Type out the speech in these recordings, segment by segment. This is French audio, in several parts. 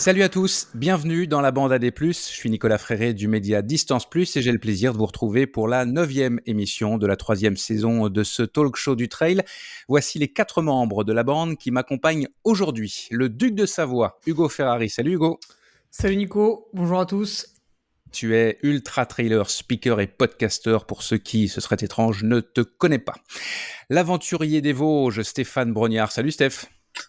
Salut à tous, bienvenue dans la bande AD+. Je suis Nicolas Fréré du média Distance Plus et j'ai le plaisir de vous retrouver pour la 9e émission de la 3e saison de ce talk show du trail. Voici les 4 membres de la bande qui m'accompagnent aujourd'hui. Le duc de Savoie, Hugo Ferrari. Salut Hugo. Salut Nico, bonjour à tous. Tu es ultra trailer, speaker et podcaster pour ceux qui, ce serait étrange, ne te connaissent pas. L'aventurier des Vosges, Stéphane Brognard. Salut Steph.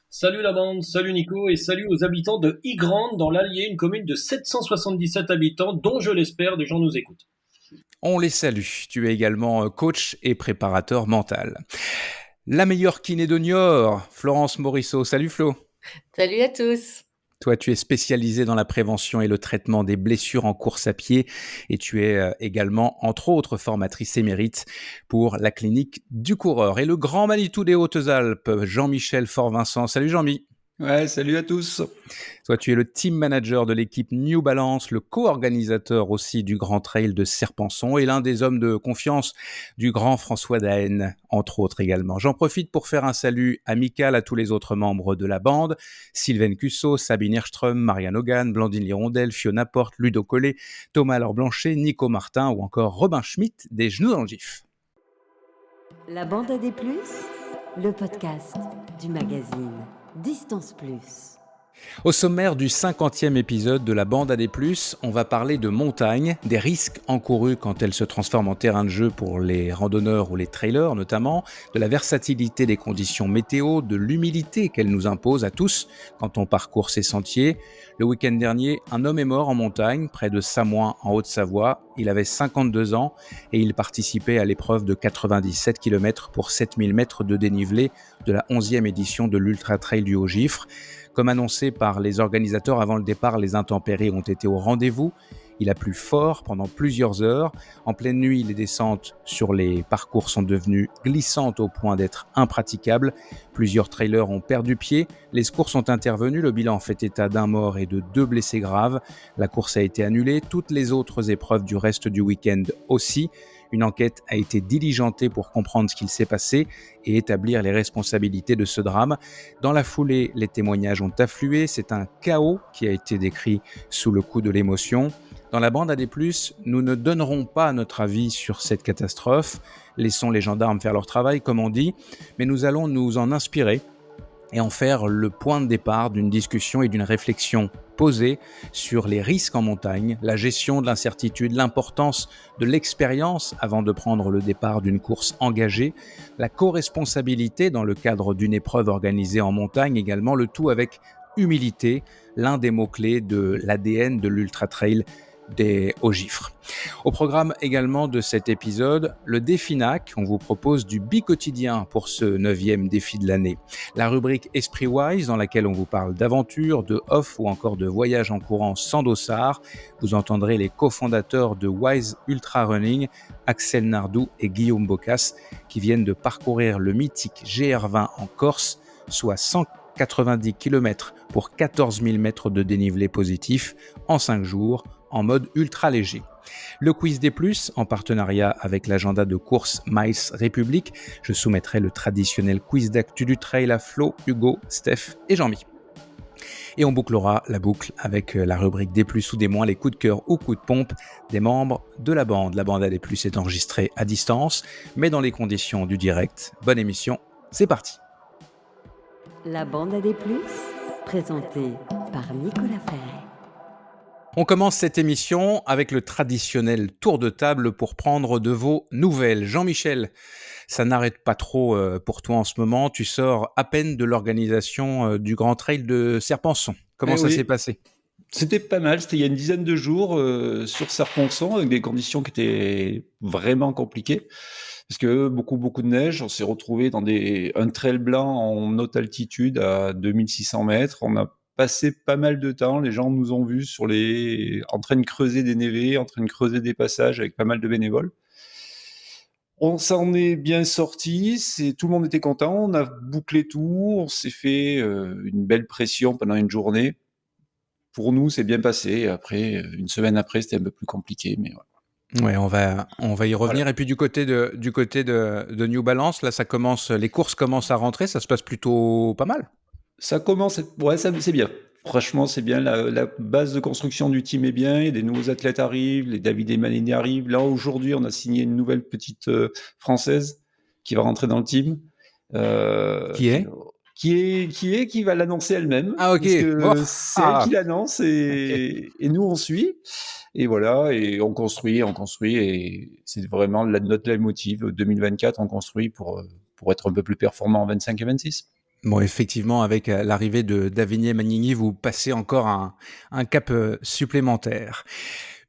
Salut la bande, salut Nico et salut aux habitants de Ygrande dans l'Allier, une commune de 777 habitants dont je l'espère des gens nous écoutent. On les salue. Tu es également coach et préparateur mental. La meilleure kiné de Niort, Florence Morisseau. Salut Flo. Salut à tous. Toi, tu es spécialisée dans la prévention et le traitement des blessures en course à pied et tu es également, entre autres, formatrice émérite pour la clinique du coureur. Et le grand Manitou des Hautes-Alpes, Jean-Michel Fort-Vincent. Salut Jean-Mi. Ouais, salut à tous. Toi, tu es le team manager de l'équipe New Balance, le co-organisateur aussi du Grand Trail de Serpenson et l'un des hommes de confiance du grand François Daen, entre autres également. J'en profite pour faire un salut amical à tous les autres membres de la bande. Sylvain Cusso, Sabine Hirschström, Marianne Hogan, Blandine Lirondelle, Fiona Porte, Ludo Collet, Thomas Laure-Blanchet, Nico Martin ou encore Robin Schmitt des Genoux dans le Gif. La bande AD+, le podcast du magazine Distance Plus. Au sommaire du 50e épisode de la bande AD+, on va parler de montagne, des risques encourus quand elle se transforme en terrain de jeu pour les randonneurs ou les trailers notamment, de la versatilité des conditions météo, de l'humilité qu'elle nous impose à tous quand on parcourt ces sentiers. Le week-end dernier, un homme est mort en montagne, près de Samoin en Haute-Savoie. Il avait 52 ans et il participait à l'épreuve de 97 km pour 7000 mètres de dénivelé de la 11e édition de l'Ultra Trail du Haut-Gifre. Comme annoncé par les organisateurs avant le départ, les intempéries ont été au rendez-vous. Il a plu fort pendant plusieurs heures. En pleine nuit, les descentes sur les parcours sont devenues glissantes au point d'être impraticables. Plusieurs trailers ont perdu pied. Les secours sont intervenus. Le bilan fait état d'un mort et de 2 blessés graves. La course a été annulée. Toutes les autres épreuves du reste du week-end aussi. Une enquête a été diligentée pour comprendre ce qu'il s'est passé et établir les responsabilités de ce drame. Dans la foulée, les témoignages ont afflué. C'est un chaos qui a été décrit sous le coup de l'émotion. Dans la bande AD+, nous ne donnerons pas notre avis sur cette catastrophe. Laissons les gendarmes faire leur travail, comme on dit, mais nous allons nous en inspirer et en faire le point de départ d'une discussion et d'une réflexion posée sur les risques en montagne, la gestion de l'incertitude, l'importance de l'expérience avant de prendre le départ d'une course engagée, la co-responsabilité dans le cadre d'une épreuve organisée en montagne également, le tout avec humilité, l'un des mots-clés de l'ADN de l'Ultra Trail des Haut-Gifre. Au programme également de cet épisode, le défi NAC, on vous propose du bi-quotidien pour ce 9e défi de l'année. La rubrique Esprit Wise, dans laquelle on vous parle d'aventure, de off ou encore de voyage en courant sans dossard. Vous entendrez les cofondateurs de Wise Ultra Running, Axel Nardou et Guillaume Bocas, qui viennent de parcourir le mythique GR20 en Corse, soit 190 km pour 14 000 mètres de dénivelé positif en 5 jours, en mode ultra léger. Le quiz des plus, en partenariat avec l'agenda de course Miles République, je soumettrai le traditionnel quiz d'actu du trail à Flo, Hugo, Steph et Jean-Mi. Et on bouclera la boucle avec la rubrique des plus ou des moins, les coups de cœur ou coups de pompe des membres de la bande. La bande AD+, est enregistrée à distance, mais dans les conditions du direct. Bonne émission, c'est parti. La bande AD+, présentée par Nicolas Fréré. On commence cette émission avec le traditionnel tour de table pour prendre de vos nouvelles. Jean-Michel, ça n'arrête pas trop pour toi en ce moment. Tu sors à peine de l'organisation du Grand Trail de Serpenson. Comment ça s'est passé ? C'était pas mal, c'était il y a une dizaine de jours sur Serponçon avec des conditions qui étaient vraiment compliquées. Parce que beaucoup de neige, on s'est retrouvé dans un trail blanc en haute altitude à 2600 mètres. On a passé pas mal de temps, les gens nous ont vus en train de creuser des névés, en train de creuser des passages avec pas mal de bénévoles. On s'en est bien sorti, tout le monde était content, on a bouclé tout, on s'est fait une belle pression pendant une journée. Pour nous, c'est bien passé. Après, une semaine après, c'était un peu plus compliqué, mais voilà. Ouais, on va y revenir. Voilà. Et puis du côté de New Balance, là, les courses commencent à rentrer. Ça se passe plutôt pas mal. Ça commence, ouais, c'est bien. Franchement, c'est bien. La base de construction du team est bien. Et des nouveaux athlètes arrivent. Les David Emalini arrivent. Là, aujourd'hui, on a signé une nouvelle petite Française qui va rentrer dans le team. Qui est Qui va l'annoncer elle-même. Ah, ok. Parce que Bon. c'est elle qui l'annonce Ok. et nous, on suit. Et voilà, et on construit. Et c'est vraiment notre leitmotiv. 2024, on construit pour être un peu plus performant en 25 et 26. Bon, effectivement, avec l'arrivée de Davigné Magnini, vous passez encore un cap supplémentaire.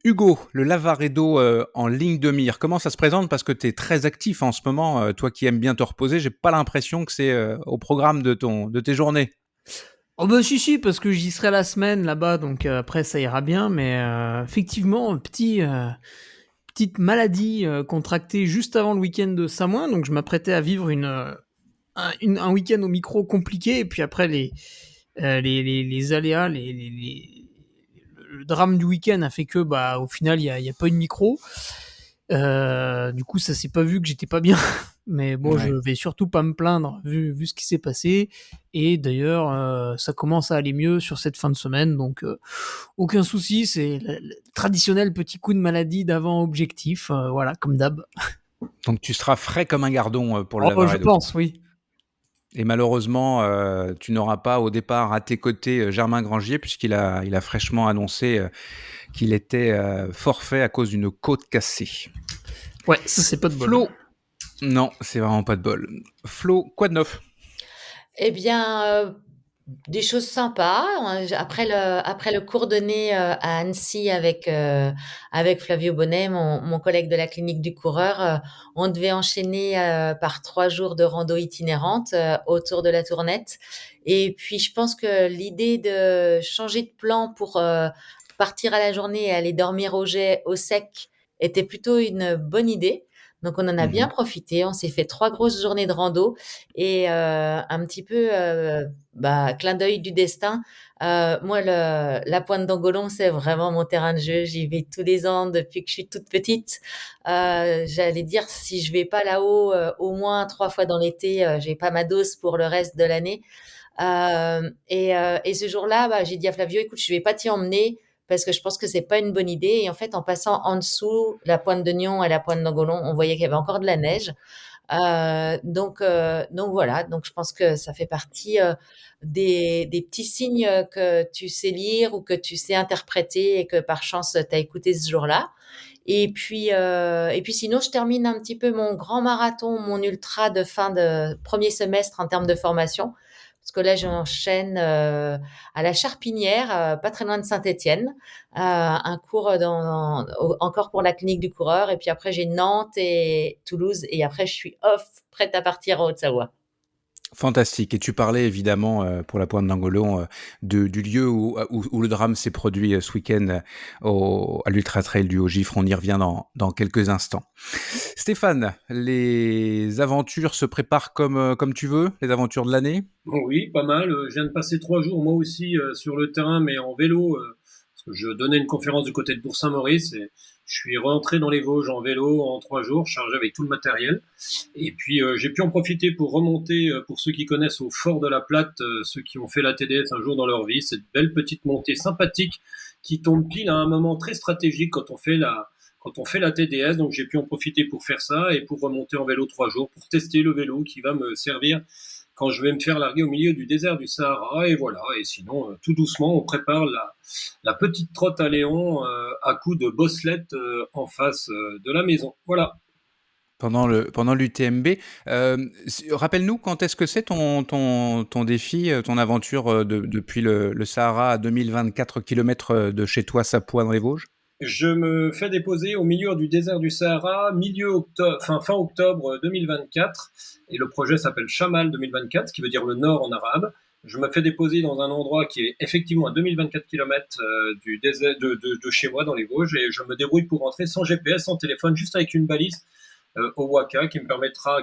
Hugo, le Lavaredo en ligne de mire, comment ça se présente? Parce que tu es très actif en ce moment, toi qui aimes bien te reposer, j'ai pas l'impression que c'est au programme de tes journées. Oh bah si, parce que j'y serai la semaine là-bas, donc après ça ira bien, mais effectivement, petite maladie contractée juste avant le week-end de Samoin, donc je m'apprêtais à vivre un week-end au micro compliqué, et puis après les aléas, le drame du week-end a fait que bah au final il y a pas eu de micro. Du coup ça s'est pas vu que j'étais pas bien, mais bon, Ouais. je vais surtout pas me plaindre vu ce qui s'est passé, et d'ailleurs ça commence à aller mieux sur cette fin de semaine, donc aucun souci, c'est le traditionnel petit coup de maladie d'avant objectif, voilà, comme d'hab. Donc tu seras frais comme un gardon pour le Oh, je Lavaredo. pense, oui. Et malheureusement, tu n'auras pas au départ à tes côtés Germain Grangier, puisqu'il a fraîchement annoncé qu'il était forfait à cause d'une côte cassée. Ouais, ça c'est pas de bol. Flo, non, c'est vraiment pas de bol. Flo, quoi de neuf? Eh bien, des choses sympas. Après le cours donné à Annecy avec Flavio Bonnet, mon collègue de la clinique du coureur, on devait enchaîner par 3 jours de rando itinérante autour de la Tournette. Et puis, je pense que l'idée de changer de plan pour partir à la journée et aller dormir au sec était plutôt une bonne idée. Donc, on en a bien profité. On s'est fait 3 grosses journées de rando et un petit peu clin d'œil du destin. Moi, la Pointe d'Angolon, c'est vraiment mon terrain de jeu. J'y vais tous les ans depuis que je suis toute petite. J'allais dire, si je vais pas là-haut au moins 3 fois dans l'été, j'ai pas ma dose pour le reste de l'année. Et ce jour-là, j'ai dit à Flavio, écoute, je vais pas t'y emmener parce que je pense que c'est pas une bonne idée. Et en fait, en passant en dessous la Pointe de Nion et la Pointe d'Angolon, on voyait qu'il y avait encore de la neige. Donc voilà, donc je pense que ça fait partie des petits signes que tu sais lire ou que tu sais interpréter et que par chance tu as écouté ce jour-là. Et puis sinon, je termine un petit peu mon grand marathon, mon ultra de fin de premier semestre en termes de formation. Parce que là, j'enchaîne à la Charpinière, pas très loin de Saint-Étienne, un cours encore pour la clinique du coureur. Et puis après, j'ai Nantes et Toulouse. Et après, je suis off, prête à partir en Haute-Savoie. Fantastique. Et tu parlais évidemment pour la Pointe d'Angolon du lieu où le drame s'est produit ce week-end à l'Ultra Trail du Haut-Gifre. On y revient dans quelques instants. Stéphane, les aventures se préparent comme tu veux, les aventures de l'année? Oui, pas mal. Je viens de passer 3 jours moi aussi sur le terrain, mais en vélo, parce que je donnais une conférence du côté de Bourg-Saint-Maurice et je suis rentré dans les Vosges en vélo en 3 jours, chargé avec tout le matériel. Et puis j'ai pu en profiter pour remonter, pour ceux qui connaissent au Fort de la Platte, ceux qui ont fait la TDS un jour dans leur vie, cette belle petite montée sympathique qui tombe pile à un moment très stratégique quand on fait la TDS. Donc j'ai pu en profiter pour faire ça et pour remonter en vélo 3 jours, pour tester le vélo qui va me servir quand je vais me faire larguer au milieu du désert du Sahara. Et voilà, et sinon, tout doucement, on prépare la petite trotte à Léon à coups de bosselette en face de la maison. Voilà. Pendant l'UTMB. Rappelle-nous quand est-ce que c'est ton défi, ton aventure depuis le Sahara à 2024 km de chez toi, Sapois dans les Vosges? Je me fais déposer au milieu du désert du Sahara, fin octobre 2024, et le projet s'appelle Chamal 2024, ce qui veut dire le nord en arabe. Je me fais déposer dans un endroit qui est effectivement à 2024 km du désert de chez moi dans les Vosges, et je me débrouille pour rentrer sans GPS, sans téléphone, juste avec une balise au Waka qui permettra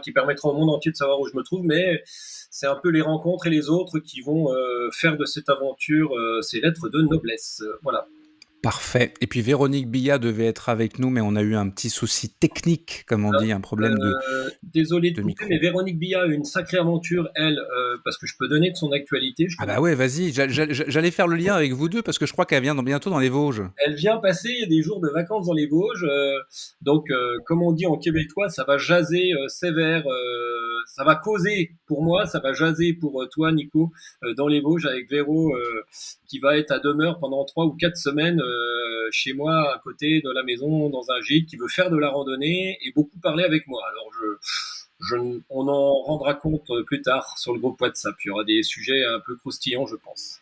au monde entier de savoir où je me trouve. Mais c'est un peu les rencontres et les autres qui vont faire de cette aventure ses lettres de noblesse. Voilà. Parfait. Et puis Véronique Billat devait être avec nous, mais on a eu un petit souci technique, comme on dit, un problème Désolé de de couper, micro. mais Véronique Billat a eu une sacrée aventure, elle, parce que je peux donner de son actualité. Ah bah ouais, vas-y, j'allais faire le lien avec vous deux parce que je crois qu'elle vient bientôt dans les Vosges. Elle vient passer des jours de vacances dans les Vosges, donc comme on dit en québécois, ça va jaser sévère, ça va causer pour moi, ça va jaser pour toi, Nico, dans les Vosges avec Véro, qui va être à demeure pendant 3 ou 4 semaines chez moi, à côté de la maison, dans un gîte, qui veut faire de la randonnée et beaucoup parler avec moi. Alors on en rendra compte plus tard sur le groupe WhatsApp. Il y aura des sujets un peu croustillants, je pense.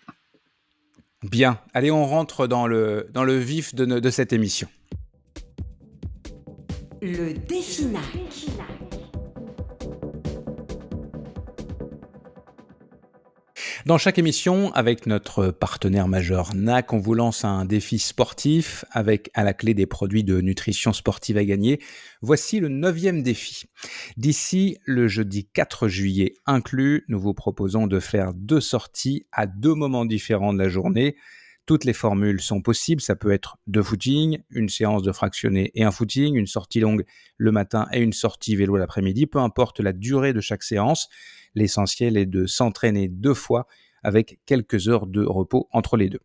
Bien, allez, on rentre dans le vif de cette émission. Le défi NAC. Dans chaque émission, avec notre partenaire majeur NAC, on vous lance un défi sportif avec à la clé des produits de nutrition sportive à gagner. Voici le 9e défi. D'ici le jeudi 4 juillet inclus, nous vous proposons de faire 2 sorties à 2 moments différents de la journée. Toutes les formules sont possibles, ça peut être 2 footings, une séance de fractionné et un footing, une sortie longue le matin et une sortie vélo l'après-midi, peu importe la durée de chaque séance. L'essentiel est de s'entraîner 2 fois avec quelques heures de repos entre les deux.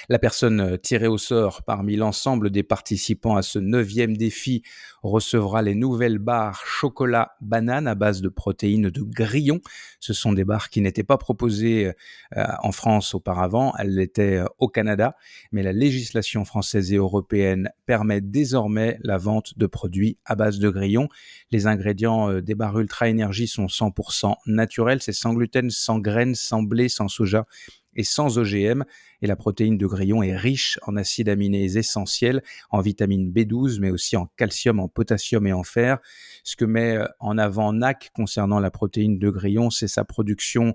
La personne tirée au sort parmi l'ensemble des participants à ce 9e défi recevra les nouvelles barres chocolat banane à base de protéines de grillons. Ce sont des barres qui n'étaient pas proposées en France auparavant, elles l'étaient au Canada, mais la législation française et européenne permet désormais la vente de produits à base de grillons. Les ingrédients des barres Ultra Énergie sont 100% naturels, c'est sans gluten, sans graines, sans blé, sans soja et sans OGM, et la protéine de grillon est riche en acides aminés essentiels, en vitamine B12, mais aussi en calcium, en potassium et en fer. Ce que met en avant NAC concernant la protéine de grillon, c'est que sa production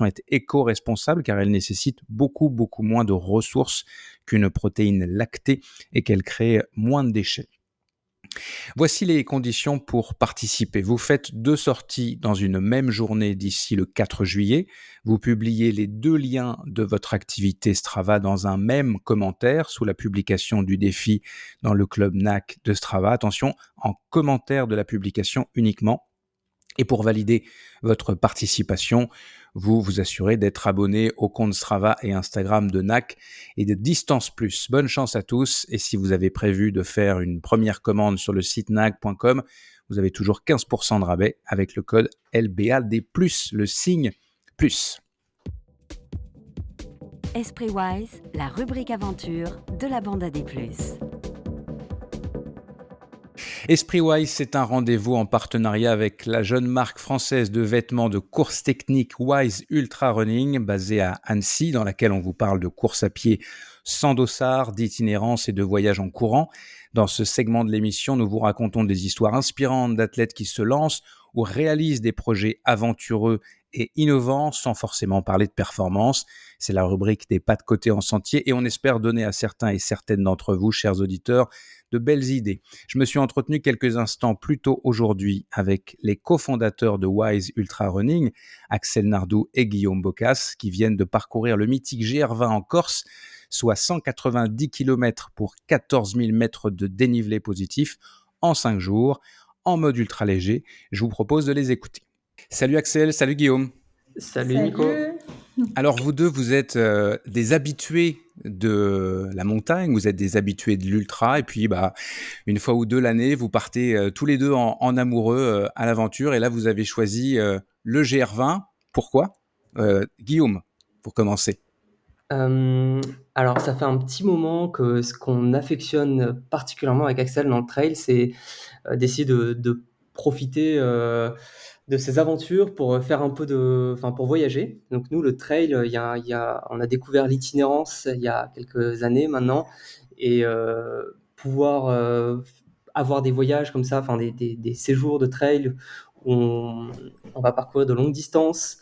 est éco-responsable, car elle nécessite beaucoup moins de ressources qu'une protéine lactée et qu'elle crée moins de déchets. Voici les conditions pour participer. Vous faites 2 sorties dans une même journée d'ici le 4 juillet. Vous publiez les 2 liens de votre activité Strava dans un même commentaire sous la publication du défi dans le club NAC de Strava. Attention, en commentaire de la publication uniquement. Et pour valider votre participation, vous vous assurez d'être abonné au compte Strava et Instagram de NAC et de Distance Plus. Bonne chance à tous, et si vous avez prévu de faire une première commande sur le site nac.com, vous avez toujours 15% de rabais avec le code LBAD+, le signe plus. Esprit Wise, la rubrique aventure de la bande AD+. Esprit Wise, c'est un rendez-vous en partenariat avec la jeune marque française de vêtements de course technique Wise Ultra Running, basée à Annecy, dans laquelle on vous parle de course à pied sans dossard, d'itinérance et de voyage en courant. Dans ce segment de l'émission, nous vous racontons des histoires inspirantes d'athlètes qui se lancent ou réalisent des projets aventureux et innovants sans forcément parler de performance. C'est la rubrique des pas de côté en sentier et on espère donner à certains et certaines d'entre vous, chers auditeurs, de belles idées. Je me suis entretenu quelques instants plus tôt aujourd'hui avec les cofondateurs de Wise Ultra Running, Axel Nardou et Guillaume Bocas, qui viennent de parcourir le mythique GR20 en Corse, soit 190 km pour 14 000 mètres de dénivelé positif en 5 jours, en mode ultra léger. Je vous propose de les écouter. Salut Axel, salut Guillaume. Salut Nico. Alors vous deux, vous êtes des habitués de la montagne, vous êtes des habitués de l'ultra, et puis une fois ou deux l'année, vous partez tous les deux en amoureux à l'aventure, et là vous avez choisi le GR20. Pourquoi Guillaume, pour commencer. Alors ça fait un petit moment que ce qu'on affectionne particulièrement avec Axel dans le trail, c'est d'essayer de profiter de ces aventures pour faire un peu pour voyager. Donc nous, le trail, on a découvert l'itinérance il y a quelques années maintenant, et pouvoir avoir des voyages comme ça, des séjours de trail où on va parcourir de longues distances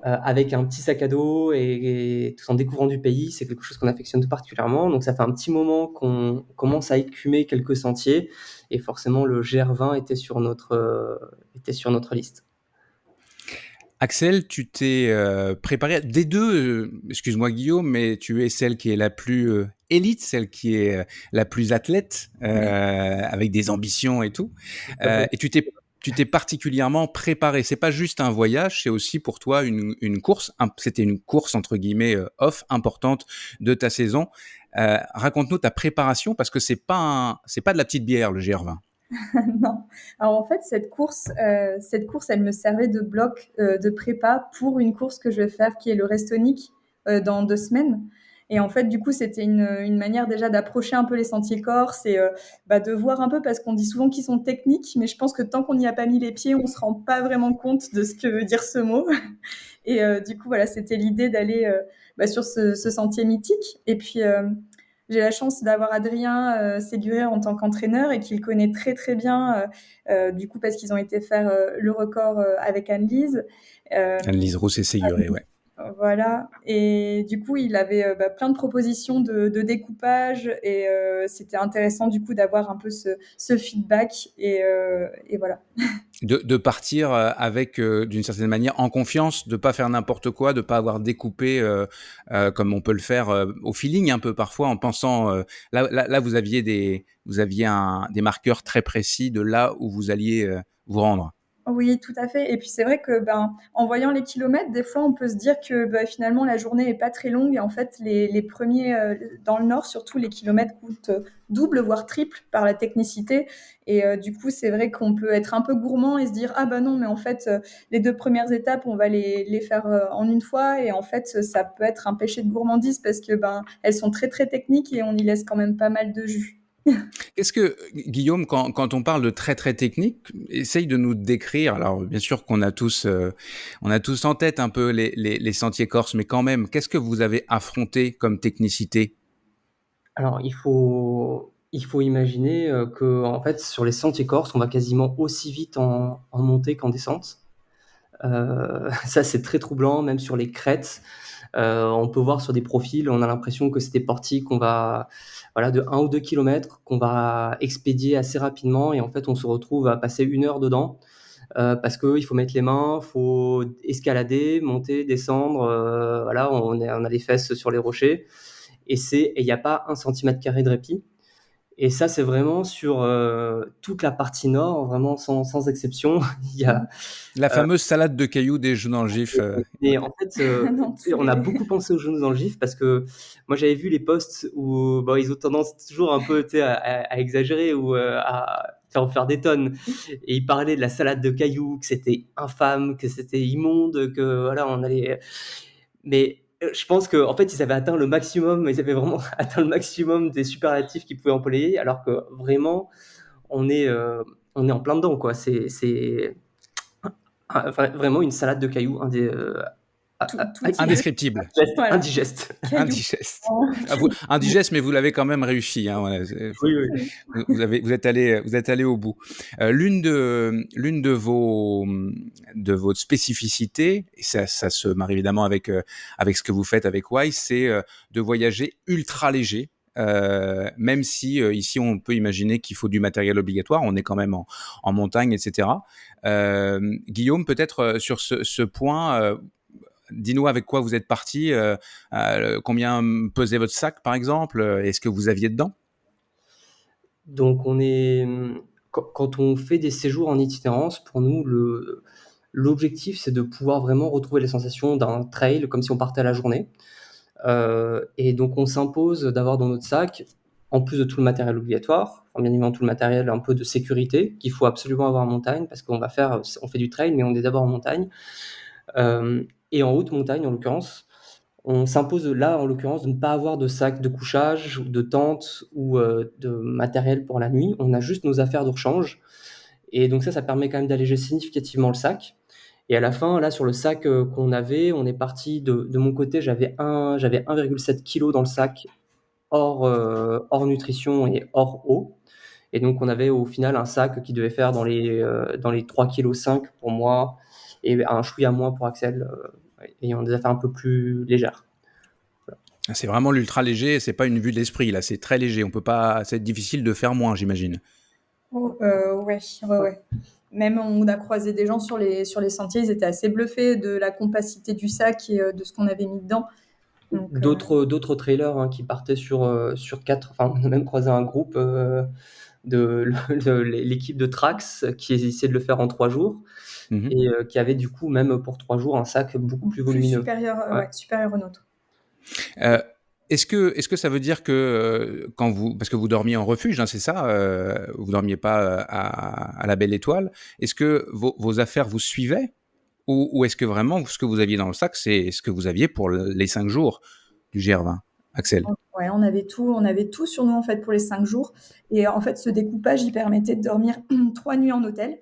avec un petit sac à dos et tout en découvrant du pays, c'est quelque chose qu'on affectionne tout particulièrement. Donc ça fait un petit moment qu'on commence à écumer quelques sentiers, et forcément le GR20 était sur notre liste. Axel, tu t'es préparé des deux, excuse-moi Guillaume, mais tu es celle qui est la plus élite, celle qui est la plus athlète, avec des ambitions et tout. Et tu t'es particulièrement préparé. C'est pas juste un voyage, c'est aussi pour toi une course. C'était une course entre guillemets off importante de ta saison. Raconte-nous ta préparation parce que c'est pas de la petite bière le GR20. Non. Alors en fait, cette course, elle me servait de bloc de prépa pour une course que je vais faire qui est le Restonic dans 2 semaines. Et en fait, du coup, c'était une manière déjà d'approcher un peu les sentiers corses et de voir un peu, parce qu'on dit souvent qu'ils sont techniques, mais je pense que tant qu'on n'y a pas mis les pieds, on se rend pas vraiment compte de ce que veut dire ce mot. Et du coup, voilà, c'était l'idée d'aller sur ce sentier mythique. Et puis, j'ai la chance d'avoir Adrien Séguré en tant qu'entraîneur et qu'il connaît très très bien, du coup, parce qu'ils ont été faire le record avec Anne-Lise. Anne-Lise Rousset-Séguré, ouais. Voilà. Et du coup, il avait plein de propositions de découpage et c'était intéressant du coup d'avoir un peu ce feedback et voilà. De partir avec, d'une certaine manière, en confiance, de pas faire n'importe quoi, de pas avoir découpé comme on peut le faire au feeling un peu parfois, en pensant là vous aviez des marqueurs très précis de là où vous alliez vous rendre. Oui, tout à fait. Et puis c'est vrai que en voyant les kilomètres, des fois on peut se dire que finalement la journée est pas très longue et en fait les premiers dans le nord surtout les kilomètres coûtent double voire triple par la technicité et du coup c'est vrai qu'on peut être un peu gourmand et se dire ah bah non mais en fait les 2 premières étapes on va les faire en une fois et en fait ça peut être un péché de gourmandise parce que elles sont très très techniques et on y laisse quand même pas mal de jus. Qu'est-ce que, Guillaume, quand on parle de très très technique, essaye de nous décrire, alors bien sûr qu'on a tous en tête un peu les sentiers corses, mais quand même, qu'est-ce que vous avez affronté comme technicité? Alors il faut imaginer, qu'en fait sur les sentiers corses, on va quasiment aussi vite en montée qu'en descente. Ça c'est très troublant, même sur les crêtes. On peut voir sur des profils, on a l'impression que c'est des portiques qu'on va, voilà, de 1 ou 2 kilomètres qu'on va expédier assez rapidement et en fait on se retrouve à passer 1 heure dedans, parce qu'il faut mettre les mains, faut escalader, monter, descendre, voilà, on a les fesses sur les rochers et il n'y a pas 1 centimètre carré de répit. Et ça, c'est vraiment sur toute la partie nord, vraiment sans exception. Il y a, La fameuse salade de cailloux des genoux dans le gif. et en fait, Non, on a beaucoup pensé aux genoux dans le gif parce que moi, j'avais vu les posts où ils ont tendance toujours un peu à exagérer ou à faire des tonnes. Et ils parlaient de la salade de cailloux, que c'était infâme, que c'était immonde, que voilà, on allait. Mais je pense qu'en fait, ils avaient atteint le maximum, ils avaient vraiment atteint le maximum des superlatifs qu'ils pouvaient employer, alors que vraiment, on est, euh, on est en plein dedans, quoi. C'est vraiment une salade de cailloux Tout Indescriptible. Voilà. indigeste. Caillou. Indigeste. Indigeste, mais vous l'avez quand même réussi. Hein, voilà. Oui, oui. Vous êtes allé au bout. L'une de vos spécificités, et ça se marie évidemment avec ce que vous faites avec Wise, c'est de voyager ultra léger. Même si ici on peut imaginer qu'il faut du matériel obligatoire, on est quand même en montagne, etc. Guillaume, peut-être sur ce point, dis-nous avec quoi vous êtes parti, combien pesait votre sac par exemple, est-ce que vous aviez dedans? Donc quand on fait des séjours en itinérance, pour nous, l'objectif, c'est de pouvoir vraiment retrouver les sensations d'un trail comme si on partait à la journée. Et donc on s'impose d'avoir dans notre sac, en plus de tout le matériel obligatoire, bien évidemment tout le matériel un peu de sécurité qu'il faut absolument avoir en montagne parce on fait du trail, mais on est d'abord en montagne. Et en haute montagne, en l'occurrence, on s'impose là, en l'occurrence, de ne pas avoir de sac de couchage, de tente ou de matériel pour la nuit. On a juste nos affaires de rechange. Et donc ça permet quand même d'alléger significativement le sac. Et à la fin, là, sur le sac qu'on avait, on est parti de mon côté, j'avais 1,7 kg dans le sac, hors nutrition et hors eau. Et donc, on avait au final un sac qui devait faire dans les 3,5 kg pour moi et un chouïa moins pour Axel, ayant des affaires un peu plus légères. Voilà. C'est vraiment l'ultra léger, c'est pas une vue de l'esprit là, c'est très léger. On peut pas, c'est difficile de faire moins, j'imagine. Ouais. même on a croisé des gens sur les sentiers, ils étaient assez bluffés de la compacité du sac et de ce qu'on avait mis dedans. Donc, D'autres trailers hein, qui partaient sur 4, enfin on a même croisé un groupe de l'équipe de Trax qui essayait de le faire en 3 jours et qui avait du coup même pour 3 jours un sac beaucoup plus volumineux. Supérieur au nôtre. Est-ce que ça veut dire que parce que vous dormiez en refuge, hein, c'est ça, vous dormiez pas à la Belle Étoile, est-ce que vos affaires vous suivaient ou est-ce que vraiment ce que vous aviez dans le sac, c'est ce que vous aviez pour les 5 jours du GR20, Axel? Ouais, on avait tout sur nous en fait pour les 5 jours. Et en fait, ce découpage, il permettait de dormir 3 nuits en hôtel.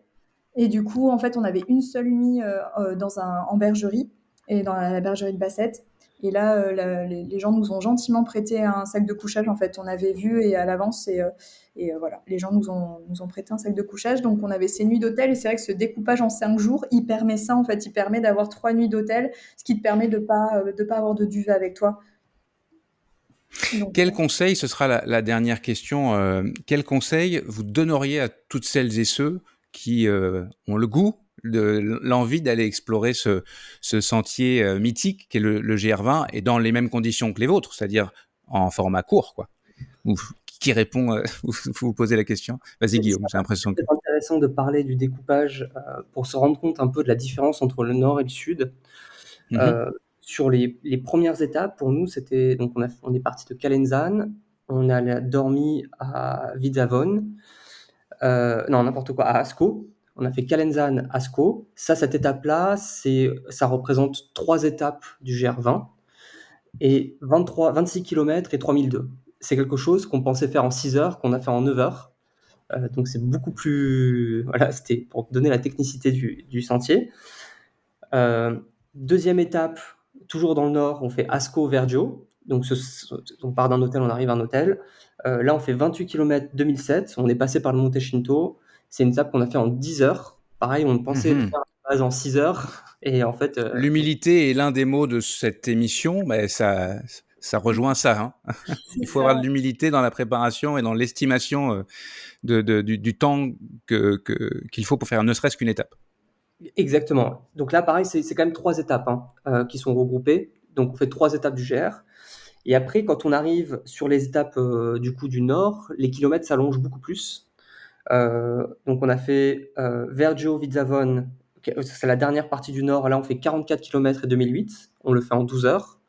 Et du coup, en fait, on avait une seule nuit en bergerie, et dans la bergerie de Bassette. Et là, les gens nous ont gentiment prêté un sac de couchage. En fait, on avait vu et à l'avance, et voilà, les gens nous ont prêté un sac de couchage. Donc, on avait ces nuits d'hôtel. Et c'est vrai que ce découpage en 5 jours, il permet ça. En fait, il permet d'avoir 3 nuits d'hôtel, ce qui te permet de pas avoir de duvet avec toi. Donc, Quel conseil, ce sera la dernière question, quel conseil vous donneriez à toutes celles et ceux qui ont le goût, l'envie d'aller explorer ce sentier mythique qu'est le GR20 et dans les mêmes conditions que les vôtres, c'est-à-dire en format court, quoi. Qui répond vous posez la question? Vas-y Guillaume, j'ai l'impression que... C'est intéressant de parler du découpage pour se rendre compte un peu de la différence entre le nord et le sud. Sur les premières étapes, pour nous, c'était donc on est parti de Calenzane, on a dormi à Vidzavon, non n'importe quoi, à Ascot. On a fait Calenzane, Ascot. Cette étape-là, ça représente 3 étapes du GR20 et 26 km et 3002. C'est quelque chose qu'on pensait faire en 6 heures, qu'on a fait en 9 heures. Donc c'est beaucoup plus... Voilà, c'était pour donner la technicité du sentier. Deuxième étape, toujours dans le nord, on fait Ascot-Vergio. Donc on part d'un hôtel, on arrive à un hôtel. Là, on fait 28 km 2007. On est passé par le Monte Shinto. C'est une étape qu'on a fait en 10 heures. Pareil, on pensait faire la base en 6 heures. Et en fait... L'humilité est l'un des mots de cette émission. Mais ça rejoint ça. Hein. Il faut avoir de l'humilité dans la préparation et dans l'estimation du temps qu'il faut pour faire ne serait-ce qu'une étape. Exactement. Donc là, pareil, c'est quand même 3 étapes qui sont regroupées. Donc on fait 3 étapes du GR. Et après, quand on arrive sur les étapes du nord, les kilomètres s'allongent beaucoup plus. Donc on a fait Vergio, Vidzavon, c'est la dernière partie du nord. Là, on fait 44 km et 2008. On le fait en 12 heures.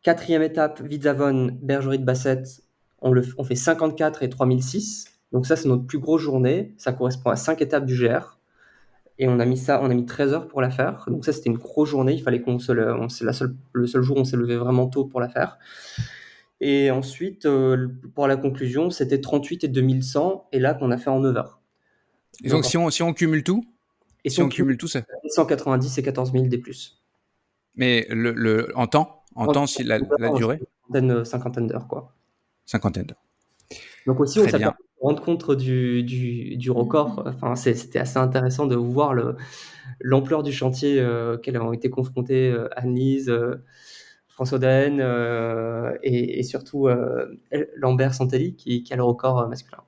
4e étape, Vidzavon, bergerie de Bassette. On fait 54 et 3006. Donc ça, c'est notre plus grosse journée. Ça correspond à 5 étapes du GR. Et on a mis 13 heures pour la faire. Donc ça, c'était une grosse journée. Il fallait c'est le seul jour où on s'est levé vraiment tôt pour la faire. Et ensuite, pour la conclusion, c'était 38 et 2100. Et là, qu'on a fait en 9 heures. Et donc, si on cumule tout, on cumule tout, ça 190 et 14 000 des plus. Mais en temps, si la durée, cinquantaine d'heures, quoi. Cinquantaine d'heures. Donc aussi, on s'est rendu compte du record. Enfin, c'était assez intéressant de voir l'ampleur du chantier auquel ont été confrontés Anne-Lise, François Daen et surtout Lambert Santelli qui a le record masculin.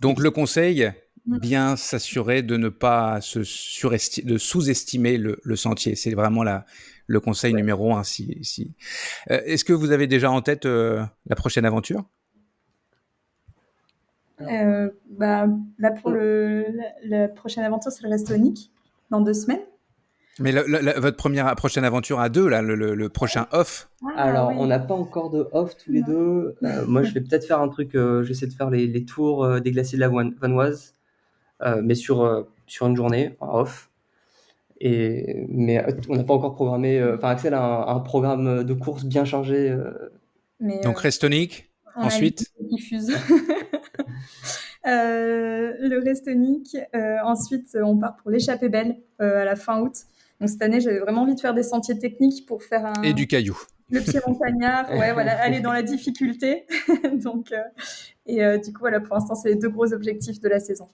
Donc le conseil, bien s'assurer de ne pas de sous-estimer le sentier. C'est vraiment le conseil numéro 1. Est-ce que vous avez déjà en tête la prochaine aventure ? Là pour la prochaine aventure, c'est le Restonic dans 2 semaines. Mais votre prochaine aventure à 2, là, le prochain off. Alors, on n'a pas encore de off tous les deux. Moi, je vais peut-être faire un truc. J'essaie de faire les tours des glaciers de la Vanoise, mais sur une journée en off. Mais on n'a pas encore programmé. Axel a un programme de course bien chargé. Donc Restonic. Ensuite. Diffuse. Le Restonic. Ensuite, on part pour l'échappée belle à la fin août. Donc cette année, j'avais vraiment envie de faire des sentiers techniques pour faire et du caillou. Le pied montagnard, ouais, voilà, aller dans la difficulté. Donc, du coup, voilà, pour l'instant, c'est les 2 gros objectifs de la saison.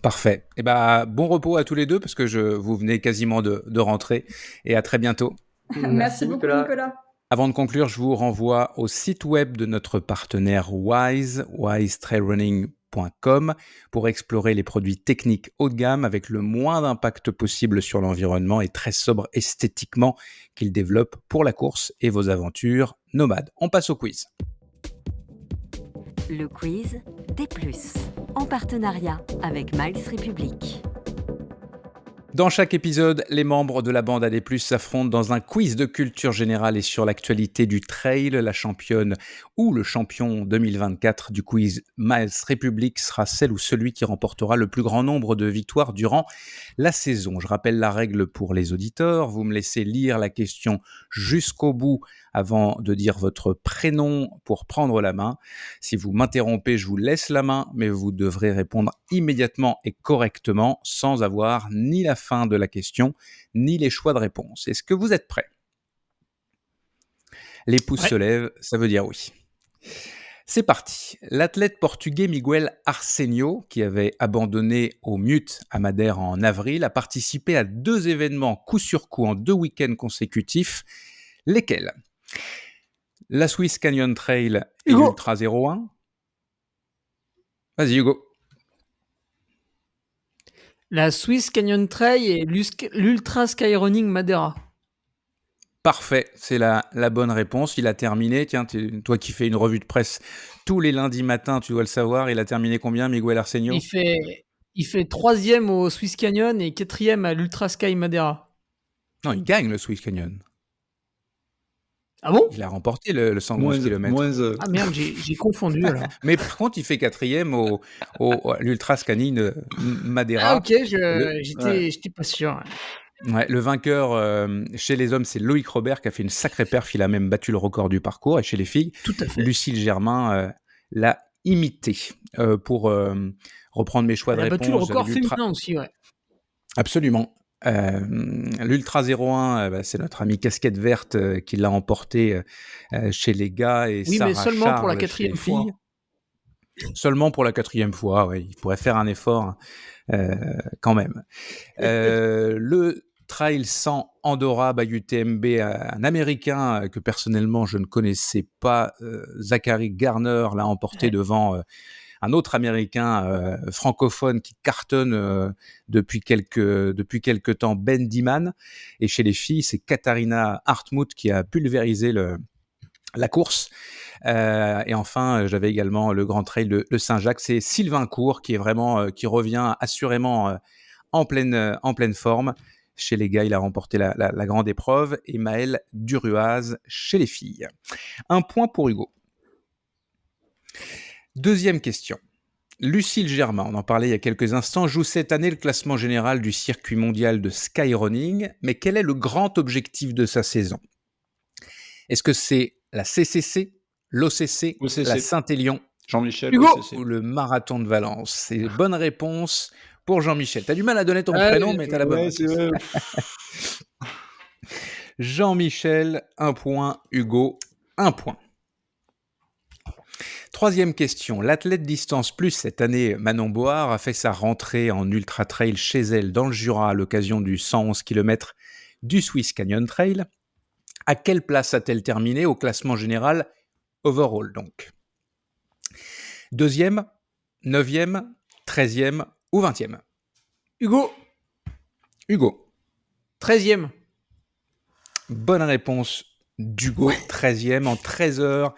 Parfait. Et bon repos à tous les deux parce que vous venez quasiment de rentrer et à très bientôt. Merci beaucoup, Nicolas. Avant de conclure, je vous renvoie au site web de notre partenaire Wise, wisetrailrunning.com. skyroning.com pour explorer les produits techniques haut de gamme avec le moins d'impact possible sur l'environnement et très sobre esthétiquement qu'ils développent pour la course et vos aventures nomades. On passe au quiz. Le quiz des plus, en partenariat avec Miles Republic. Dans chaque épisode, les membres de la bande AD+, s'affrontent dans un quiz de culture générale et sur l'actualité du trail. La championne ou le champion 2024 du quiz Miles Republic sera celle ou celui qui remportera le plus grand nombre de victoires durant la saison. Je rappelle la règle pour les auditeurs. Vous me laissez lire la question jusqu'au bout avant de dire votre prénom pour prendre la main. Si vous m'interrompez, je vous laisse la main, mais vous devrez répondre immédiatement et correctement sans avoir ni la fin de la question, ni les choix de réponse. Est-ce que vous êtes prêts ? Les pouces se lèvent, ça veut dire oui. C'est parti. L'athlète portugais Miguel Arsenio, qui avait abandonné au Mute à Madère en avril, a participé à 2 événements coup sur coup en 2 week-ends consécutifs. Lesquels ? La Swiss Canyon Trail et Hugo. l'Ultra 01. Vas-y Hugo. La Swiss Canyon Trail et l'Ultra Skyrunning Madeira. Parfait, c'est la bonne réponse. Il a terminé. Tiens, toi qui fais une revue de presse tous les lundis matins, tu dois le savoir. Il a terminé combien, Miguel Arsenio ? Il fait 3e au Swiss Canyon et 4e à l'Ultra Sky Madeira. Non, il gagne le Swiss Canyon. Ah bon ? Il a remporté le 111 km. Ah merde, j'ai confondu alors. Mais par contre, il fait 4e à l'Ultra Canyon Madeira. Ah ok, j'étais pas sûr. Ouais, le vainqueur chez les hommes, c'est Loïc Robert qui a fait une sacrée perf. Il a même battu le record du parcours. Et chez les filles, Tout à fait. Lucille Germain l'a imité. Pour reprendre mes choix de Elle a réponse. battu le record féminin aussi, ouais. Absolument. L'Ultra 01, c'est notre ami Casquette Verte qui l'a emporté chez les gars. Et oui, Sarah mais seulement Charles pour la chez les 4e fois. filles. Seulement pour la 4e fois, oui. Il pourrait faire un effort quand même. Le Trail 100 Andorra by UTMB, un Américain que personnellement je ne connaissais pas, Zachary Garner, l'a emporté devant un autre Américain francophone qui cartonne depuis quelques temps, Ben Diman. Et chez les filles, c'est Katharina Hartmut qui a pulvérisé la course. Et enfin, j'avais également le Grand Trail de Saint-Jacques. C'est Sylvain Court qui est vraiment, qui revient assurément en pleine forme. Chez les gars, il a remporté la grande épreuve. Et Maël Duruaz chez les filles. 1 point pour Hugo. Deuxième question. Lucille Germain, on en parlait il y a quelques instants, joue cette année le classement général du circuit mondial de skyrunning. Mais quel est le grand objectif de sa saison ? Est-ce que c'est la CCC, l'OCC, la Saint-Élion, Jean-Michel, Hugo OCC. ou le marathon de Valence ? C'est une bonne réponse pour Jean-Michel. T'as du mal à donner ton prénom, mais t'as la bonne. Ouais, c'est vrai. Jean-Michel, 1 point. Hugo, 1 point. Troisième question. L'athlète distance plus cette année, Manon Board, a fait sa rentrée en ultra trail chez elle dans le Jura à l'occasion du 111 km du Swiss Canyon Trail. À quelle place a-t-elle terminé au classement général overall donc ? 2e, 9e, 13e ou 20e ? Hugo, Hugo. 13e. Bonne réponse d'Hugo, 13e en 13 heures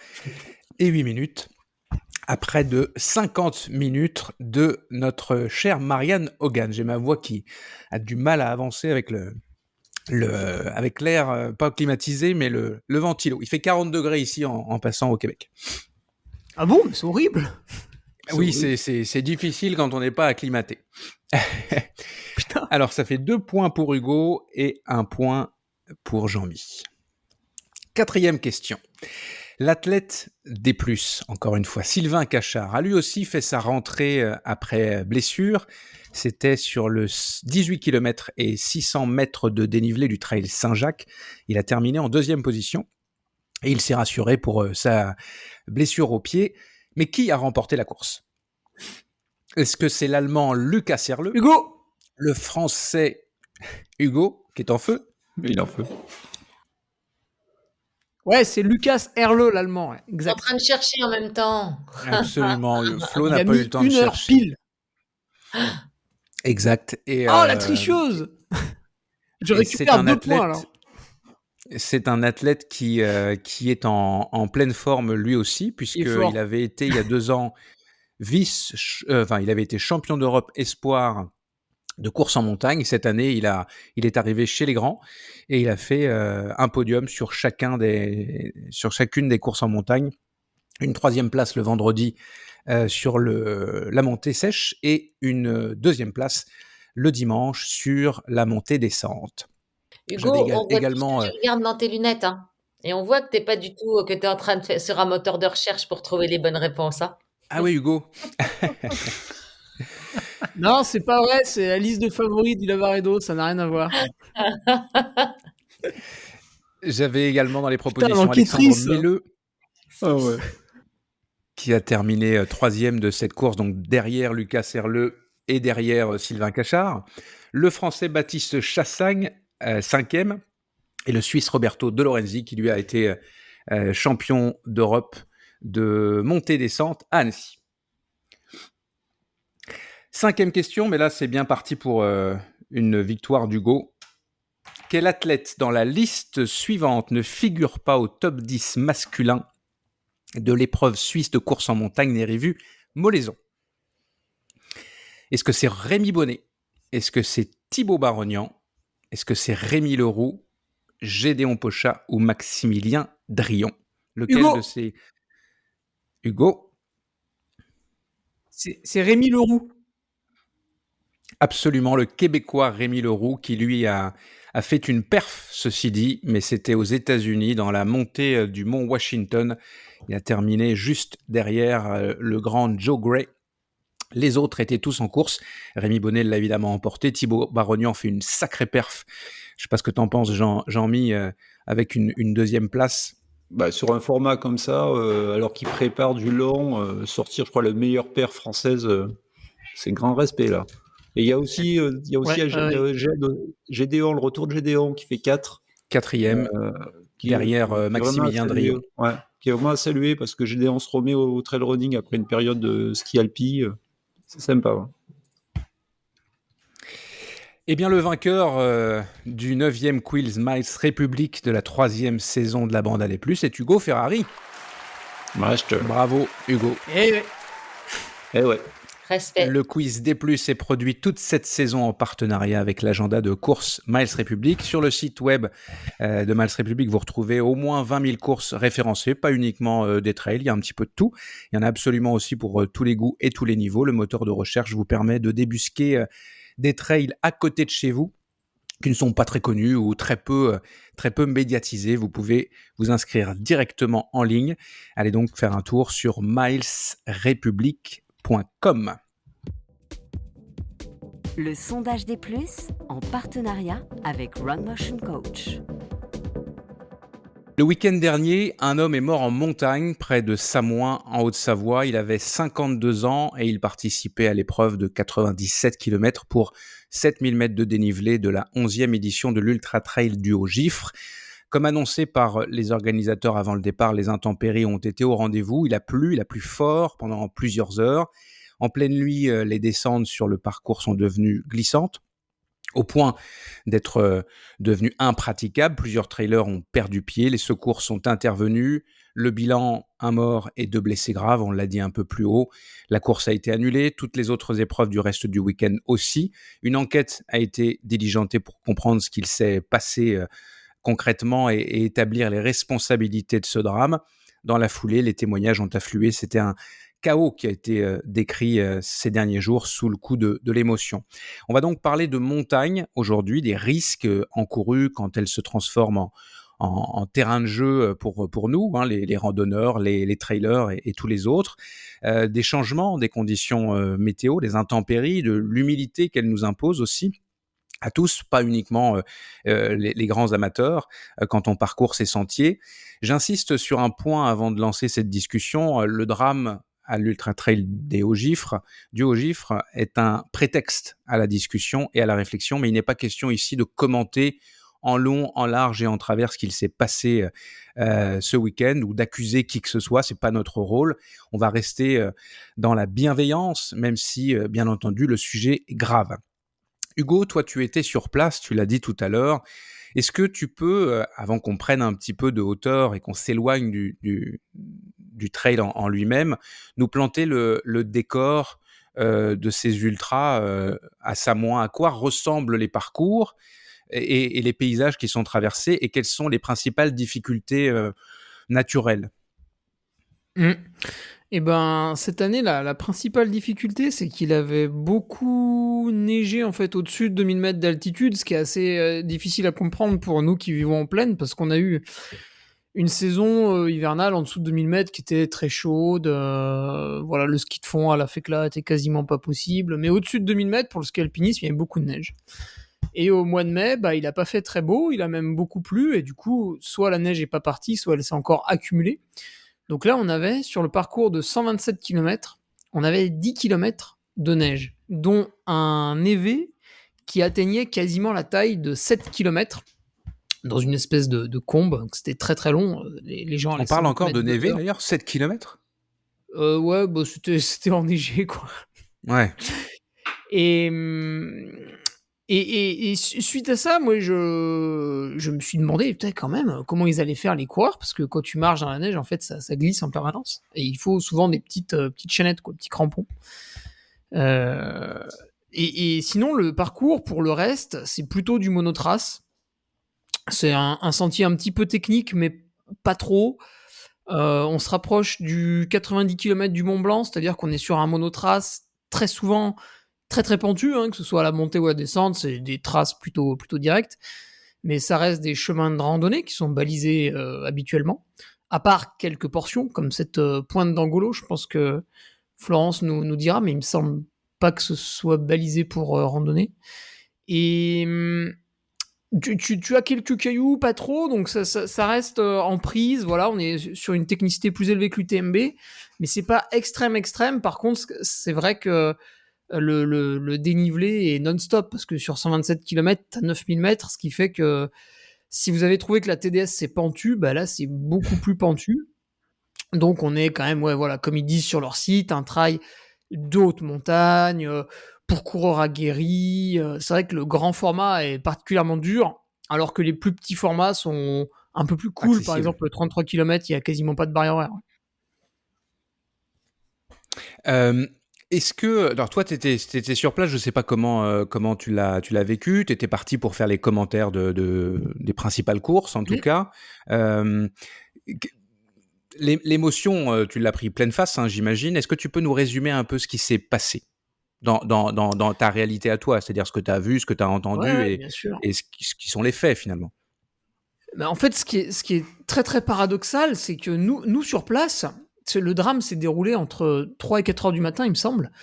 et 8 minutes. À près de 50 minutes de notre chère Marianne Hogan. J'ai ma voix qui a du mal à avancer avec avec l'air pas climatisé, mais le ventilo. Il fait 40 degrés ici en passant au Québec. Ah bon, mais c'est horrible. Oui, c'est difficile quand on n'est pas acclimaté. Putain. Alors, ça fait 2 points pour Hugo et 1 point pour Jean-Mi. 4e question. L'athlète des plus, encore une fois, Sylvain Cachard, a lui aussi fait sa rentrée après blessure. C'était sur le 18 km et 600 mètres de dénivelé du Trail Saint-Jacques. Il a terminé en 2e position et il s'est rassuré pour sa blessure au pied. Mais qui a remporté la course ? Est-ce que c'est l'Allemand Lucas Serleux ? Hugo. Le Français Hugo, qui est en feu ? Il en feu. Ouais, c'est Lucas Herle, l'allemand, ouais, Je suis en exact. train de chercher en même temps. Absolument. Flo Il n'a a pas eu mis le temps de 1 heure chercher. pile. Exact. Et, Oh, la tricheuse! Je et c'est récupère un 2 points, alors. athlète. C'est un athlète qui est en pleine forme lui aussi, Il est puisqu'il fort. avait été il y a 2 ans il avait été champion d'Europe espoir de course en montagne. Cette année, il est arrivé chez les grands et il a fait un podium sur chacune des courses en montagne. Une 3e place le vendredi sur la montée sèche et une 2e place le dimanche sur la montée descente. J'avais Hugo, on voit tout ce que également tu regardes dans tes lunettes, hein. Et on voit que t'es pas du tout, que tu es en train de faire sur un moteur de recherche pour trouver les bonnes réponses, hein. ah oui, Hugo. Non, c'est pas vrai, c'est la liste de favoris du Lavaredo, ça n'a rien à voir. J'avais également dans les Putain, propositions Alexandre l'enquêtrice. Melleux Ah ouais. qui a terminé 3e de cette course, donc derrière Lucas Herle et derrière Sylvain Cachard. Le Français Baptiste Chassagne, 5e, et le Suisse Roberto De Lorenzi qui lui a été champion d'Europe de montée-descente à Annecy. 5e question, mais là c'est bien parti pour une victoire d'Hugo. Quel athlète dans la liste suivante ne figure pas au top 10 masculin de l'épreuve suisse de course en montagne Nérévu-Molaison? Est-ce que c'est Rémi Bonnet? Est-ce que c'est Thibaut Barognan? Est-ce que c'est Rémi Leroux, Gédéon Pochat ou Maximilien Drion? Lequel Hugo. de ces... Hugo? C'est Rémi Leroux. Absolument, le Québécois Rémi Leroux qui lui a fait une perf, ceci dit, mais c'était aux États-Unis dans la montée du mont Washington. Il a terminé juste derrière le grand Joe Gray. Les autres étaient tous en course. Rémi Bonnet l'a évidemment emporté. Thibaut Barognan fait une sacrée perf. Je ne sais pas ce que tu en penses, Jean-Mi, avec une 2e place. Bah, sur un format comme ça, alors qu'il prépare du long, sortir, je crois, le meilleur paire française, c'est grand respect, là. Et il y a aussi, Gédéon, le retour de Gédéon, qui fait 4. 4e, derrière Maximilien Drion. Ouais, qui est vraiment à saluer, parce que Gédéon se remet au trail running après une période de ski alpi. C'est sympa. Ouais. Eh bien, le vainqueur du 9e Quills Miles République de la 3e saison de la bande Allez Plus est Hugo Ferrari. Bravo, Hugo. Eh ouais. Respect. Le quiz D+, est produit toute cette saison en partenariat avec l'agenda de course Miles République. Sur le site web de Miles République, vous retrouvez au moins 20 000 courses référencées, pas uniquement des trails, il y a un petit peu de tout. Il y en a absolument aussi pour tous les goûts et tous les niveaux. Le moteur de recherche vous permet de débusquer des trails à côté de chez vous qui ne sont pas très connus ou très peu médiatisés. Vous pouvez vous inscrire directement en ligne. Allez donc faire un tour sur milesrepublique.com. Le sondage des plus en partenariat avec Run Motion Coach. Le week-end dernier, un homme est mort en montagne près de Samoin en Haute-Savoie. Il avait 52 ans et il participait à l'épreuve de 97 km pour 7000 mètres de dénivelé de la 11e édition de l'Ultra Trail du Haut-Gifre. Comme annoncé par les organisateurs avant le départ, les intempéries ont été au rendez-vous. Il a plu fort pendant plusieurs heures. En pleine nuit, les descentes sur le parcours sont devenues glissantes, au point d'être devenues impraticables. Plusieurs trailers ont perdu pied, les secours sont intervenus. Le bilan, 1 mort et 2 blessés graves, on l'a dit un peu plus haut. La course a été annulée, toutes les autres épreuves du reste du week-end aussi. Une enquête a été diligentée pour comprendre ce qu'il s'est passé concrètement et établir les responsabilités de ce drame. Dans la foulée, les témoignages ont afflué. C'était un chaos qui a été décrit ces derniers jours sous le coup de l'émotion. On va donc parler de montagne aujourd'hui, des risques encourus quand elle se transforme en terrain de jeu pour nous, hein, les randonneurs, les trailers et tous les autres, des changements, des conditions météo, des intempéries, de l'humilité qu'elle nous impose aussi à tous, pas uniquement les grands amateurs, quand on parcourt ces sentiers. J'insiste sur un point avant de lancer cette discussion. Le drame à l'Ultra Trail du Haut-Gifre est un prétexte à la discussion et à la réflexion, mais il n'est pas question ici de commenter en long, en large et en travers ce qu'il s'est passé ce week-end, ou d'accuser qui que ce soit, c'est pas notre rôle. On va rester dans la bienveillance, même si, bien entendu, le sujet est grave. Hugo, toi, tu étais sur place, tu l'as dit tout à l'heure. Est-ce que tu peux, avant qu'on prenne un petit peu de hauteur et qu'on s'éloigne du trail en lui-même, nous planter le décor de ces ultras à Samoin? À quoi ressemblent les parcours et les paysages qui sont traversés, et quelles sont les principales difficultés naturelles? Et ben, cette année, la principale difficulté, c'est qu'il avait beaucoup neigé en fait au-dessus de 2000 mètres d'altitude, ce qui est assez difficile à comprendre pour nous qui vivons en plaine, parce qu'on a eu une saison hivernale en dessous de 2000 mètres qui était très chaude. Voilà, le ski de fond à la Fécla était quasiment pas possible, mais au-dessus de 2000 mètres pour le ski alpinisme, il y avait beaucoup de neige. Et au mois de mai, il a pas fait très beau, il a même beaucoup plu, et du coup, soit la neige est pas partie, soit elle s'est encore accumulée. Donc là, on avait, sur le parcours de 127 km, on avait 10 km de neige, dont un névé qui atteignait quasiment la taille de 7 km dans une espèce de combe. Donc c'était très très long. Les gens On parle encore de névé d'ailleurs, 7 km? Ouais, c'était enneigé, quoi. Ouais. Et suite à ça, moi, je me suis demandé, peut-être quand même, comment ils allaient faire les coureurs, parce que quand tu marches dans la neige, en fait, ça glisse en permanence. Et il faut souvent des petites chaînettes, quoi, petits crampons. Et sinon, le parcours, pour le reste, c'est plutôt du monotrace. C'est un sentier un petit peu technique, mais pas trop. On se rapproche du 90 km du Mont Blanc, c'est-à-dire qu'on est sur un monotrace très souvent très très pentu, que ce soit à la montée ou à la descente, c'est des traces plutôt directes, mais ça reste des chemins de randonnée qui sont balisés habituellement, à part quelques portions, comme cette pointe d'Angolo. Je pense que Florence nous dira, mais il me semble pas que ce soit balisé pour randonnée. Et tu as quelques cailloux, pas trop, donc ça reste en prise. Voilà, on est sur une technicité plus élevée que l'UTMB, mais c'est pas extrême. Par contre, c'est vrai que le dénivelé est non-stop, parce que sur 127 km, t'as 9000 mètres, ce qui fait que si vous avez trouvé que la TDS c'est pentu, là c'est beaucoup plus pentu. Donc on est quand même, voilà, comme ils disent sur leur site, un trail de haute montagne, pour coureurs aguerris. C'est vrai que le grand format est particulièrement dur, alors que les plus petits formats sont un peu plus cool. Accessible. Par exemple, le 33 km, il n'y a quasiment pas de barrière horaire. Est-ce que, alors toi, t'étais sur place, je sais pas comment tu l'as vécu. T'étais parti pour faire les commentaires des principales courses, en tout cas. L'émotion, tu l'as pris pleine face, j'imagine. Est-ce que tu peux nous résumer un peu ce qui s'est passé dans ta réalité à toi, c'est-à-dire ce que tu as vu, ce que tu as entendu, bien sûr. et ce qui sont les faits finalement? En fait, ce qui est très très paradoxal, c'est que nous sur place, le drame s'est déroulé entre 3 et 4 heures du matin, il me semble.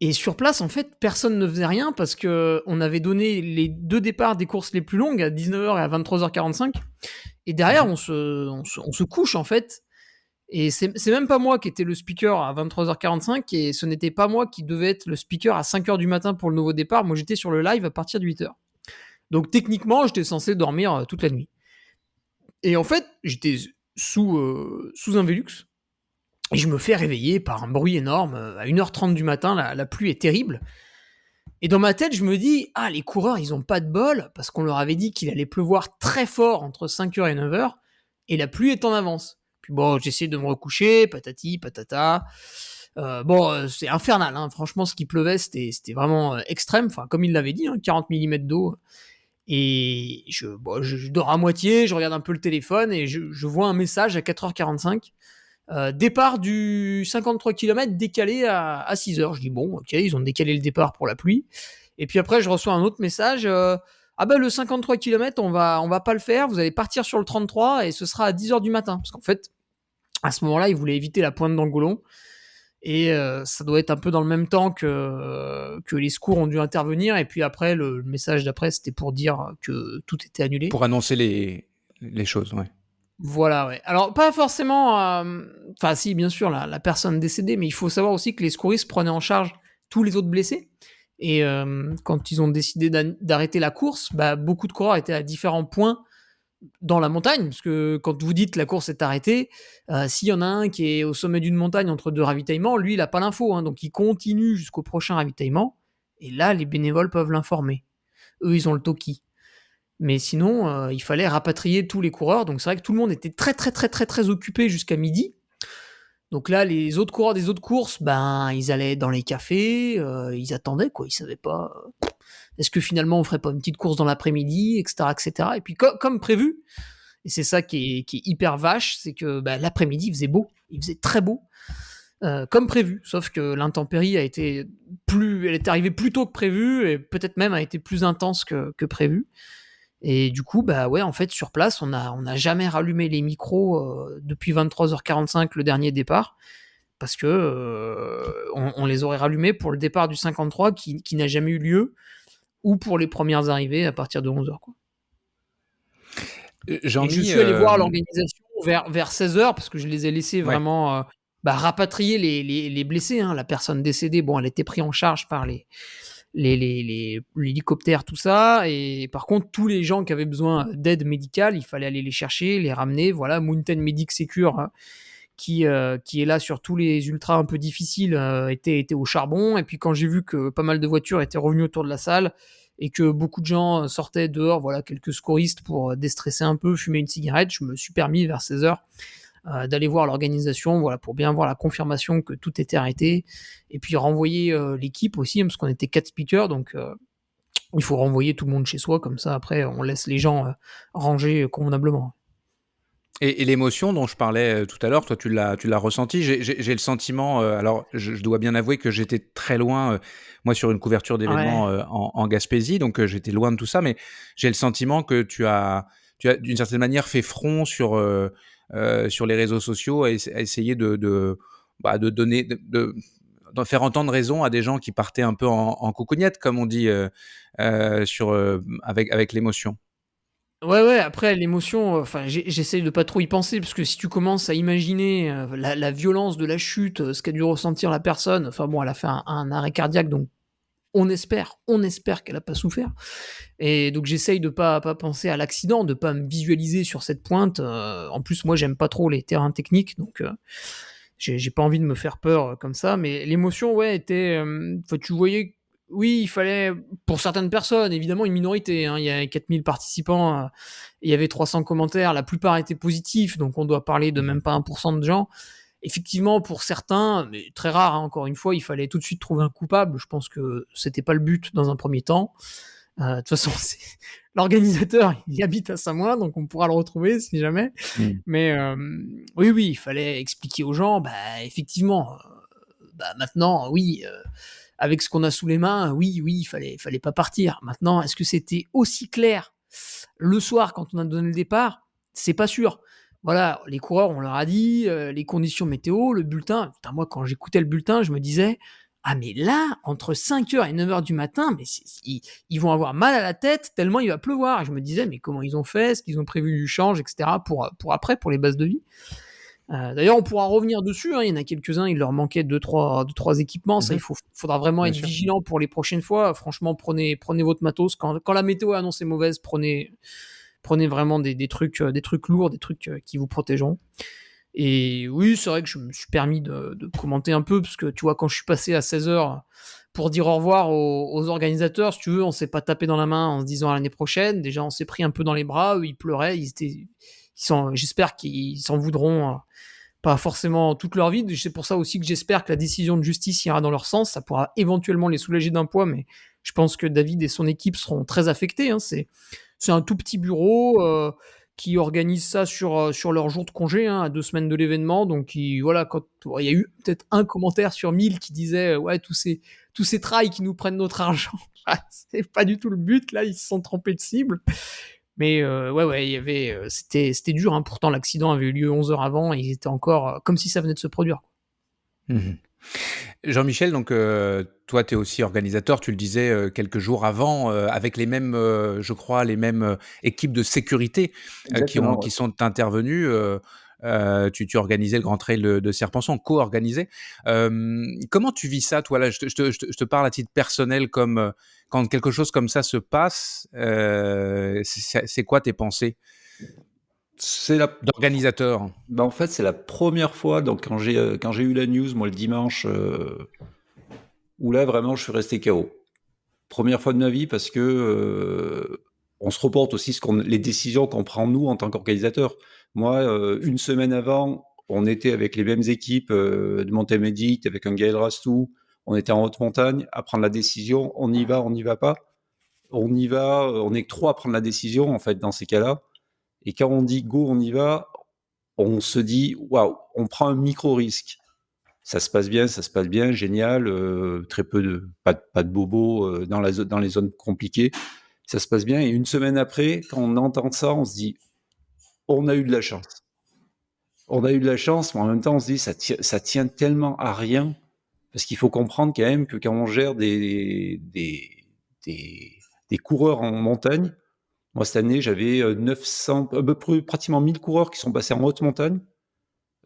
Et sur place, en fait, personne ne faisait rien, parce que on avait donné les 2 départs des courses les plus longues à 19h et à 23h45. Et derrière, on se couche, en fait. Et c'est même pas moi qui étais le speaker à 23h45, et ce n'était pas moi qui devais être le speaker à 5h du matin pour le nouveau départ. Moi, j'étais sur le live à partir de 8h. Donc, techniquement, j'étais censé dormir toute la nuit. Et en fait, j'étais sous un Velux, et je me fais réveiller par un bruit énorme. À 1h30 du matin, la pluie est terrible. Et dans ma tête, je me dis, les coureurs, ils ont pas de bol, parce qu'on leur avait dit qu'il allait pleuvoir très fort entre 5h et 9h, et la pluie est en avance. Puis j'essaie de me recoucher, patati, patata. C'est infernal, franchement, ce qui pleuvait, c'était vraiment extrême. Enfin, comme il l'avait dit, 40 mm d'eau. Et je dors à moitié, je regarde un peu le téléphone, et je vois un message à 4h45. Départ du 53 km décalé à 6h. Je dis ok, ils ont décalé le départ pour la pluie. Et puis après, je reçois un autre message. Le 53 km, on va pas le faire. Vous allez partir sur le 33 et ce sera à 10h du matin. Parce qu'en fait, à ce moment-là, ils voulaient éviter la pointe d'Angolon. Et ça doit être un peu dans le même temps que les secours ont dû intervenir. Et puis après, le message d'après, c'était pour dire que tout était annulé. Pour annoncer les choses, ouais. Voilà, ouais. Alors, pas forcément... si, bien sûr, la personne décédée, mais il faut savoir aussi que les secouristes prenaient en charge tous les autres blessés. Et quand ils ont décidé d'arrêter la course, beaucoup de coureurs étaient à différents points dans la montagne, parce que quand vous dites la course est arrêtée, s'il y en a un qui est au sommet d'une montagne entre deux ravitaillements, lui, il n'a pas l'info, hein, donc il continue jusqu'au prochain ravitaillement, et là, les bénévoles peuvent l'informer. Eux, ils ont le toki. Mais sinon, il fallait rapatrier tous les coureurs, donc c'est vrai que tout le monde était très, très, très, très, très occupé jusqu'à midi. Donc là, les autres coureurs des autres courses, ils allaient dans les cafés, ils attendaient, quoi, ils savaient pas... Est-ce que finalement on ferait pas une petite course dans l'après-midi, etc., etc. Et puis comme prévu, et c'est ça qui est hyper vache, c'est que l'après-midi il faisait beau, il faisait très beau, comme prévu. Sauf que l'intempérie elle est arrivée plus tôt que prévu et peut-être même a été plus intense que prévu. Et du coup, en fait, sur place, on n'a jamais rallumé les micros depuis 23h45 le dernier départ. Parce que on les aurait rallumés pour le départ du 53 qui n'a jamais eu lieu, ou pour les premières arrivées à partir de 11h. Quoi. Et je suis allé voir l'organisation vers 16h, parce que je les ai laissés vraiment rapatrier les blessés. Hein. La personne décédée, elle était prise en charge par l'hélicoptère, tout ça. Et par contre, tous les gens qui avaient besoin d'aide médicale, il fallait aller les chercher, les ramener. Voilà, Mountain Medic Secure, hein, qui est là sur tous les ultras un peu difficiles, était au charbon. Et puis quand j'ai vu que pas mal de voitures étaient revenues autour de la salle et que beaucoup de gens sortaient dehors, voilà, quelques secouristes pour déstresser un peu, fumer une cigarette, je me suis permis vers 16h d'aller voir l'organisation, voilà, pour bien voir la confirmation que tout était arrêté, et puis renvoyer l'équipe aussi, parce qu'on était 4 speakers, donc il faut renvoyer tout le monde chez soi, comme ça après on laisse les gens ranger convenablement. Et l'émotion dont je parlais tout à l'heure, toi tu l'as ressenti. J'ai le sentiment, alors je dois bien avouer que j'étais très loin, moi sur une couverture d'événements en Gaspésie, donc j'étais loin de tout ça, mais j'ai le sentiment que tu as d'une certaine manière fait front sur les réseaux sociaux à essayer de donner, de faire entendre raison à des gens qui partaient un peu en coucougnette, comme on dit, avec l'émotion. Ouais, après l'émotion, j'essaye de pas trop y penser, parce que si tu commences à imaginer la violence de la chute, ce qu'a dû ressentir la personne, elle a fait un arrêt cardiaque, donc on espère qu'elle a pas souffert. Et donc j'essaye de pas penser à l'accident, de pas me visualiser sur cette pointe. En plus, moi j'aime pas trop les terrains techniques, donc j'ai pas envie de me faire peur comme ça. Mais l'émotion, était... tu voyais... Oui, il fallait, pour certaines personnes, évidemment une minorité, hein, il y a 4000 participants, il y avait 300 commentaires, la plupart étaient positifs, donc on doit parler de même pas 1% de gens. Effectivement, pour certains, mais très rare, hein, encore une fois, il fallait tout de suite trouver un coupable. Je pense que c'était pas le but dans un premier temps. De toute façon, l'organisateur, il habite à Samoa, donc on pourra le retrouver si jamais. Mais oui, il fallait expliquer aux gens, effectivement, maintenant, oui... avec ce qu'on a sous les mains, oui, il fallait pas partir. Maintenant, est-ce que c'était aussi clair le soir quand on a donné le départ ? C'est pas sûr. Voilà, les coureurs, on leur a dit, les conditions météo, le bulletin. Putain, moi, quand j'écoutais le bulletin, je me disais, ah mais là, entre 5h et 9h du matin, mais ils vont avoir mal à la tête tellement il va pleuvoir. Et je me disais, mais comment ils ont fait ? Est-ce qu'ils ont prévu du change, etc. pour après, pour les bases de vie ? D'ailleurs, on pourra revenir dessus, hein. Il y en a quelques-uns, il leur manquait 2-3 équipements. Ça, il faudra vraiment être vigilant pour les prochaines fois. Franchement, prenez votre matos. Quand la météo est annoncée mauvaise, prenez vraiment des trucs lourds, des trucs qui vous protégeront. Et oui, c'est vrai que je me suis permis de commenter un peu, parce que tu vois, quand je suis passé à 16h pour dire au revoir aux organisateurs, si tu veux, on s'est pas tapé dans la main en se disant à l'année prochaine. Déjà, on s'est pris un peu dans les bras. Eux, ils pleuraient. J'espère qu'ils s'en voudront pas forcément toute leur vie. C'est pour ça aussi que j'espère que la décision de justice ira dans leur sens. Ça pourra éventuellement les soulager d'un poids, mais je pense que David et son équipe seront très affectés. Hein. C'est un tout petit bureau qui organise ça sur leur jour de congé, hein, à 2 semaines de l'événement. Donc, il y a eu peut-être un commentaire sur 1000 qui disait ouais, tous ces trails qui nous prennent notre argent, c'est pas du tout le but. Là, ils se sont trompés de cible. Mais il y avait, c'était dur, hein. Pourtant l'accident avait eu lieu 11 heures avant et ils étaient encore comme si ça venait de se produire. Jean-Michel, donc toi tu es aussi organisateur, tu le disais quelques jours avant, avec les mêmes, je crois, les mêmes équipes de sécurité qui sont intervenues. tu organisais le Grand Trail de Serre-Ponçon, co-organisé. Comment tu vis ça, toi là, je te parle à titre personnel, comme quand quelque chose comme ça se passe, c'est quoi tes pensées C'est la... d'organisateur? En fait, c'est la première fois, donc quand j'ai eu la news, moi, le dimanche, où là, vraiment, je suis resté KO. Première fois de ma vie, parce que on se reporte aussi les décisions qu'on prend nous en tant qu'organisateurs. Moi, une semaine avant, on était avec les mêmes équipes de Montémédite, avec un Gaël Rastou, on était en haute montagne à prendre la décision, on y va, on n'y va pas. On y va, on est que 3 à prendre la décision, en fait, dans ces cas-là. Et quand on dit go, on y va, on se dit waouh, on prend un micro-risque. Ça se passe bien, génial, très peu pas de bobos dans les zones compliquées. Ça se passe bien, et une semaine après, quand on entend ça, on se dit on a eu de la chance. On a eu de la chance, mais en même temps, on se dit ça tient tellement à rien, parce qu'il faut comprendre quand même que quand on gère des coureurs en montagne, moi cette année j'avais 900, à peu près pratiquement 1000 coureurs qui sont passés en haute montagne.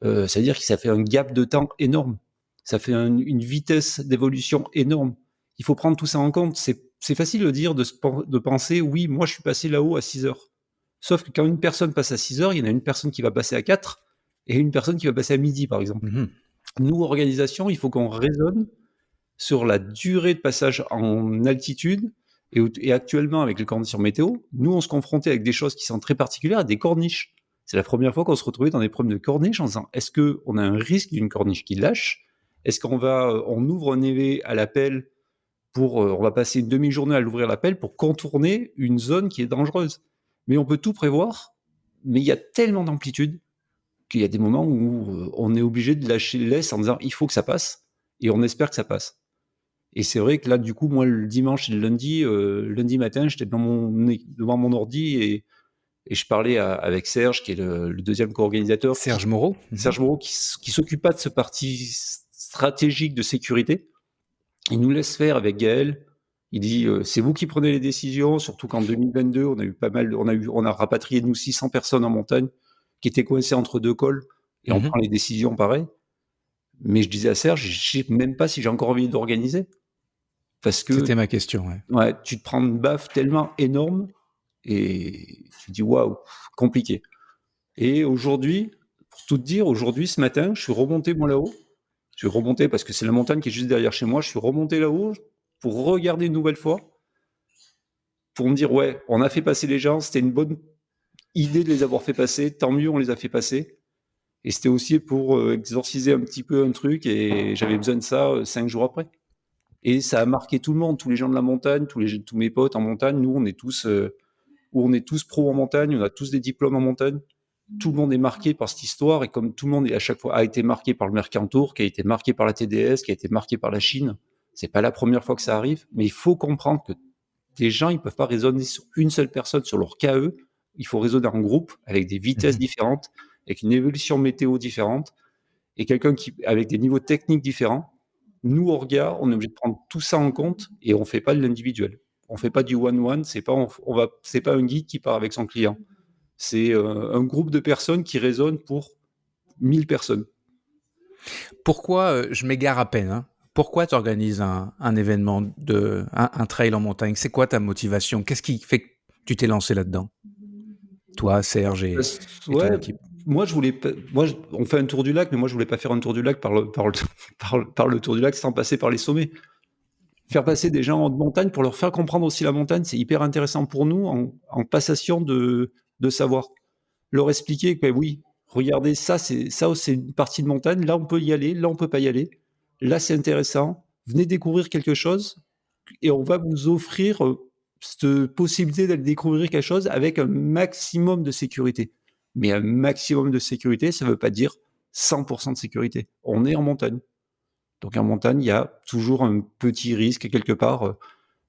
C'est-à-dire que ça fait un gap de temps énorme. Ça fait une vitesse d'évolution énorme. Il faut prendre tout ça en compte. C'est facile de dire, de penser, oui, moi je suis passé là-haut à 6 heures. Sauf que quand une personne passe à 6 heures, il y en a une personne qui va passer à 4 et une personne qui va passer à midi, par exemple. Nous, organisation, il faut qu'on raisonne sur la durée de passage en altitude. Et actuellement, avec les conditions météo, nous, on se confrontait avec des choses qui sont très particulières, des corniches. C'est la première fois qu'on se retrouvait dans des problèmes de corniche en disant, est-ce qu'on a un risque d'une corniche qui lâche? Est-ce qu'on ouvre un évé à l'appel on va passer une demi-journée à l'ouvrir l'appel pour contourner une zone qui est dangereuse? Mais on peut tout prévoir, mais il y a tellement d'amplitude qu'il y a des moments où on est obligé de lâcher le laisse en disant, il faut que ça passe, et on espère que ça passe. Et c'est vrai que là, du coup, moi, le dimanche et le lundi matin, j'étais devant mon ordi et je parlais avec Serge, qui est le deuxième co-organisateur. Serge Moreau. Serge Moreau, qui s'occupe pas de ce parti stratégique de sécurité. Il nous laisse faire avec Gaël. Il dit, c'est vous qui prenez les décisions, surtout qu'en 2022, on a rapatrié, nous, 600 personnes en montagne qui étaient coincées entre 2 cols, et on prend les décisions pareil. Mais je disais à Serge, je sais même pas si j'ai encore envie d'organiser. Parce que c'était ma question. Ouais, tu te prends une baffe tellement énorme et tu te dis waouh, compliqué. Et aujourd'hui, pour tout te dire, ce matin, je suis remonté moi là-haut. Je suis remonté parce que c'est la montagne qui est juste derrière chez moi. Je suis remonté là-haut pour regarder une nouvelle fois, pour me dire ouais, on a fait passer les gens, c'était une bonne idée de les avoir fait passer, tant mieux, on les a fait passer. Et c'était aussi pour exorciser un petit peu un truc, et j'avais besoin de ça 5 jours après. Et ça a marqué tout le monde, tous les gens de la montagne, tous mes potes en montagne. Nous, on est tous pros en montagne, on a tous des diplômes en montagne. Tout le monde est marqué par cette histoire, et comme tout le monde à chaque fois a été marqué par le Mercantour, qui a été marqué par la TDS, qui a été marqué par la Chine. C'est pas la première fois que ça arrive, mais il faut comprendre que des gens, ils peuvent pas raisonner sur une seule personne, sur leur cas eux. Il faut raisonner en groupe, avec des vitesses différentes, avec une évolution météo différente, et quelqu'un avec des niveaux techniques différents. Nous, Orga, on est obligé de prendre tout ça en compte, et on fait pas de l'individuel. On fait pas du one-one, c'est pas un guide qui part avec son client. C'est un groupe de personnes qui raisonnent pour 1000 personnes. Pourquoi, je m'égare à peine, pourquoi tu organises un événement, un trail en montagne? C'est quoi ta motivation? Qu'est-ce qui fait que tu t'es lancé là-dedans? Toi, Serge et ton équipe. Moi, on fait un tour du lac, mais moi, je voulais pas faire un tour du lac par le tour du lac sans passer par les sommets. Faire passer des gens en montagne pour leur faire comprendre aussi la montagne, c'est hyper intéressant pour nous en passation de savoir. Leur expliquer que oui, regardez, ça c'est une partie de montagne, là on peut y aller, là on peut pas y aller. Là c'est intéressant, venez découvrir quelque chose et on va vous offrir cette possibilité d'aller découvrir quelque chose avec un maximum de sécurité. Mais un maximum de sécurité, ça veut pas dire 100% de sécurité. On est en montagne. Donc en montagne, il y a toujours un petit risque quelque part.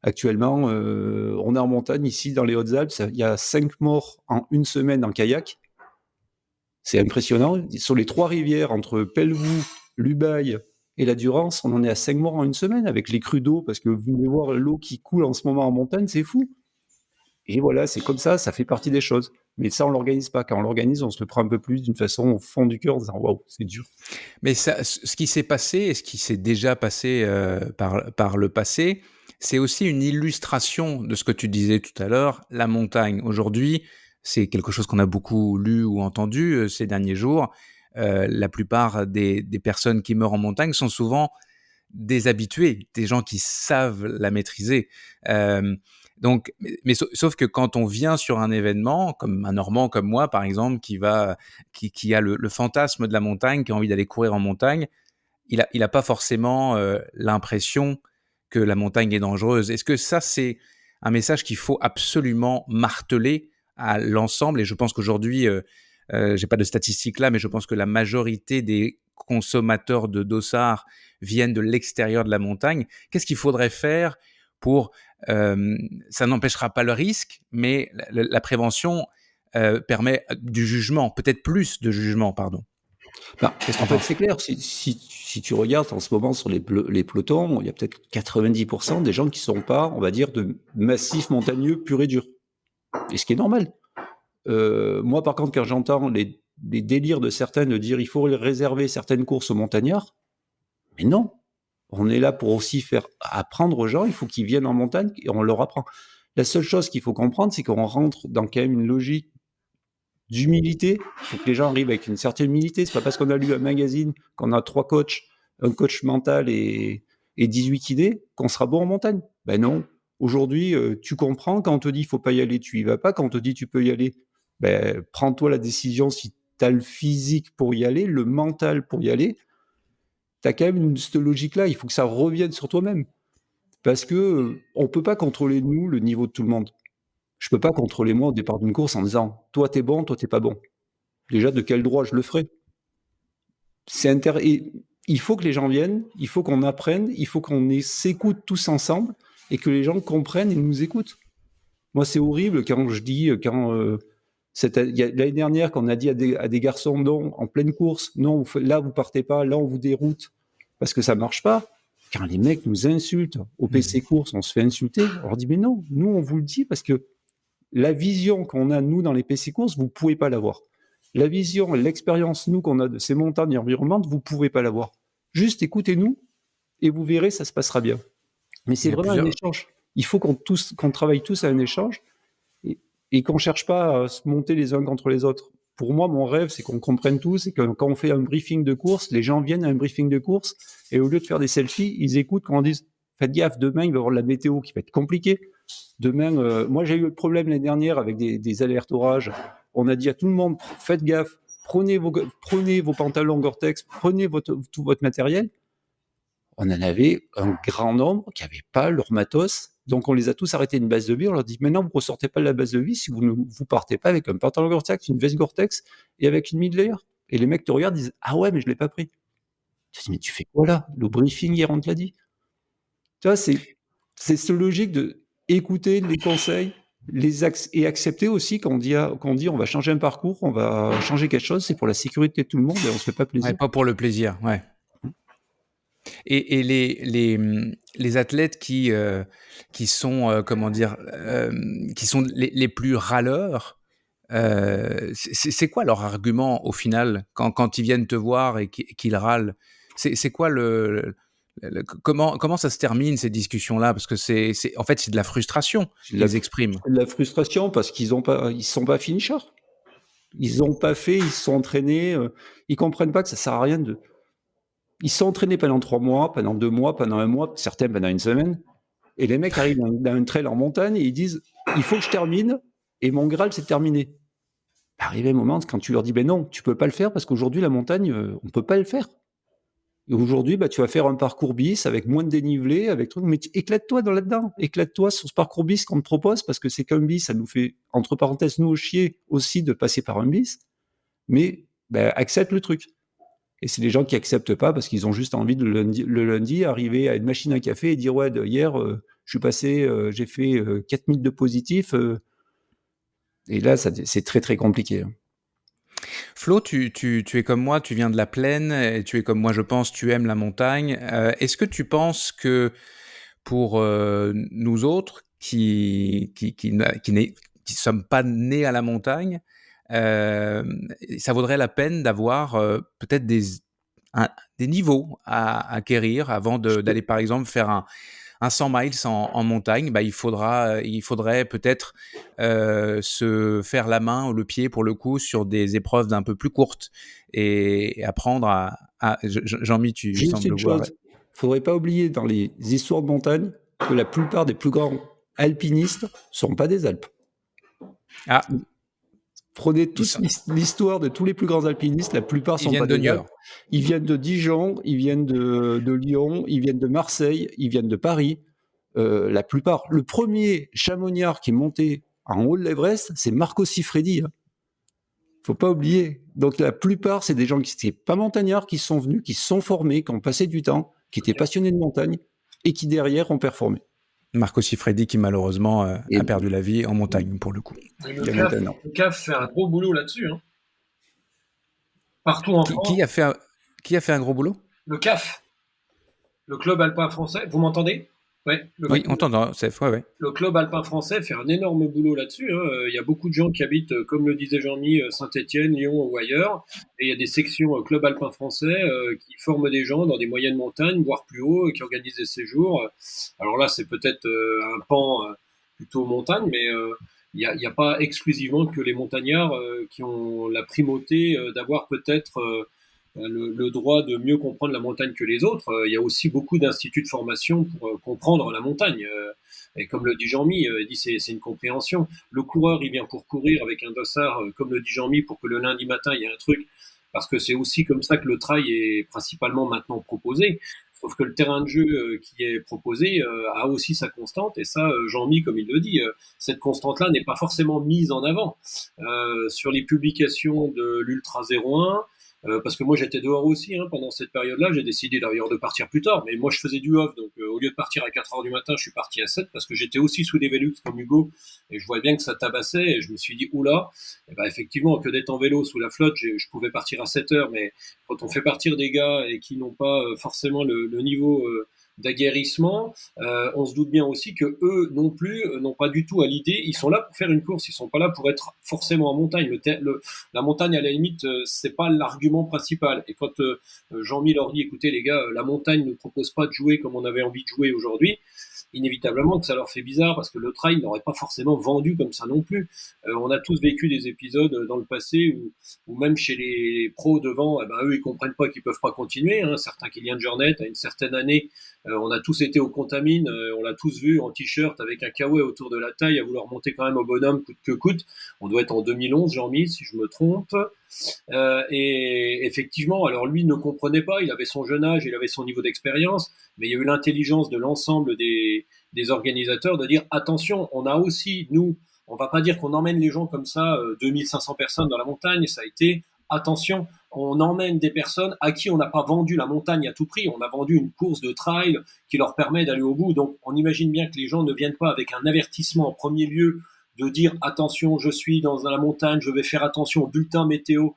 Actuellement, on est en montagne ici dans les Hautes-Alpes, il y a 5 morts en une semaine en kayak. C'est impressionnant. Sur les 3 rivières, entre Pelvoux, l'Ubaye et la Durance, on en est à 5 morts en une semaine avec les crues d'eau, parce que vous voulez voir l'eau qui coule en ce moment en montagne, c'est fou. Et voilà, c'est comme ça fait partie des choses. Mais ça, on l'organise pas. Quand on l'organise, on se le prend un peu plus d'une façon au fond du cœur en disant waouh, c'est dur. Mais ce qui s'est passé et ce qui s'est déjà passé par le passé, c'est aussi une illustration de ce que tu disais tout à l'heure, la montagne. Aujourd'hui, c'est quelque chose qu'on a beaucoup lu ou entendu ces derniers jours. La plupart des personnes qui meurent en montagne sont souvent des habitués, des gens qui savent la maîtriser. Donc, mais sauf que quand on vient sur un événement, comme un Normand comme moi, par exemple, qui a le fantasme de la montagne, qui a envie d'aller courir en montagne, il a pas forcément l'impression que la montagne est dangereuse. Est-ce que ça, c'est un message qu'il faut absolument marteler à l'ensemble? Et je pense qu'aujourd'hui, j'ai pas de statistiques là, mais je pense que la majorité des consommateurs de dossards viennent de l'extérieur de la montagne. Qu'est-ce qu'il faudrait faire pour ça n'empêchera pas le risque, mais la prévention permet du jugement, peut-être plus de jugement, pardon. En fait, c'est clair, si tu regardes en ce moment sur les pelotons, il y a peut-être 90% des gens qui ne sont pas, on va dire, de massifs montagneux purs et durs. Et ce qui est normal. Moi, par contre, quand j'entends les délires de certains de dire il faut réserver certaines courses aux montagnards, mais non, on est là pour aussi faire apprendre aux gens, il faut qu'ils viennent en montagne et on leur apprend. La seule chose qu'il faut comprendre, c'est qu'on rentre dans quand même une logique d'humilité. Il faut que les gens arrivent avec une certaine humilité. C'est pas parce qu'on a lu un magazine, qu'on a 3 coachs, un coach mental et 18 idées, qu'on sera bon en montagne. Ben non. Aujourd'hui, tu comprends, quand on te dit il faut pas y aller, tu y vas pas. Quand on te dit tu peux y aller, ben, prends-toi la décision si tu as le physique pour y aller, le mental pour y aller. Tu as quand même cette logique-là, il faut que ça revienne sur toi-même. Parce que on peut pas contrôler, nous, le niveau de tout le monde. Je peux pas contrôler moi au départ d'une course en disant « toi t'es bon, toi t'es pas bon ». Déjà, de quel droit je le ferai? Et il faut que les gens viennent, il faut qu'on apprenne, il faut qu'on s'écoute tous ensemble et que les gens comprennent et nous écoutent. Moi, c'est horrible quand je dis, l'année dernière, quand on a dit à des garçons non, en pleine course, non, là vous partez pas, là on vous déroute parce que ça marche pas. Quand les mecs nous insultent au PC course, on se fait insulter. On leur dit mais non, nous on vous le dit parce que la vision qu'on a nous dans les PC courses, vous pouvez pas l'avoir. La vision, l'expérience nous qu'on a de ces montagnes environnantes, vous pouvez pas l'avoir. Juste écoutez-nous et vous verrez, ça se passera bien. Mais c'est vraiment un échange. Il faut qu'on travaille tous à un échange et qu'on cherche pas à se monter les uns contre les autres. Pour moi, mon rêve, c'est qu'on comprenne tous et que quand on fait un briefing de course, les gens viennent à un briefing de course et au lieu de faire des selfies, ils écoutent quand on dit « faites gaffe, demain, il va y avoir de la météo qui va être compliquée ». Demain, moi j'ai eu le problème l'année dernière avec des alertes orages. On a dit à tout le monde, faites gaffe, prenez vos pantalons Gore-Tex, prenez tout votre matériel. On en avait un grand nombre qui n'avaient pas leur matos. Donc on les a tous arrêtés une base de vie. On leur dit maintenant vous ne ressortez pas de la base de vie si vous ne vous partez pas avec un pantalon Gore-Tex, une veste Gore-Tex et avec une mid-layer. Et les mecs te regardent et disent ah ouais mais je ne l'ai pas pris. Tu dis mais tu fais quoi là? Le briefing hier on te l'a dit. Tu vois, c'est cette logique de écouter les conseils et accepter aussi quand on dit on va changer un parcours, on va changer quelque chose, c'est pour la sécurité de tout le monde et on se fait pas plaisir. Ouais, pas pour le plaisir, ouais. Et les athlètes qui sont comment dire qui sont les plus râleurs, c'est quoi leur argument au final quand ils viennent te voir et qu'ils râlent? C'est quoi comment ça se termine ces discussions-là? Parce que en fait c'est de la frustration qu'ils expriment. C'est de la frustration parce qu'ils sont pas finishers. Ils ont pas fait, ils se sont entraînés, ils comprennent pas que ça sert à rien de. Ils se sont entraînés pendant 3 mois, pendant 2 mois, pendant 1 mois, certains pendant 1 semaine. Et les mecs arrivent dans un trail en montagne et ils disent il faut que je termine et mon Graal c'est de terminer. Arrivé un moment quand tu leur dis ben non, tu peux pas le faire parce qu'aujourd'hui la montagne, on peut pas le faire. Et aujourd'hui, tu vas faire un parcours bis avec moins de dénivelé, avec truc, mais éclate-toi là-dedans. Éclate-toi sur ce parcours bis qu'on te propose parce que c'est qu'un bis, ça nous fait, entre parenthèses, nous chier aussi de passer par un bis. Mais accepte le truc. Et c'est les gens qui acceptent pas parce qu'ils ont juste envie de le lundi arriver à une machine à café et dire ouais, hier, je suis passé, j'ai fait 4000 de positif. Et là, c'est très très compliqué. Flo, tu es comme moi, tu viens de la plaine, et tu es comme moi, je pense, tu aimes la montagne. Est-ce que tu penses que pour nous autres, qui sommes pas nés à la montagne, ça vaudrait la peine d'avoir peut-être des niveaux à acquérir avant d'aller par exemple faire un 100 miles en montagne. Il faudrait peut-être se faire la main ou le pied pour le coup sur des épreuves d'un peu plus courtes et apprendre Jean-Mi, tu Juste sembles une voir. chose, faudrait pas oublier dans les histoires de montagne que la plupart des plus grands alpinistes sont pas des Alpes. Ah, Prenez toute l'histoire de tous les plus grands alpinistes, la plupart sont pas des Alpes. Ils viennent de Dijon, ils viennent de Lyon, ils viennent de Marseille, ils viennent de Paris. La plupart. Le premier chamoniard qui est monté en haut de l'Everest, c'est Marco Siffredi. Faut pas oublier. Donc la plupart, c'est des gens qui n'étaient pas montagnards, qui sont venus, qui se sont formés, qui ont passé du temps, qui étaient passionnés de montagne et qui derrière ont performé. Marco Siffredi qui malheureusement a perdu la vie en montagne pour le coup. Le CAF fait un gros boulot là-dessus. Hein. Partout en France. Qui a fait un gros boulot ? Le CAF, le club alpin français. Vous m'entendez ? Ouais, oui, on t'entend, Seth. Ouais. Le club alpin français fait un énorme boulot là-dessus. Hein. Il y a beaucoup de gens qui habitent, comme le disait Jean-Mi, Saint-Étienne, Lyon ou ailleurs. Et il y a des sections club alpin français qui forment des gens dans des moyennes montagnes, voire plus haut, qui organisent des séjours. Alors là, c'est peut-être un pan plutôt montagne, mais il n'y a pas exclusivement que les montagnards qui ont la primauté d'avoir peut-être le droit de mieux comprendre la montagne que les autres. Il y a aussi beaucoup d'instituts de formation pour comprendre la montagne. Et comme le dit Jean-Mi, il dit c'est une compréhension. Le coureur, il vient pour courir avec un dossard, comme le dit Jean-Mi, pour que le lundi matin, il y ait un truc. Parce que c'est aussi comme ça que le trail est principalement maintenant proposé. Sauf que le terrain de jeu qui est proposé a aussi sa constante. Et ça, Jean-Mi, comme il le dit, cette constante-là n'est pas forcément mise en avant. Sur les publications de l'Ultra 01, parce que moi j'étais dehors aussi pendant cette période-là, j'ai décidé d'ailleurs de partir plus tard, mais moi je faisais du off, donc au lieu de partir à 4h du matin, je suis parti à 7 parce que j'étais aussi sous des Velux comme Hugo, et je voyais bien que ça tabassait, et je me suis dit, oula, et ben effectivement, que d'être en vélo sous la flotte, je pouvais partir à 7h, mais quand on fait partir des gars et qui n'ont pas forcément le niveau d'aguerrissement, on se doute bien aussi que eux non plus n'ont pas du tout à l'idée, ils sont là pour faire une course, ils sont pas là pour être forcément en montagne. La montagne à la limite c'est pas l'argument principal. Et quand Jean-Mi leur dit écoutez les gars, la montagne ne propose pas de jouer comme on avait envie de jouer aujourd'hui, inévitablement que ça leur fait bizarre parce que le trail n'aurait pas forcément vendu comme ça non plus. On a tous vécu des épisodes dans le passé où même chez les pros devant, eux ils comprennent pas qu'ils peuvent pas continuer. Certains Kylian Jornet à une certaine année, on a tous été au Contamine, on l'a tous vu en t-shirt avec un kawaii autour de la taille à vouloir monter quand même au bonhomme coûte que coûte. On doit être en 2011, Jean-Mi, si je me trompe. Et effectivement, alors lui ne comprenait pas, il avait son jeune âge, il avait son niveau d'expérience, mais il y a eu l'intelligence de l'ensemble des organisateurs de dire attention, on a aussi, nous, on va pas dire qu'on emmène les gens comme ça, 2500 personnes dans la montagne, ça a été attention, on emmène des personnes à qui on n'a pas vendu la montagne à tout prix, on a vendu une course de trail qui leur permet d'aller au bout, donc on imagine bien que les gens ne viennent pas avec un avertissement en premier lieu de dire attention, je suis dans la montagne, je vais faire attention au bulletin météo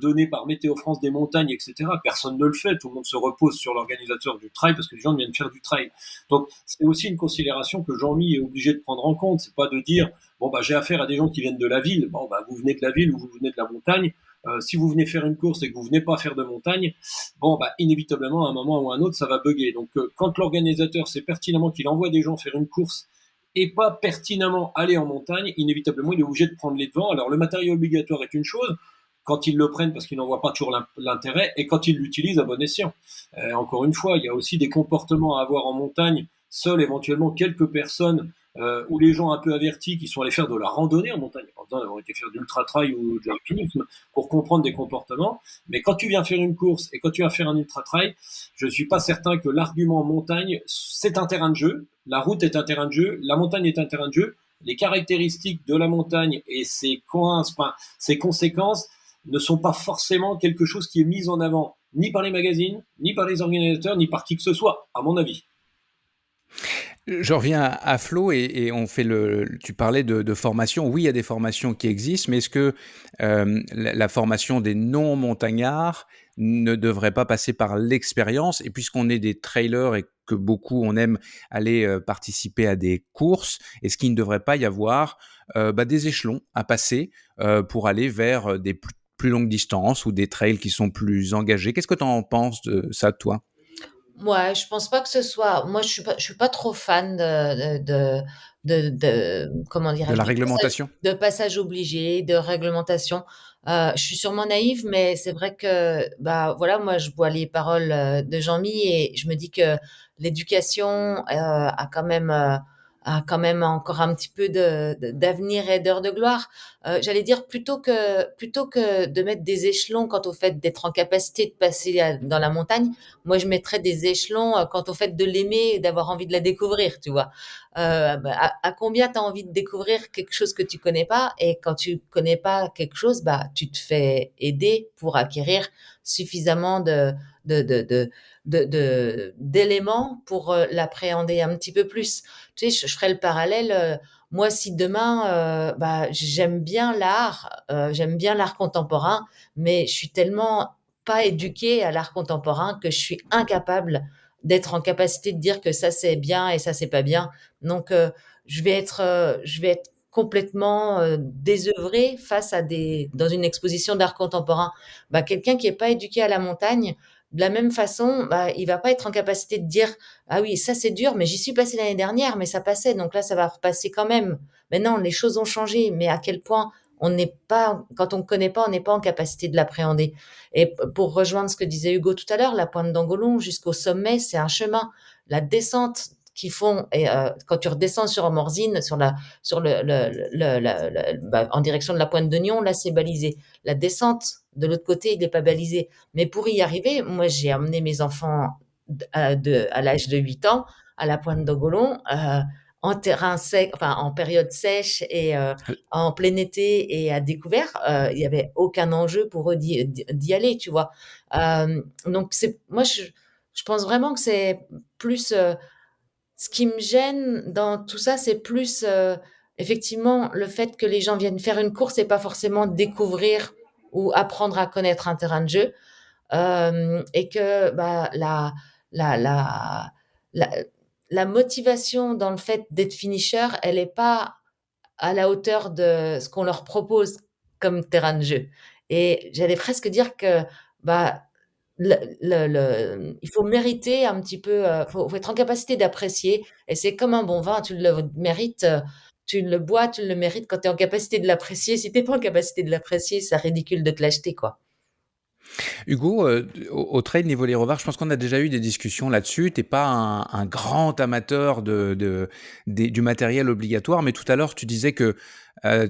donné par Météo France des montagnes, etc. Personne ne le fait, tout le monde se repose sur l'organisateur du trail parce que les gens viennent faire du trail. Donc c'est aussi une considération que Jean-Mi est obligé de prendre en compte, c'est pas de dire bon j'ai affaire à des gens qui viennent de la ville, vous venez de la ville ou vous venez de la montagne. Si vous venez faire une course et que vous venez pas faire de montagne, inévitablement à un moment ou à un autre ça va bugger. Donc quand l'organisateur sait pertinemment qu'il envoie des gens faire une course et pas pertinemment aller en montagne, inévitablement il est obligé de prendre les devants. Alors le matériel obligatoire est une chose, quand ils le prennent parce qu'ils n'en voient pas toujours l'intérêt, et quand ils l'utilisent à bon escient. Encore une fois, il y a aussi des comportements à avoir en montagne, seuls éventuellement quelques personnes ou les gens un peu avertis qui sont allés faire de la randonnée en montagne, pas besoin d'avoir été faire de l'ultra-trail ou de l'alpinisme pour comprendre des comportements. Mais quand tu viens faire une course et quand tu viens faire un ultra-trail, je ne suis pas certain que l'argument montagne, c'est un terrain de jeu, la route est un terrain de jeu, la montagne est un terrain de jeu, les caractéristiques de la montagne et ses conséquences ne sont pas forcément quelque chose qui est mis en avant ni par les magazines, ni par les organisateurs, ni par qui que ce soit, à mon avis. Je reviens à Flo et on fait tu parlais de formation. Oui, il y a des formations qui existent, mais est-ce que la formation des non-montagnards ne devrait pas passer par l'expérience? Et puisqu'on est des trailers et que beaucoup, on aime aller participer à des courses. Est-ce qu'il ne devrait pas y avoir des échelons à passer pour aller vers des plus longues distances ou des trails qui sont plus engagés? Qu'est-ce que tu en penses de ça, toi? Ouais, je pense pas que ce soit. Moi, je suis pas trop fan comment De dirais-je, la réglementation? de passage obligé, de réglementation. Je suis sûrement naïve, mais c'est vrai que, bah, voilà, moi, je vois les paroles de Jean-Mi et je me dis que l'éducation a quand même encore un petit peu d'avenir et d'heures de gloire. J'allais dire plutôt que de mettre des échelons quant au fait d'être en capacité de passer dans la montagne. Moi, je mettrais des échelons quant au fait de l'aimer et d'avoir envie de la découvrir, tu vois. À combien tu as envie de découvrir quelque chose que tu connais pas, et quand tu connais pas quelque chose, bah, tu te fais aider pour acquérir suffisamment d'éléments pour l'appréhender un petit peu plus. Tu sais, je ferai le parallèle. Moi, si demain, j'aime bien l'art contemporain, mais je suis tellement pas éduquée à l'art contemporain que je suis incapable d'être en capacité de dire que ça c'est bien et ça c'est pas bien. Donc je vais être complètement désœuvrée face à dans une exposition d'art contemporain. Bah, quelqu'un qui est pas éduqué à la montagne, de la même façon, bah, il va pas être en capacité de dire ah oui, ça c'est dur, mais j'y suis passé l'année dernière, mais ça passait, donc là ça va repasser quand même. Mais non, les choses ont changé, mais à quel point on n'est pas, quand on ne connaît pas, on n'est pas en capacité de l'appréhender. Et pour rejoindre ce que disait Hugo tout à l'heure, la pointe d'Angolon jusqu'au sommet, c'est un chemin. La descente qu'ils font, et quand tu redescends sur Morzine, sur en direction de la pointe de Nyon, là c'est balisé. La descente de l'autre côté, il n'est pas balisé. Mais pour y arriver, moi j'ai amené mes enfants à l'âge de 8 ans à la pointe d'Angolon, en terrain sec, enfin en période sèche et en plein été et à découvert. Il y avait aucun enjeu pour eux d'y aller, tu vois. Donc moi je pense vraiment que c'est plus ce qui me gêne dans tout ça, c'est plus effectivement le fait que les gens viennent faire une course et pas forcément découvrir ou apprendre à connaître un terrain de jeu. Et que bah, la, la, la, la motivation dans le fait d'être finisher, elle n'est pas à la hauteur de ce qu'on leur propose comme terrain de jeu. Et j'allais presque dire que bah, il faut mériter un petit peu, faut être en capacité d'apprécier. Et c'est comme un bon vin, tu le mérites, tu le bois, tu le mérites quand tu es en capacité de l'apprécier. Si tu n'es pas en capacité de l'apprécier, c'est ridicule de te l'acheter, quoi. Hugo, au trail niveau les revards, je pense qu'on a déjà eu des discussions là-dessus. T'es pas un grand amateur du matériel obligatoire, mais tout à l'heure tu disais que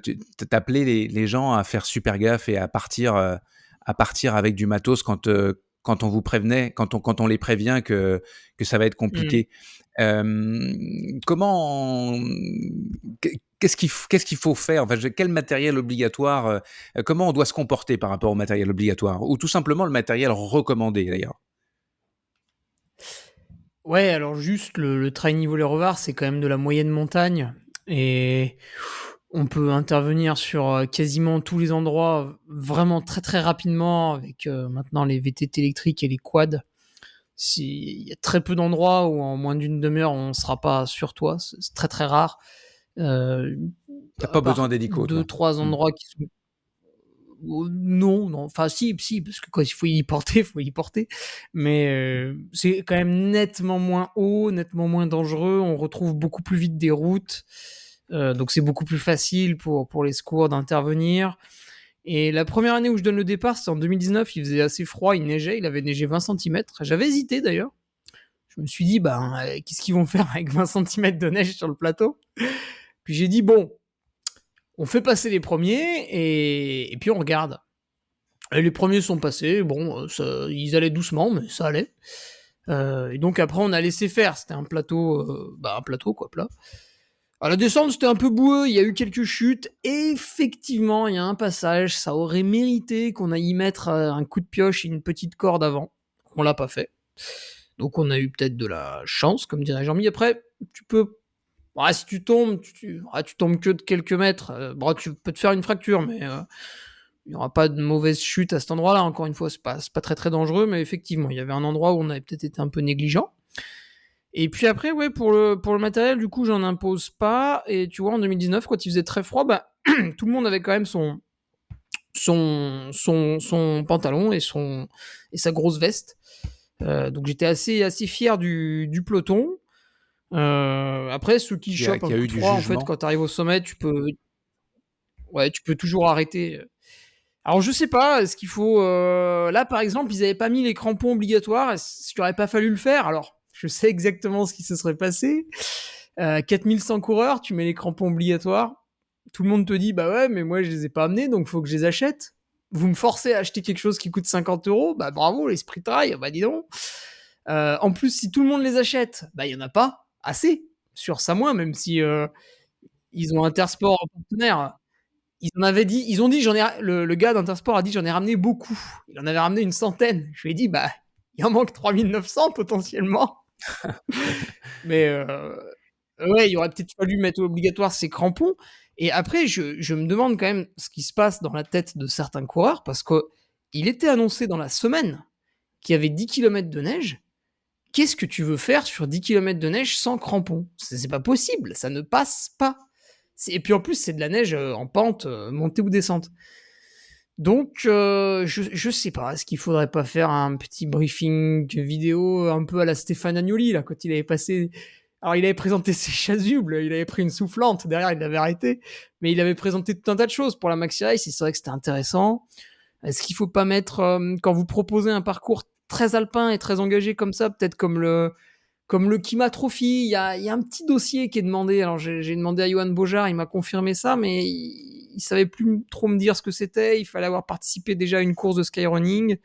tu t'appelais les gens à faire super gaffe et à partir avec du matos quand on vous prévenait, quand on les prévient que ça va être compliqué. Comment qu'est-ce qu'il faut faire? Enfin, quel matériel obligatoire, comment on doit se comporter par rapport au matériel obligatoire? Ou tout simplement le matériel recommandé d'ailleurs? Ouais, alors juste le trail niveau les revards, c'est quand même de la moyenne montagne et on peut intervenir sur quasiment tous les endroits vraiment très très rapidement avec maintenant les VTT électriques et les quads. Il y a très peu d'endroits où en moins d'une demi-heure on sera pas sur toi, c'est très très rare. T'as À pas part besoin d'hélico, toi? 2-3 Mmh. endroits qui sont non, enfin si, parce que quand il faut y porter, il faut y porter. Mais c'est quand même nettement moins haut, nettement moins dangereux. On retrouve beaucoup plus vite des routes. Donc c'est beaucoup plus facile pour les secours d'intervenir. Et la première année où je donne le départ, c'est en 2019. Il faisait assez froid, il neigeait, il avait neigé 20 centimètres. J'avais hésité d'ailleurs. Je me suis dit, qu'est-ce qu'ils vont faire avec 20 centimètres de neige sur le plateau? Puis j'ai dit, bon, on fait passer les premiers et puis on regarde. Et les premiers sont passés, bon, ils allaient doucement, mais ça allait. Et donc après, on a laissé faire. C'était un plateau quoi, plat. À la descente, c'était un peu boueux, il y a eu quelques chutes. Et effectivement, il y a un passage, ça aurait mérité qu'on aille y mettre un coup de pioche et une petite corde avant. On l'a pas fait. Donc on a eu peut-être de la chance, comme dirait Jean-Mi. Après, tu peux... si tu tombes, tu tombes que de quelques mètres. Tu peux te faire une fracture, mais il n'y aura pas de mauvaise chute à cet endroit-là. Encore une fois, c'est pas très très dangereux, mais effectivement, il y avait un endroit où on avait peut-être été un peu négligent. Et puis après, ouais, pour le matériel, du coup, j'en impose pas. Et tu vois, en 2019, quand il faisait très froid, bah, tout le monde avait quand même son pantalon et sa grosse veste. Donc j'étais assez fier du peloton. Après, ceux qui chopent Qui un a coup eu de du froid, en fait, jugement. quand tu arrives au sommet, tu peux toujours arrêter. Alors je sais pas, est-ce qu'il faut... Là, par exemple, ils avaient pas mis les crampons obligatoires. Est-ce qu'il aurait pas fallu le faire? Alors, je sais exactement ce qui se serait passé. 4100 coureurs, tu mets les crampons obligatoires. Tout le monde te dit, bah ouais, mais moi, je les ai pas amenés, donc faut que je les achète. Vous me forcez à acheter quelque chose qui coûte 50 €. Bah bravo, l'esprit de travail. Bah dis donc. En plus, si tout le monde les achète, bah il y en a pas assez sur Samoin, même si ils ont Intersport en partenaire. Ils ont dit, le gars d'Intersport a dit, j'en ai ramené beaucoup. Il en avait ramené une centaine. Je lui ai dit, bah, il en manque 3900 potentiellement. Mais ouais, il aurait peut-être fallu mettre obligatoire ces crampons. Et après, je me demande quand même ce qui se passe dans la tête de certains coureurs, parce que il était annoncé dans la semaine qu'il y avait 10 kilomètres de neige. Qu'est-ce que tu veux faire sur 10 kilomètres de neige sans crampons? C'est pas possible, ça ne passe pas. Et puis en plus, c'est de la neige en pente, montée ou descente. Donc, je sais pas, est-ce qu'il faudrait pas faire un petit briefing vidéo un peu à la Stéphane Agnoli, là, quand il avait passé... Alors, il avait présenté ses chasubles, il avait pris une soufflante, derrière, il l'avait arrêté, mais il avait présenté tout un tas de choses pour la Maxi Race, et c'est vrai que c'était intéressant. Est-ce qu'il faut pas mettre, quand vous proposez un parcours très alpin et très engagé comme ça, peut-être comme le Kima Trophy, il y a un petit dossier qui est demandé. Alors j'ai demandé à Johan Bojar, il m'a confirmé ça, mais il savait plus trop me dire ce que c'était. Il fallait avoir participé déjà à une course de skyrunning.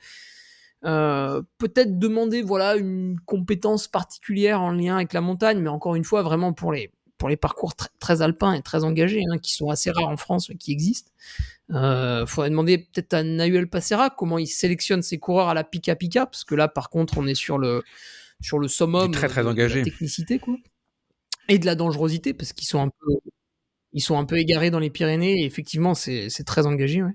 Peut-être demander voilà une compétence particulière en lien avec la montagne, mais encore une fois vraiment pour les parcours très alpins et très engagés, hein, qui sont assez rares en France mais qui existent. Faudrait demander peut-être à Nahuel Passera comment il sélectionne ses coureurs à la Pika Pika, parce que là par contre on est sur le summum Très, très de la engagé. technicité, quoi, et de la dangerosité, parce qu'ils sont un peu égarés dans les Pyrénées, et effectivement c'est très engagé, ouais.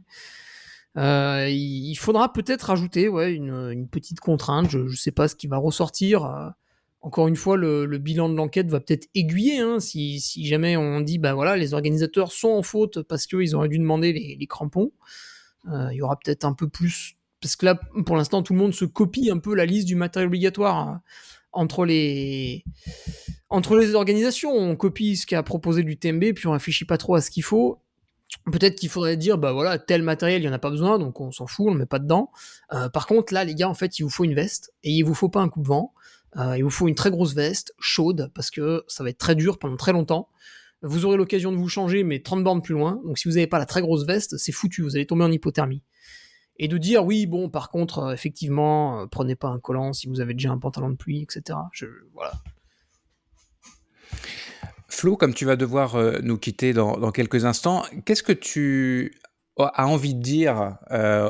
Il faudra peut-être rajouter une petite contrainte, je sais pas ce qui va ressortir. Encore une fois, le bilan de l'enquête va peut-être aiguiller, hein, si jamais on dit bah voilà, les organisateurs sont en faute parce qu'ils auraient dû demander les crampons. Il y aura peut-être un peu plus, parce que là pour l'instant tout le monde se copie un peu la liste du matériel obligatoire, hein, entre les organisations. On copie ce qu'a proposé l'UTMB, puis on réfléchit pas trop à ce qu'il faut. Peut-être qu'il faudrait dire, bah voilà, tel matériel, il n'y en a pas besoin, donc on s'en fout, on le met pas dedans. Par contre, là, les gars, en fait, il vous faut une veste, et il vous faut pas un coupe-vent. Il vous faut une très grosse veste, chaude, parce que ça va être très dur pendant très longtemps. Vous aurez l'occasion de vous changer, mais 30 bornes plus loin. Donc si vous n'avez pas la très grosse veste, c'est foutu, vous allez tomber en hypothermie. Et de dire, oui, bon, par contre, effectivement, prenez pas un collant si vous avez déjà un pantalon de pluie, etc. Voilà. Flo, comme tu vas devoir nous quitter dans quelques instants, qu'est-ce que tu as envie de dire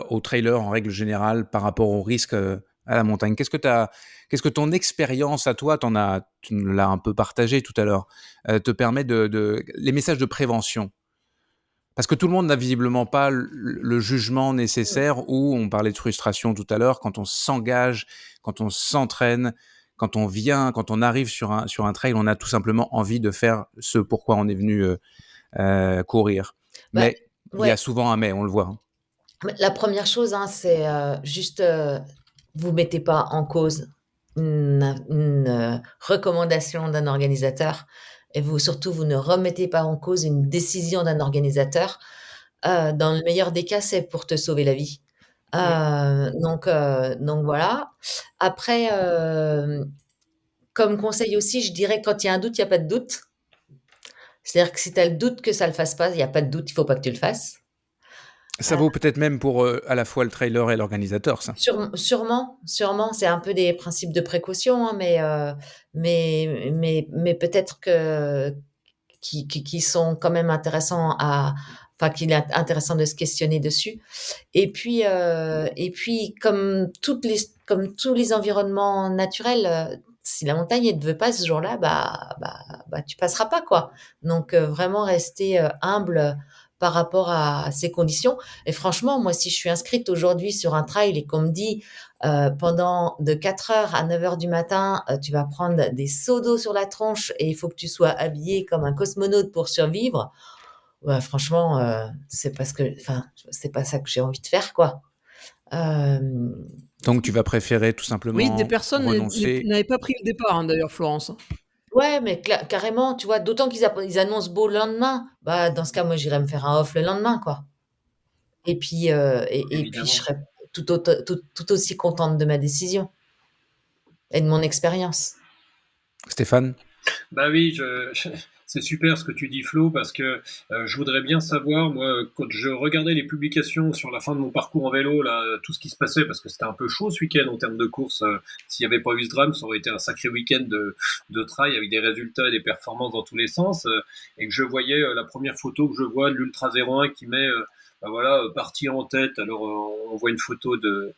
aux trailers en règle générale par rapport au risque à la montagne? Qu'est-ce que ton expérience à toi, tu nous l'as un peu partagé tout à l'heure, te permet les messages de prévention? Parce que tout le monde n'a visiblement pas le jugement nécessaire, où on parlait de frustration tout à l'heure, quand on s'engage, quand on s'entraîne, quand on arrive sur un trail, on a tout simplement envie de faire ce pourquoi on est venu courir. Bah, Mais il y a ouais. souvent un mais, on le voit, hein. La première chose, hein, c'est juste, vous mettez pas en cause une recommandation d'un organisateur, et surtout, vous ne remettez pas en cause une décision d'un organisateur. Dans le meilleur des cas, c'est pour te sauver la vie. Donc voilà. Après, comme conseil aussi, je dirais, quand il y a un doute, il y a pas de doute. C'est-à-dire que si tu as le doute que ça le fasse pas, il y a pas de doute, il faut pas que tu le fasses. Ça vaut peut-être même pour à la fois le trailer et l'organisateur, ça. Sûrement, c'est un peu des principes de précaution, hein, mais peut-être qui sont quand même intéressants qu'il est intéressant de se questionner dessus. Et puis comme tous les environnements naturels, si la montagne ne te veut pas ce jour-là, bah tu passeras pas, quoi. Donc vraiment rester humble par rapport à ces conditions. Et franchement, moi, si je suis inscrite aujourd'hui sur un trail et qu'on me dit pendant de 4 heures à 9 heures du matin, tu vas prendre des seaux d'eau sur la tronche et il faut que tu sois habillé comme un cosmonaute pour survivre, ouais, franchement, c'est pas ça que j'ai envie de faire, quoi. Euh, Donc tu vas préférer tout Oui, des simplement personnes renoncer. n'avaient pas pris le départ, hein, d'ailleurs, Florence. ouais, mais carrément, tu vois, d'autant ils annoncent beau le lendemain. Bah, dans ce cas, moi, j'irais me faire un off le lendemain, quoi. Et puis, je Évidemment. serais tout aussi contente de ma décision et de mon expérience. Stéphane? Bah oui, c'est super ce que tu dis, Flo, parce que je voudrais bien savoir, moi, quand je regardais les publications sur la fin de mon parcours en vélo, là, tout ce qui se passait, parce que c'était un peu chaud ce week-end en termes de course. S'il n'y avait pas eu ce drame, ça aurait été un sacré week-end de trail avec des résultats et des performances dans tous les sens. Et que je voyais la première photo que je vois de l'Ultra 01 qui met bah voilà, parti en tête. Alors on voit une photo de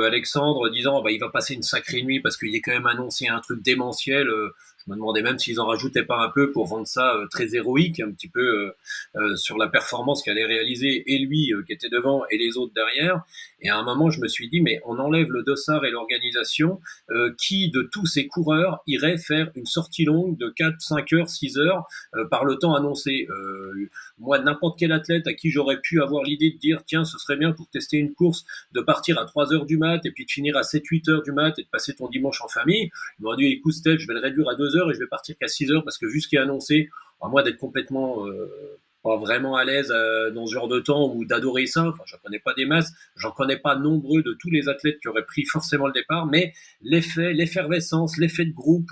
Alexandre disant bah, il va passer une sacrée nuit parce qu'il est quand même annoncé un truc démentiel. Je me demandais même s'ils en rajoutaient pas un peu pour rendre ça très héroïque, un petit peu sur la performance qu'allait réaliser et lui qui était devant et les autres derrière. Et à un moment, je me suis dit, mais on enlève le dossard et l'organisation. Qui de tous ces coureurs irait faire une sortie longue de 4, 5 heures, 6 heures par le temps annoncé? Moi, n'importe quel athlète à qui j'aurais pu avoir l'idée de dire, tiens, ce serait bien pour tester une course de partir à 3 heures du mat et puis de finir à 7, 8 heures du mat et de passer ton dimanche en famille, il m'aurait dit, écoute, Steph, je vais le réduire à 2 heures et je vais partir qu'à 6 heures parce que vu ce qui est annoncé, à moi d'être complètement pas vraiment à l'aise dans ce genre de temps ou d'adorer ça. Enfin, j'en connais pas des masses, j'en connais pas nombreux de tous les athlètes qui auraient pris forcément le départ, mais l'effet, l'effervescence, l'effet de groupe,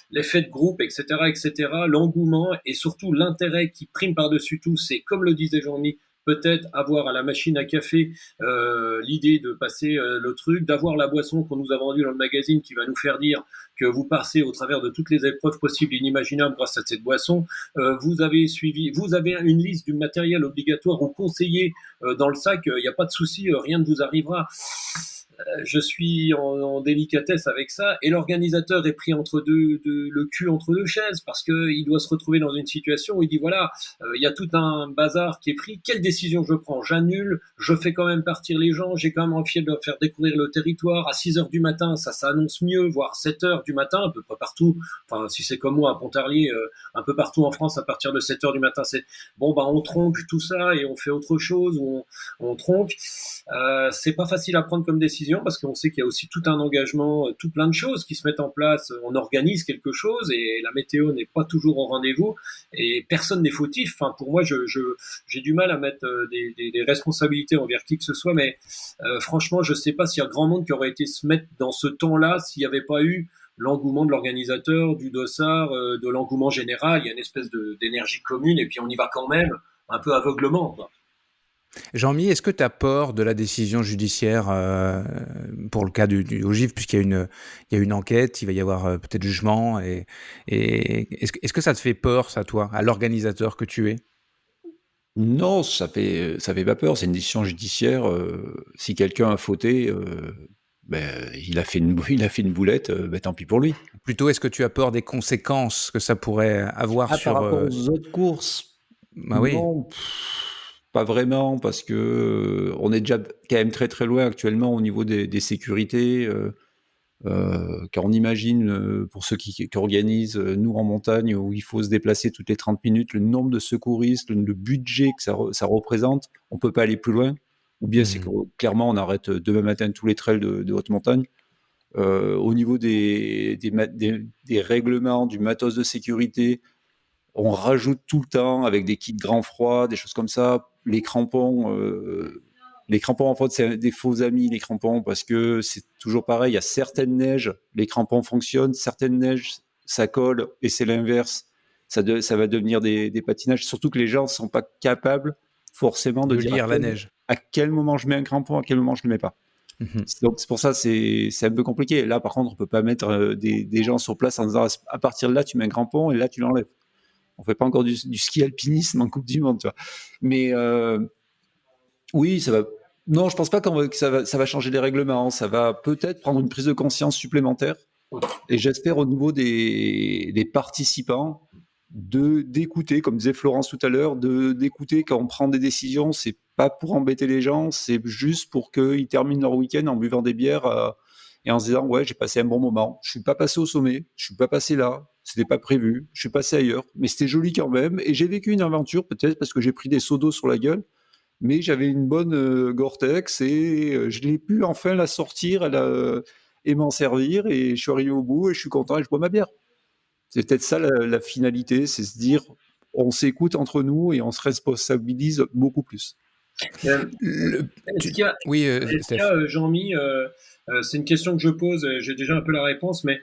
l'effet de groupe, etc., etc., l'engouement et surtout l'intérêt qui prime par-dessus tout, c'est comme le disait Jean-Mi, peut-être avoir à la machine à café l'idée de passer le truc, d'avoir la boisson qu'on nous a vendue dans le magazine qui va nous faire dire que vous passez au travers de toutes les épreuves possibles et inimaginables grâce à cette boisson. Vous avez une liste du matériel obligatoire ou conseillé dans le sac, il n'y a pas de souci, rien ne vous arrivera. Je suis en délicatesse avec ça et l'organisateur est pris le cul entre deux chaises parce que il doit se retrouver dans une situation où il dit voilà, il y a tout un bazar qui est pris, quelle décision je prends? J'annule, je fais quand même partir les gens, j'ai quand même envie de leur faire découvrir le territoire à 6 heures du matin, ça s'annonce mieux, voire 7 heures du matin, à peu près partout, enfin si c'est comme moi à Pontarlier, un peu partout en France à partir de 7 heures du matin, c'est bon bah on tronque tout ça et on fait autre chose, on tronque. C'est pas facile à prendre comme décision parce qu'on sait qu'il y a aussi tout un engagement, tout plein de choses qui se mettent en place. On organise quelque chose et la météo n'est pas toujours au rendez-vous et personne n'est fautif. Enfin, pour moi, j'ai du mal à mettre des responsabilités envers qui que ce soit, mais franchement, je sais pas s'il y a grand monde qui aurait été se mettre dans ce temps-là s'il n'y avait pas eu l'engouement de l'organisateur, du dossard, de l'engouement général. Il y a une espèce d'énergie commune et puis on y va quand même un peu aveuglement, quoi. Jean-Mi, est-ce que tu as peur de la décision judiciaire pour le cas du OGIV, puisqu'il y a une enquête, il va y avoir peut-être jugement, et est-ce que ça te fait peur, ça, toi, à l'organisateur que tu es? Non, ça fait pas peur, c'est une décision judiciaire. Si quelqu'un a fauté, ben, il a fait une boulette, ben, tant pis pour lui. Plutôt, est-ce que tu as peur des conséquences que ça pourrait avoir Par sur... rapport aux autres courses, Bah oui. non, pas vraiment, parce que on est déjà quand même très très loin actuellement au niveau des sécurités. Car on imagine, pour ceux qui organisent, nous en montagne, où il faut se déplacer toutes les 30 minutes, le nombre de secouristes, le budget que ça représente, on peut pas aller plus loin. Ou bien c'est que clairement on arrête demain matin tous les trails de haute montagne. Au niveau des règlements, du matos de sécurité, on rajoute tout le temps avec des kits grand froid, des choses comme ça. Les crampons, en fait, c'est des faux amis, les crampons, parce que c'est toujours pareil. Il y a certaines neiges, les crampons fonctionnent, certaines neiges, ça colle, et c'est l'inverse. Ça va devenir des patinages. Surtout que les gens ne sont pas capables forcément de dire lire la neige. à quel moment je mets un crampon, à quel moment je ne le mets pas. Donc c'est pour ça c'est un peu compliqué. Là, par contre, on peut pas mettre des gens sur place en disant à partir de là, tu mets un crampon et là, tu l'enlèves. On fait pas encore du ski alpinisme en Coupe du Monde, tu vois. Mais oui, ça va. Non, je pense pas que ça va changer les règlements. Ça va peut-être prendre une prise de conscience supplémentaire. Et j'espère au niveau des participants, d'écouter, comme disait Florence tout à l'heure, d'écouter quand on prend des décisions, c'est pas pour embêter les gens, c'est juste pour qu'ils terminent leur week-end en buvant des bières et en se disant ouais, j'ai passé un bon moment. Je suis pas passé au sommet, je suis pas passé là, c'était pas prévu, je suis passé ailleurs, mais c'était joli quand même. Et j'ai vécu une aventure, peut-être parce que j'ai pris des seaux d'eau sur la gueule, mais j'avais une bonne Gore-Tex et je l'ai pu enfin la sortir et m'en servir. Et je suis arrivé au bout et je suis content et je bois ma bière. C'est peut-être ça la finalité, c'est se dire on s'écoute entre nous et on se responsabilise beaucoup plus. Euh, Le- Est-ce qu'il y a, Oui, est-ce qu'il y Steph. a, Jean-Mi, c'est une question que je pose, j'ai déjà un peu la réponse, mais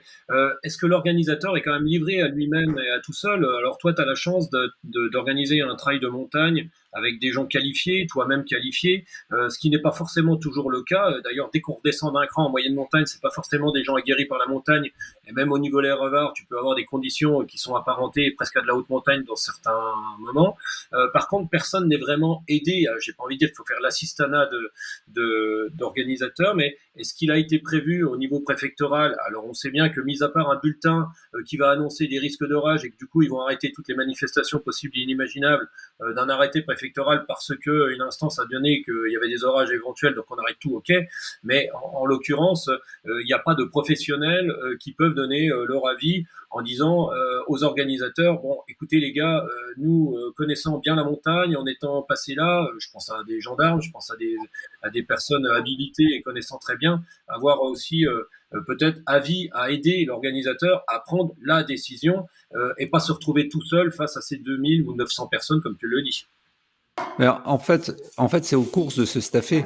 est-ce que l'organisateur est quand même livré à lui-même et à tout seul? Alors toi, tu as la chance d'organiser un trail de montagne avec des gens qualifiés, toi-même qualifié, ce qui n'est pas forcément toujours le cas. D'ailleurs, dès qu'on redescend d'un cran en moyenne montagne, c'est pas forcément des gens aguerris par la montagne. Et même au niveau des revards, tu peux avoir des conditions qui sont apparentées presque à de la haute montagne dans certains moments. Par contre, personne n'est vraiment aidé. J'ai pas envie de dire qu'il faut faire l'assistanat d'organisateurs, mais est-ce qu'il a été prévu au niveau préfectoral? Alors on sait bien que, mis à part un bulletin qui va annoncer des risques d'orage et que du coup ils vont arrêter toutes les manifestations possibles et inimaginables d'un arrêté préfectoral parce que une instance a donné qu'il y avait des orages éventuels, donc on arrête tout, ok. Mais en l'occurrence, il n'y a pas de professionnels qui peuvent donner leur avis en disant aux organisateurs, bon, écoutez les gars, nous connaissant bien la montagne, en étant passés là, je pense à des gendarmes, je pense à des personnes habilitées et connaissant très bien, avoir aussi peut-être avis à aider l'organisateur à prendre la décision et pas se retrouver tout seul face à ces 2000 ou 900 personnes comme tu le dis. Alors, en fait, c'est aux courses de se staffer.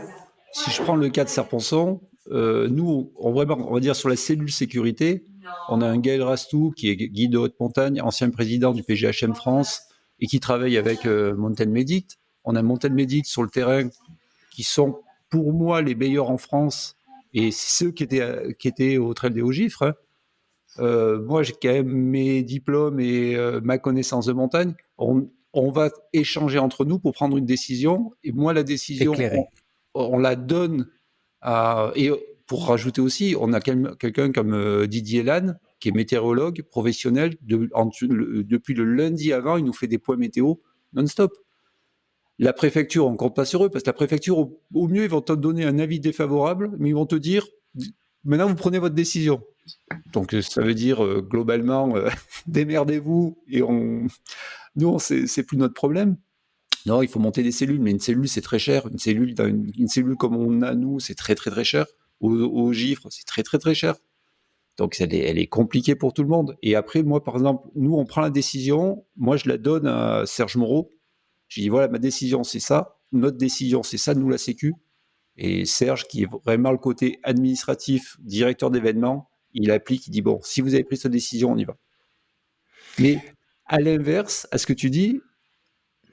Si je prends le cas de Serponçon, nous, on va dire sur la cellule sécurité, on a un Gaël Rastou qui est guide de haute montagne, ancien président du PGHM France et qui travaille avec Mountain Medic. On a Mountain Medic sur le terrain qui sont pour moi les meilleurs en France et c'est ceux qui étaient au Trail des Hauts-Gifres. Hein. Moi, j'ai quand même mes diplômes et ma connaissance de montagne. On va échanger entre nous pour prendre une décision. Et moi, la décision, Éclairé. on la donne à. Et pour rajouter aussi, on a quelqu'un comme Didier Lannes, qui est météorologue professionnel. Depuis le lundi avant, il nous fait des points météo non-stop. La préfecture, on ne compte pas sur eux, parce que la préfecture, au mieux, ils vont te donner un avis défavorable, mais ils vont te dire maintenant, vous prenez votre décision. Donc, ça veut dire globalement, démerdez-vous et nous, c'est plus notre problème. Non, il faut monter des cellules, mais une cellule, c'est très cher. Une cellule comme on a, nous, c'est très, très, très cher. Au Gifre, c'est très, très, très cher. Donc, elle est compliquée pour tout le monde. Et après, moi, par exemple, nous, on prend la décision. Moi, je la donne à Serge Moreau. Je dis, voilà, ma décision, c'est ça. Notre décision, c'est ça, nous, la Sécu. Et Serge, qui est vraiment le côté administratif, directeur d'événements, il applique, il dit, bon, si vous avez pris cette décision, on y va. Mais à l'inverse, à ce que tu dis,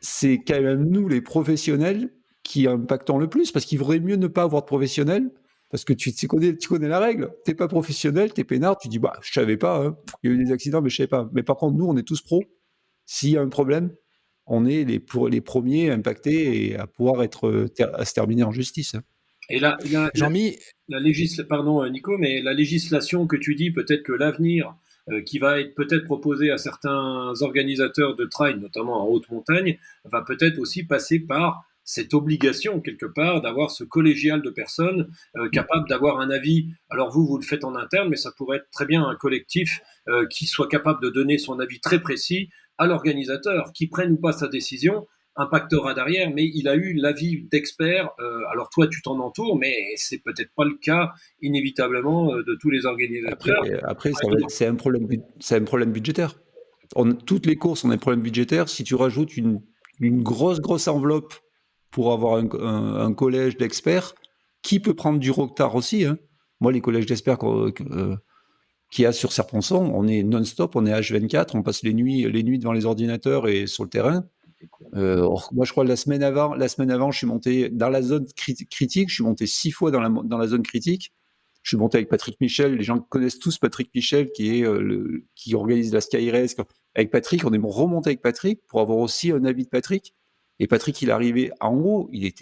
c'est quand même nous, les professionnels, qui impactons le plus, parce qu'il vaudrait mieux ne pas avoir de professionnels, parce que tu connais la règle. Tu n'es pas professionnel, tu es peinard, tu dis, bah, je ne savais pas, hein. Il y a eu des accidents, mais je ne savais pas. Mais par contre, nous, on est tous pros. S'il y a un problème, on est les premiers impactés et à pouvoir à se terminer en justice. Hein. Et Jean-Mi, pardon Nico, mais la législation que tu dis, peut-être que l'avenir qui va être peut-être proposé à certains organisateurs de trail, notamment en haute montagne, va peut-être aussi passer par cette obligation quelque part d'avoir ce collégial de personnes capables d'avoir un avis. Alors vous le faites en interne, mais ça pourrait être très bien un collectif qui soit capable de donner son avis très précis à l'organisateur, qui prenne ou pas sa décision impactera derrière, mais il a eu l'avis d'experts. Alors toi, tu t'en entoures, mais c'est peut-être pas le cas inévitablement de tous les organisateurs. Après c'est un problème budgétaire. Toutes les courses ont des problèmes budgétaires. Si tu rajoutes une grosse enveloppe pour avoir un collège d'experts, qui peut prendre du retard aussi. Hein. Moi, les collèges d'experts qu'il y a sur Serponçon, on est non-stop, on est H24, on passe les nuits devant les ordinateurs et sur le terrain. Moi, je crois la semaine avant, je suis monté dans la zone critique. Je suis monté 6 fois dans la zone critique. Je suis monté avec Patrick Michel. Les gens connaissent tous Patrick Michel, qui organise la Sky Race. Avec Patrick, on est remonté avec Patrick pour avoir aussi un avis de Patrick. Et Patrick, il est arrivé en haut. Il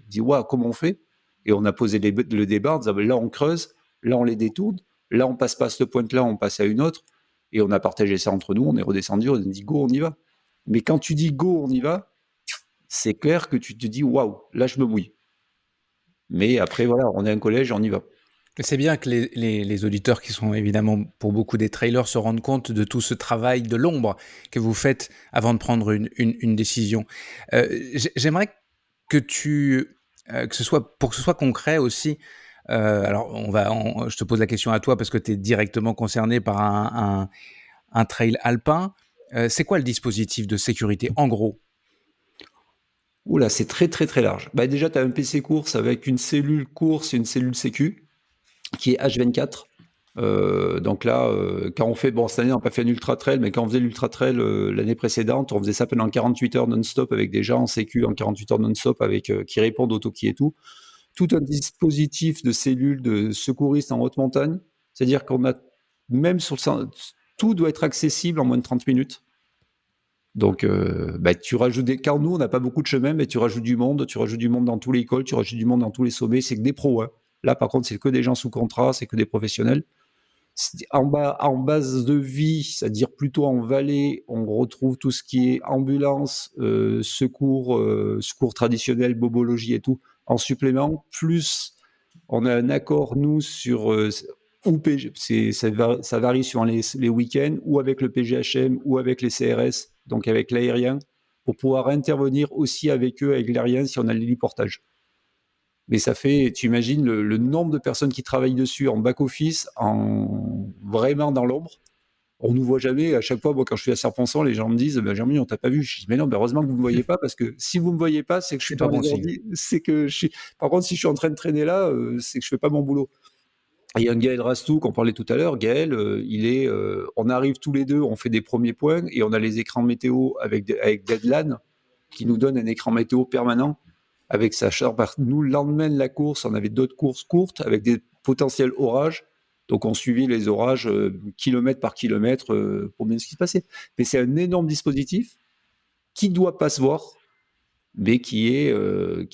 dit waouh, comment on fait? Et on a posé le débat en disant là, on creuse, là, on les détourne, là, on passe pas à cette pointe-là, on passe à une autre. Et on a partagé ça entre nous, on est redescendu, on a dit go, on y va. Mais quand tu dis go, on y va, c'est clair que tu te dis waouh, là je me mouille. Mais après, voilà, on est un collège, on y va. C'est bien que les auditeurs qui sont évidemment pour beaucoup des trailers se rendent compte de tout ce travail de l'ombre que vous faites avant de prendre une décision. J'aimerais que que ce soit concret aussi. Alors, je te pose la question à toi parce que tu es directement concerné par un trail alpin. C'est quoi le dispositif de sécurité en gros? Oula, c'est très très très large. Bah, déjà, tu as un PC course avec une cellule course et une cellule sécu qui est H24. Donc là, quand on fait, cette année on n'a pas fait un ultra trail, mais quand on faisait l'ultra trail l'année précédente, on faisait ça pendant 48 heures non-stop avec des gens en sécu en 48 heures non-stop avec qui répondent au toki et tout. Tout un dispositif de cellules de secouristes en haute montagne. C'est-à-dire qu'on a, même sur tout doit être accessible en moins de 30 minutes. Donc, tu rajoutes quand nous, on n'a pas beaucoup de chemin, mais tu rajoutes du monde dans tous les cols, tu rajoutes du monde dans tous les sommets, c'est que des pros, hein. Là, par contre, c'est que des gens sous contrat, c'est que des professionnels. En base de vie, c'est-à-dire plutôt en vallée, on retrouve tout ce qui est ambulance, secours traditionnel, bobologie et tout, en supplément. Plus, on a un accord, nous, sur ou ça varie suivant les week-ends, ou avec le PGHM, ou avec les CRS, donc avec l'aérien, pour pouvoir intervenir aussi avec eux, avec l'aérien, si on a l'héliportage. Mais ça fait, tu imagines le nombre de personnes qui travaillent dessus en back-office, vraiment dans l'ombre. On ne nous voit jamais. À chaque fois, moi, quand je suis à Serponçon, les gens me disent Jean-Mi, on t'a pas vu. Je dis mais non, heureusement que vous ne me voyez pas, parce que si vous ne me voyez pas, c'est que je suis pas dans bon les ordi. C'est que je suis. Par contre, si je suis en train de traîner là, c'est que je fais pas mon boulot. Il y a un Gaël Rastou qu'on parlait tout à l'heure. Gaël, on arrive tous les deux, on fait des premiers points et on a les écrans météo avec Deadline qui nous donne un écran météo permanent avec sa charge. Nous, le lendemain de la course, on avait d'autres courses courtes avec des potentiels orages. Donc, on suivit les orages kilomètre par kilomètre pour bien ce qui se passait. Mais c'est un énorme dispositif qui ne doit pas se voir, mais qui est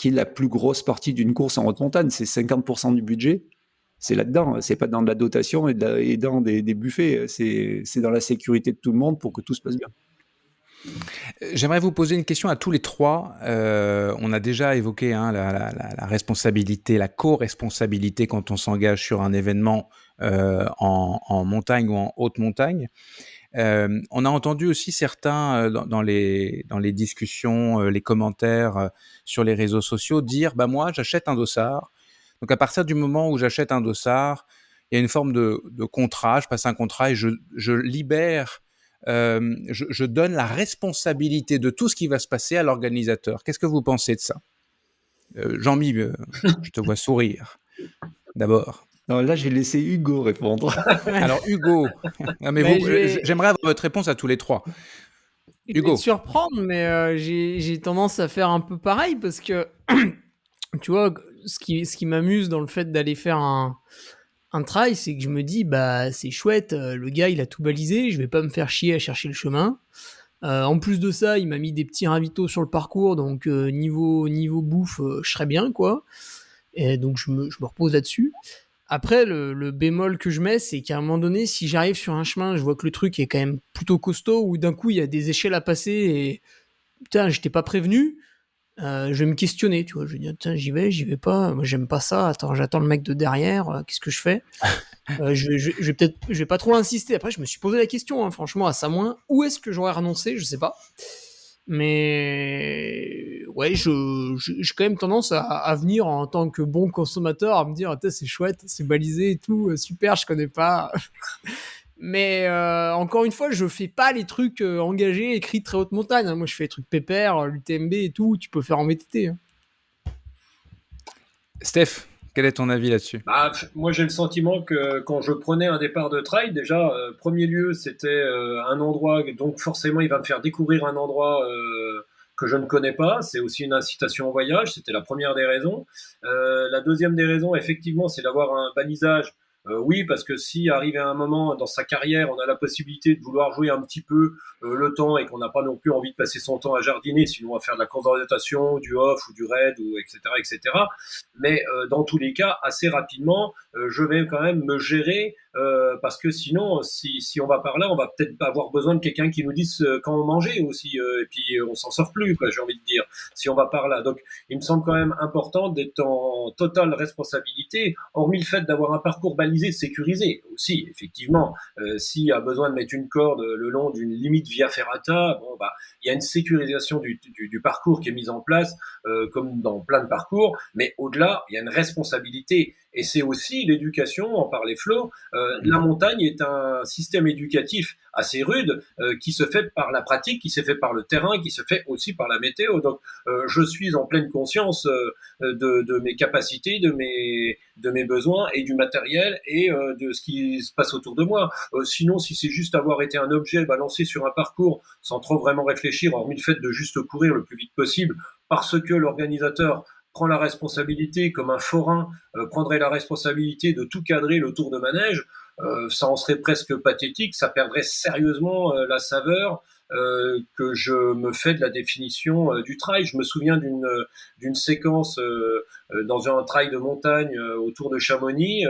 la plus grosse partie d'une course en haute montagne. C'est 50% du budget. C'est là-dedans. C'est pas dans de la dotation et dans des buffets. C'est dans la sécurité de tout le monde pour que tout se passe bien. J'aimerais vous poser une question à tous les trois. On a déjà évoqué la responsabilité, la co-responsabilité quand on s'engage sur un événement en montagne ou en haute montagne. On a entendu aussi certains dans les discussions, les commentaires sur les réseaux sociaux dire moi j'achète un dossard. Donc à partir du moment où j'achète un dossard, il y a une forme de contrat, je passe un contrat et je libère, je donne la responsabilité de tout ce qui va se passer à l'organisateur. Qu'est-ce que vous pensez de ça? Jean-Mi, je te vois sourire d'abord. Non, là, j'ai laissé Hugo répondre. Alors Hugo, j'aimerais avoir votre réponse à tous les trois. Hugo. Je vais te surprendre, mais j'ai tendance à faire un peu pareil parce que tu vois, ce qui m'amuse dans le fait d'aller faire un trail, c'est que je me dis c'est chouette, le gars il a tout balisé, je vais pas me faire chier à chercher le chemin. En plus de ça, il m'a mis des petits ravitaux sur le parcours, donc niveau bouffe, je serais bien quoi. Et donc je me repose là-dessus. Après, le bémol que je mets, c'est qu'à un moment donné, si j'arrive sur un chemin, je vois que le truc est quand même plutôt costaud, ou d'un coup il y a des échelles à passer et putain, j'étais pas prévenu. Je vais me questionner, tu vois. Je vais dire, tiens, j'y vais pas. Moi, j'aime pas ça. Attends, j'attends le mec de derrière. Qu'est-ce que je fais? Je vais pas trop insister. Après, je me suis posé la question, hein, franchement, à Samoin, où est-ce que j'aurais renoncé? Je sais pas. Mais ouais, j'ai quand même tendance à venir en tant que bon consommateur, à me dire, c'est chouette, c'est balisé et tout, super, je connais pas. Mais encore une fois, je fais pas les trucs engagés, écrits de très haute montagne. Moi, je fais les trucs pépères, l'UTMB et tout, tu peux faire en VTT. Steph, quel est ton avis là-dessus? Moi, j'ai le sentiment que quand je prenais un départ de trail, déjà, premier lieu, c'était un endroit, donc forcément, il va me faire découvrir un endroit que je ne connais pas. C'est aussi une incitation au voyage, c'était la première des raisons. La deuxième des raisons, effectivement, c'est d'avoir un balisage. Oui, parce que si arrivé à un moment dans sa carrière, on a la possibilité de vouloir jouer un petit peu le temps et qu'on n'a pas non plus envie de passer son temps à jardiner, sinon on va faire de la course d'orientation, du off ou du raid, ou etc., etc. Mais dans tous les cas, assez rapidement, je vais quand même me gérer, parce que sinon, si on va par là, on va peut-être avoir besoin de quelqu'un qui nous dise quand manger aussi, et puis on s'en sort plus, quoi, j'ai envie de dire, si on va par là. Donc, il me semble quand même important d'être en totale responsabilité, hormis le fait d'avoir un parcours balisé, sécurisé aussi, effectivement. S'il y a besoin de mettre une corde le long d'une limite via ferrata, bon, bah, il y a une sécurisation du parcours qui est mise en place, comme dans plein de parcours, mais au-delà, il y a une responsabilité. Et c'est aussi l'éducation, en parlait Flo. La montagne est un système éducatif assez rude, qui se fait par la pratique, qui se fait par le terrain, qui se fait aussi par la météo. Donc, je suis en pleine conscience de mes capacités, de mes besoins et du matériel et de ce qui se passe autour de moi. Sinon, si c'est juste avoir été un objet balancé sur un parcours sans trop vraiment réfléchir, hormis le fait de juste courir le plus vite possible, parce que l'organisateur prend la responsabilité, comme un forain prendrait la responsabilité de tout cadrer le tour de manège, ça en serait presque pathétique, ça perdrait sérieusement la saveur que je me fais de la définition du trail. Je me souviens d'une séquence dans un trail de montagne autour de Chamonix,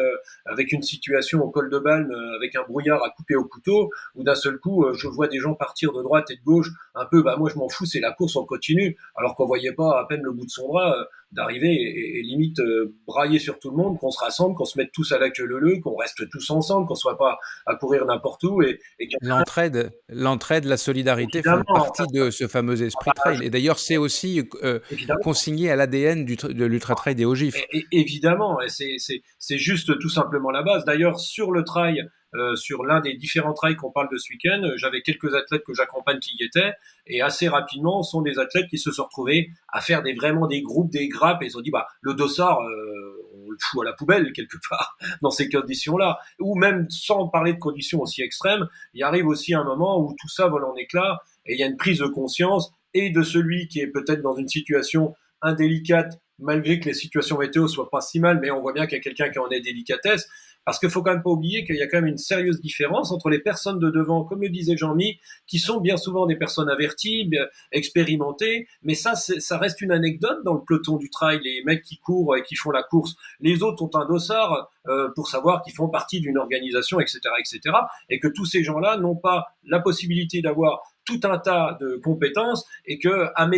avec une situation au col de Balme, avec un brouillard à couper au couteau, où d'un seul coup, je vois des gens partir de droite et de gauche, un peu, bah moi je m'en fous, c'est la course, on continue, alors qu'on voyait pas à peine le bout de son bras d'arriver et limite brailler sur tout le monde, qu'on se rassemble, qu'on se mette tous à la queue leu, qu'on reste tous ensemble, qu'on soit pas à courir n'importe où et L'entraide, la solidarité font évidemment, partie de ce fameux esprit trail. Et d'ailleurs, c'est aussi évidemment. consigné à l'ADN de l'Ultra Trail des Hauts-Gifres. Évidemment, et c'est juste tout simplement la base. D'ailleurs, sur le trail, sur l'un des différents trails qu'on parle de ce week-end, j'avais quelques athlètes que j'accompagne qui y étaient, et assez rapidement, sont des athlètes qui se sont retrouvés à faire vraiment des groupes, des grappes, et ils se sont dit, bah, le dossard, on le fout à la poubelle quelque part dans ces conditions-là. Ou même sans parler de conditions aussi extrêmes, il arrive aussi un moment où tout ça vole en éclats, et il y a une prise de conscience, et de celui qui est peut-être dans une situation indélicate, malgré que les situations météo soient pas si mal, mais on voit bien qu'il y a quelqu'un qui en est délicatesse, parce qu'il faut quand même pas oublier qu'il y a quand même une sérieuse différence entre les personnes de devant, comme le disait Jean-Mi, qui sont bien souvent des personnes averties, bien expérimentées, mais ça reste une anecdote dans le peloton du trail, les mecs qui courent et qui font la course. Les autres ont un dossard pour savoir qu'ils font partie d'une organisation, etc., etc., et que tous ces gens-là n'ont pas la possibilité d'avoir tout un tas de compétences et que à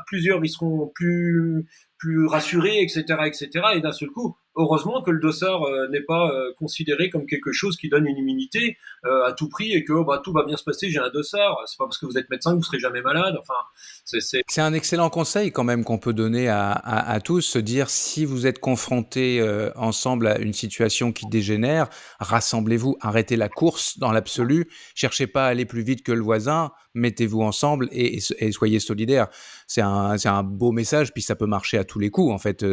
plusieurs ils seront plus rassurés, etc., etc. Et d'un seul coup, heureusement que le dossard n'est pas considéré comme quelque chose qui donne une immunité à tout prix et que bah, tout va bien se passer, j'ai un dossard. C'est pas parce que vous êtes médecin que vous serez jamais malade. Enfin, c'est un excellent conseil quand même qu'on peut donner à tous, se dire si vous êtes confrontés ensemble à une situation qui dégénère, rassemblez-vous, arrêtez la course dans l'absolu, cherchez pas à aller plus vite que le voisin, mettez-vous ensemble et soyez solidaires. C'est un beau message, puis ça peut marcher à tous les coups en fait,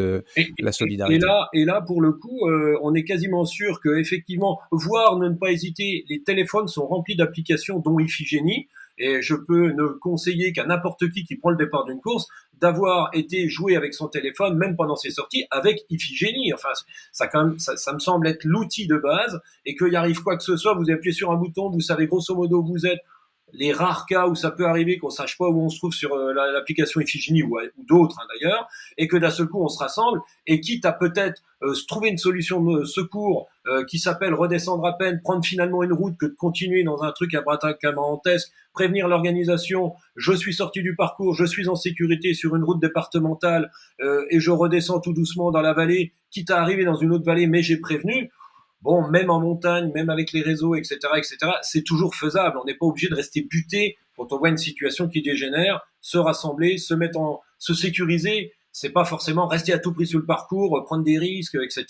la solidarité. Et là, pour le coup, on est quasiment sûr que effectivement, voire ne pas hésiter, les téléphones sont remplis d'applications dont Iphigénie. Et je peux ne conseiller qu'à n'importe qui prend le départ d'une course d'avoir été joué avec son téléphone, même pendant ses sorties, avec Iphigénie. Enfin, ça me semble être l'outil de base. Et qu'il y arrive quoi que ce soit, vous appuyez sur un bouton, vous savez grosso modo où vous êtes. Les rares cas où ça peut arriver qu'on sache pas où on se trouve sur l'application Iphigénie ou d'autres d'ailleurs, et que d'un seul coup on se rassemble, et quitte à peut-être se trouver une solution de secours qui s'appelle redescendre à peine, prendre finalement une route que de continuer dans un truc abracadabrantesque, prévenir l'organisation, je suis sorti du parcours, je suis en sécurité sur une route départementale et je redescends tout doucement dans la vallée, quitte à arriver dans une autre vallée, mais j'ai prévenu. Bon, même en montagne, même avec les réseaux, etc., c'est toujours faisable. On n'est pas obligé de rester buté quand on voit une situation qui dégénère, se rassembler, se sécuriser. C'est pas forcément rester à tout prix sur le parcours, prendre des risques, etc.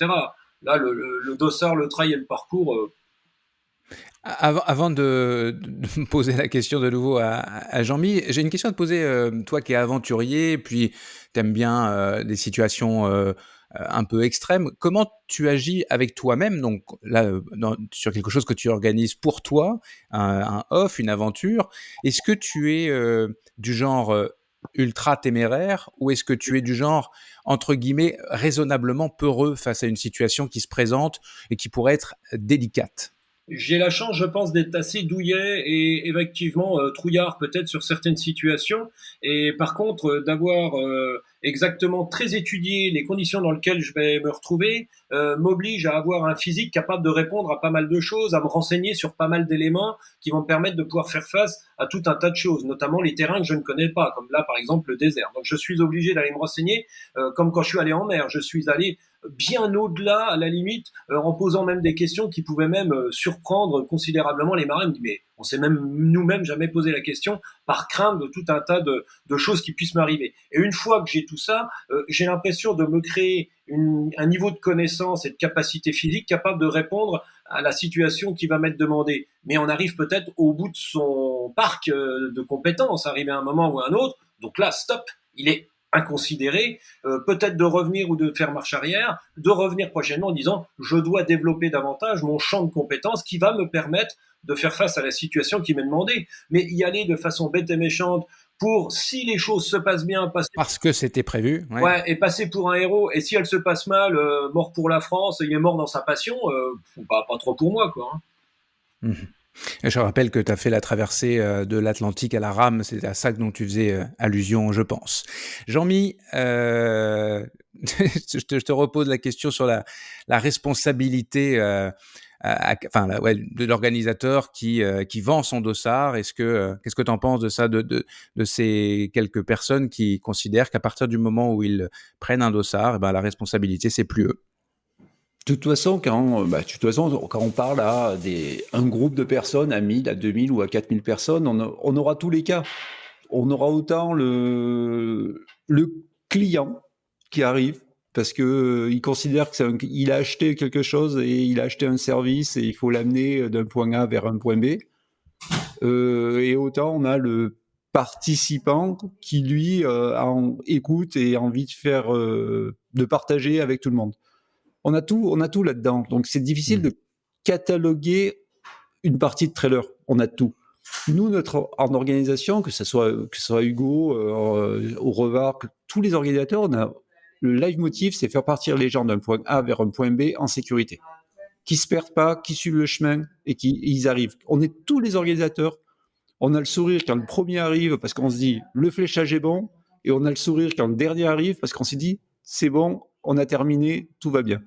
Là, le dossard, le trail et le parcours. Avant de me poser la question de nouveau à Jean-Mi, j'ai une question à te poser. Toi qui es aventurier, puis t'aimes bien des situations un peu extrême. Comment tu agis avec toi-même, donc là, sur quelque chose que tu organises pour toi, un off, une aventure? Est-ce que tu es du genre ultra téméraire ou est-ce que tu es du genre, entre guillemets, raisonnablement peureux face à une situation qui se présente et qui pourrait être délicate? J'ai la chance, je pense, d'être assez douillet et effectivement trouillard peut-être sur certaines situations. Et par contre, d'avoir exactement très étudié les conditions dans lesquelles je vais me retrouver, m'oblige à avoir un physique capable de répondre à pas mal de choses, à me renseigner sur pas mal d'éléments qui vont me permettre de pouvoir faire face à tout un tas de choses, notamment les terrains que je ne connais pas, comme là par exemple le désert. Donc je suis obligé d'aller me renseigner, comme quand je suis allé en mer. Je suis allé bien au-delà, à la limite, en posant même des questions qui pouvaient même surprendre considérablement les marins. Je me dis, mais on s'est même nous-mêmes jamais posé la question par crainte de tout un tas de choses qui puissent m'arriver. Et une fois que j'ai tout ça, j'ai l'impression de me créer un niveau de connaissance et de capacité physique capable de répondre à la situation qui va m'être demandée. Mais on arrive peut-être au bout de son parc de compétences, arrivé à un moment ou à un autre. Donc là, stop, il est inconsidéré, peut-être de revenir ou de faire marche arrière, de revenir prochainement en disant je dois développer davantage mon champ de compétences qui va me permettre de faire face à la situation qui m'est demandée. Mais y aller de façon bête et méchante pour, si les choses se passent bien, passer... Parce que c'était prévu. Ouais, et passer pour un héros. Et si elle se passe mal, mort pour la France, il est mort dans sa passion, pas trop pour moi, quoi. Mmh. Et je rappelle que tu as fait la traversée de l'Atlantique à la rame, c'est à ça dont tu faisais allusion, je pense. Jean-Mi, je te repose la question sur la responsabilité de l'organisateur qui vend son dossard. Qu'est-ce que tu en penses de ça, de ces quelques personnes qui considèrent qu'à partir du moment où ils prennent un dossard, la responsabilité, c'est plus eux? De toute façon, quand on parle à un groupe de personnes, à 1000, à 2000 ou à 4000 personnes, on aura tous les cas. On aura autant le client qui arrive parce qu'il considère qu'il a acheté quelque chose et il a acheté un service et il faut l'amener d'un point A vers un point B. Et autant on a le participant qui, lui, écoute et a envie de partager avec tout le monde. On a tout là-dedans. Donc, c'est difficile de cataloguer une partie de trailer. On a tout. Nous, en organisation, que ce soit Hugo, au Revard, tous les organisateurs, le live motif, c'est faire partir les gens d'un point A vers un point B en sécurité. Qui se perdent pas, qui suivent le chemin et ils arrivent. On est tous les organisateurs. On a le sourire quand le premier arrive parce qu'on se dit le fléchage est bon, et on a le sourire quand le dernier arrive parce qu'on s'est dit c'est bon, on a terminé, tout va bien.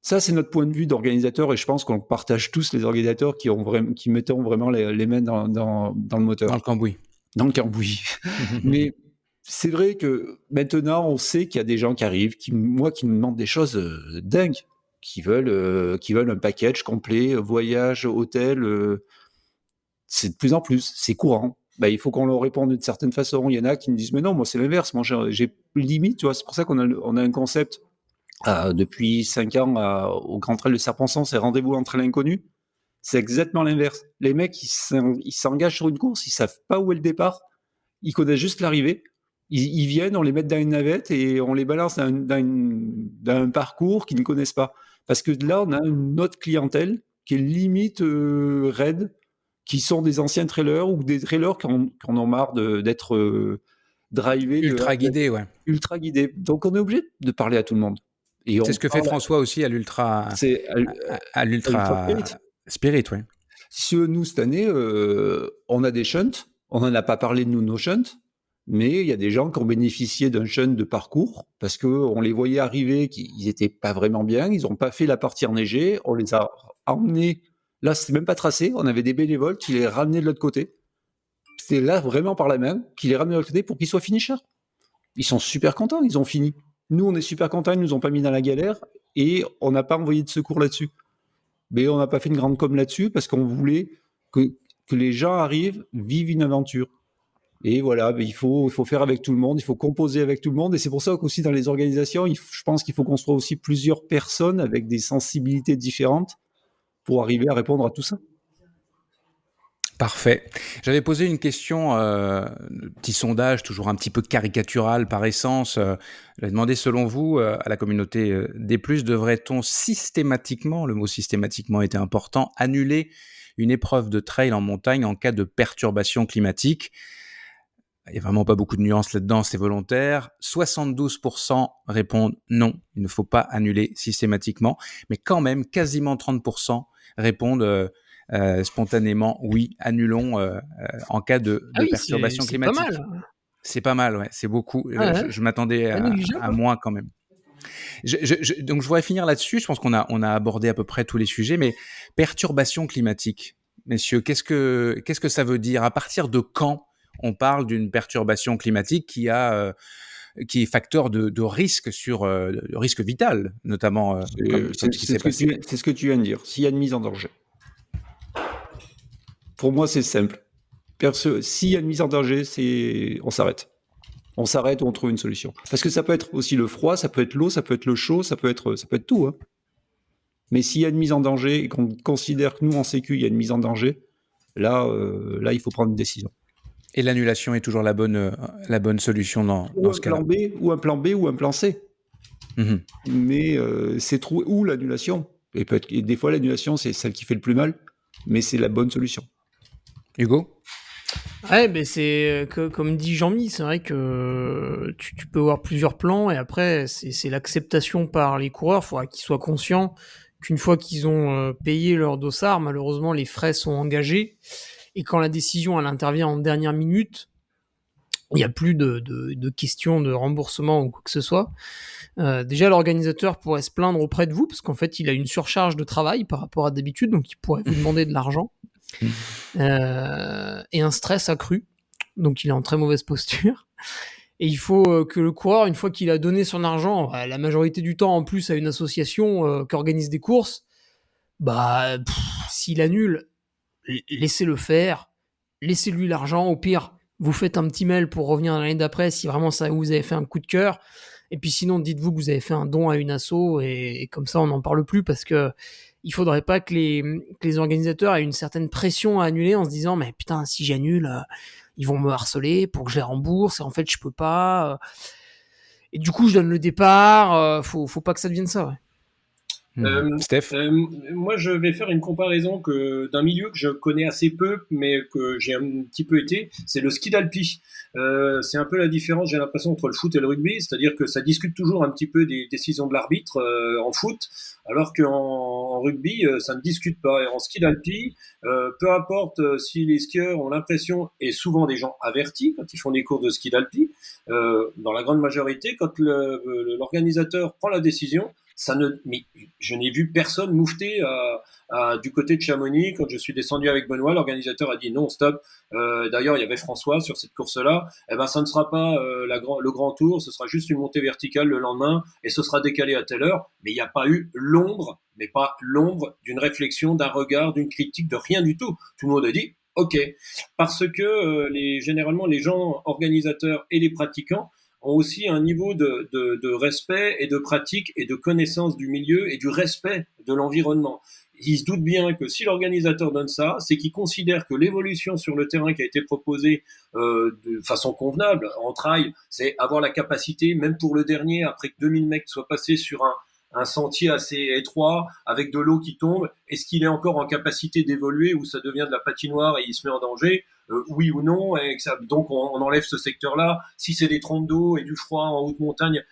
Ça, c'est notre point de vue d'organisateur et je pense qu'on partage tous, les organisateurs qui mettons vraiment les mains dans le moteur. Dans le cambouis. Dans le cambouis. Mais c'est vrai que maintenant, on sait qu'il y a des gens qui arrivent, qui me demandent des choses dingues, qui veulent un package complet, voyage, hôtel. C'est de plus en plus, c'est courant. Il faut qu'on leur réponde d'une certaine façon. Il y en a qui me disent mais non, moi c'est l'inverse. Moi j'ai limite, tu vois. C'est pour ça qu'on a un concept depuis 5 ans au Grand Trail de Serponçon, c'est rendez-vous entre l'inconnu. C'est exactement l'inverse. Les mecs, ils s'engagent sur une course, ils savent pas où est le départ, ils connaissent juste l'arrivée. Ils viennent, on les met dans une navette et on les balance dans un parcours qu'ils ne connaissent pas. Parce que là, on a une autre clientèle qui est limite raide, qui sont des anciens trailers ou des trailers qui en ont marre d'être drivés. Ultra guidés, ouais. Ultra guidés. Donc, on est obligé de parler à tout le monde. C'est ce que fait François aussi à l'Ultra Spirit, ouais. Si nous, cette année, on a des shunts. On n'en a pas parlé de nos shunts, mais il y a des gens qui ont bénéficié d'un shunt de parcours parce qu'on les voyait arriver, qu'ils n'étaient pas vraiment bien, ils n'ont pas fait la partie enneigée, on les a emmenés. Là, c'était même pas tracé, on avait des bénévoles qui les ramenaient de l'autre côté. C'était là, vraiment par la main, qui les ramenaient de l'autre côté pour qu'ils soient finishers. Ils sont super contents, ils ont fini. Nous, on est super contents, ils nous ont pas mis dans la galère et on n'a pas envoyé de secours là-dessus. Mais on n'a pas fait une grande com là-dessus parce qu'on voulait que les gens arrivent, vivent une aventure. Et voilà, il faut faire avec tout le monde, il faut composer avec tout le monde. Et c'est pour ça qu'aussi dans les organisations, je pense qu'il faut qu'on soit aussi plusieurs personnes avec des sensibilités différentes pour arriver à répondre à tout ça. Parfait. J'avais posé une question, petit sondage, toujours un petit peu caricatural par essence. J'avais demandé, selon vous, à la communauté D+, devrait-on systématiquement, le mot systématiquement était important, annuler une épreuve de trail en montagne en cas de perturbation climatique? Il n'y a vraiment pas beaucoup de nuances là-dedans, c'est volontaire. 72% répondent non, il ne faut pas annuler systématiquement, mais quand même quasiment 30% répondent spontanément oui, annulons en cas de Ah oui, perturbation c'est pas climatique. mal. C'est pas mal, ouais, c'est beaucoup. Ouais, Je m'attendais pas négligeable, à hein. moins quand même. Donc je voudrais finir là-dessus. Je pense qu'on a abordé à peu près tous les sujets, mais perturbation climatique, messieurs, qu'est-ce que ça veut dire? À partir de quand on parle d'une perturbation climatique qui est facteur de risque de risque vital, notamment comme ce qui s'est passé? C'est ce que tu viens de dire. S'il y a une mise en danger. Pour moi, c'est simple. S'il y a une mise en danger, on s'arrête. On s'arrête ou on trouve une solution. Parce que ça peut être aussi le froid, ça peut être l'eau, ça peut être le chaud, ça peut être tout, hein. Mais s'il y a une mise en danger et qu'on considère que nous, en Sécu, il y a une mise en danger, là, il faut prendre une décision. Et l'annulation est toujours la bonne solution dans ce cas-là. Ou un plan B ou un plan C. Mhm. Mais c'est trouver où l'annulation. Et des fois, l'annulation, c'est celle qui fait le plus mal, mais c'est la bonne solution. Hugo? Ouais, ben c'est comme dit Jean-Mi, c'est vrai que tu peux avoir plusieurs plans et après c'est l'acceptation par les coureurs. Il faudra qu'ils soient conscients qu'une fois qu'ils ont payé leur dossard, malheureusement les frais sont engagés et quand la décision elle intervient en dernière minute, il n'y a plus de questions de remboursement ou quoi que ce soit. Déjà l'organisateur pourrait se plaindre auprès de vous parce qu'en fait il a une surcharge de travail par rapport à d'habitude, donc il pourrait vous demander de l'argent. Et un stress accru, donc il est en très mauvaise posture. Et il faut que le coureur, une fois qu'il a donné son argent, la majorité du temps en plus à une association qui organise des courses, s'il annule, laissez-le faire, laissez-lui l'argent. Au pire, vous faites un petit mail pour revenir l'année d'après si vraiment ça vous avez fait un coup de cœur. Et puis sinon, dites-vous que vous avez fait un don à une asso et comme ça, on n'en parle plus parce que il faudrait pas que les organisateurs aient une certaine pression à annuler en se disant mais putain, si j'annule, ils vont me harceler pour que je les rembourse et en fait, je peux pas. Et du coup, je donne le départ. Faut pas que ça devienne ça. Ouais. Steph? Moi, je vais faire une comparaison d'un milieu que je connais assez peu, mais que j'ai un petit peu été, c'est le ski d'alpi. C'est un peu la différence, j'ai l'impression, entre le foot et le rugby, c'est-à-dire que ça discute toujours un petit peu des décisions de l'arbitre en foot, alors qu'en rugby, ça ne discute pas. Et en ski d'alpi, peu importe si les skieurs ont l'impression, et souvent des gens avertis quand ils font des cours de ski d'alpi, dans la grande majorité, quand l'organisateur prend la décision, mais je n'ai vu personne moufter du côté de Chamonix. Quand je suis descendu avec Benoît, l'organisateur a dit non, stop. D'ailleurs, il y avait François sur cette course-là. Eh ben, ça ne sera pas le grand tour, ce sera juste une montée verticale le lendemain et ce sera décalé à telle heure. Mais il n'y a pas eu l'ombre, mais pas l'ombre d'une réflexion, d'un regard, d'une critique, de rien du tout. Tout le monde a dit OK, parce que généralement les gens organisateurs et les pratiquants ont aussi un niveau de respect et de pratique et de connaissance du milieu et du respect de l'environnement. Ils se doutent bien que si l'organisateur donne ça, c'est qu'il considère que l'évolution sur le terrain qui a été proposée de façon convenable en trail, c'est avoir la capacité, même pour le dernier, après que 2000 mecs soient passés sur un sentier assez étroit avec de l'eau qui tombe, est-ce qu'il est encore en capacité d'évoluer ou ça devient de la patinoire et il se met en danger? Oui ou non, et donc on enlève ce secteur-là. Si c'est des trompes d'eau et du froid en haute montagne,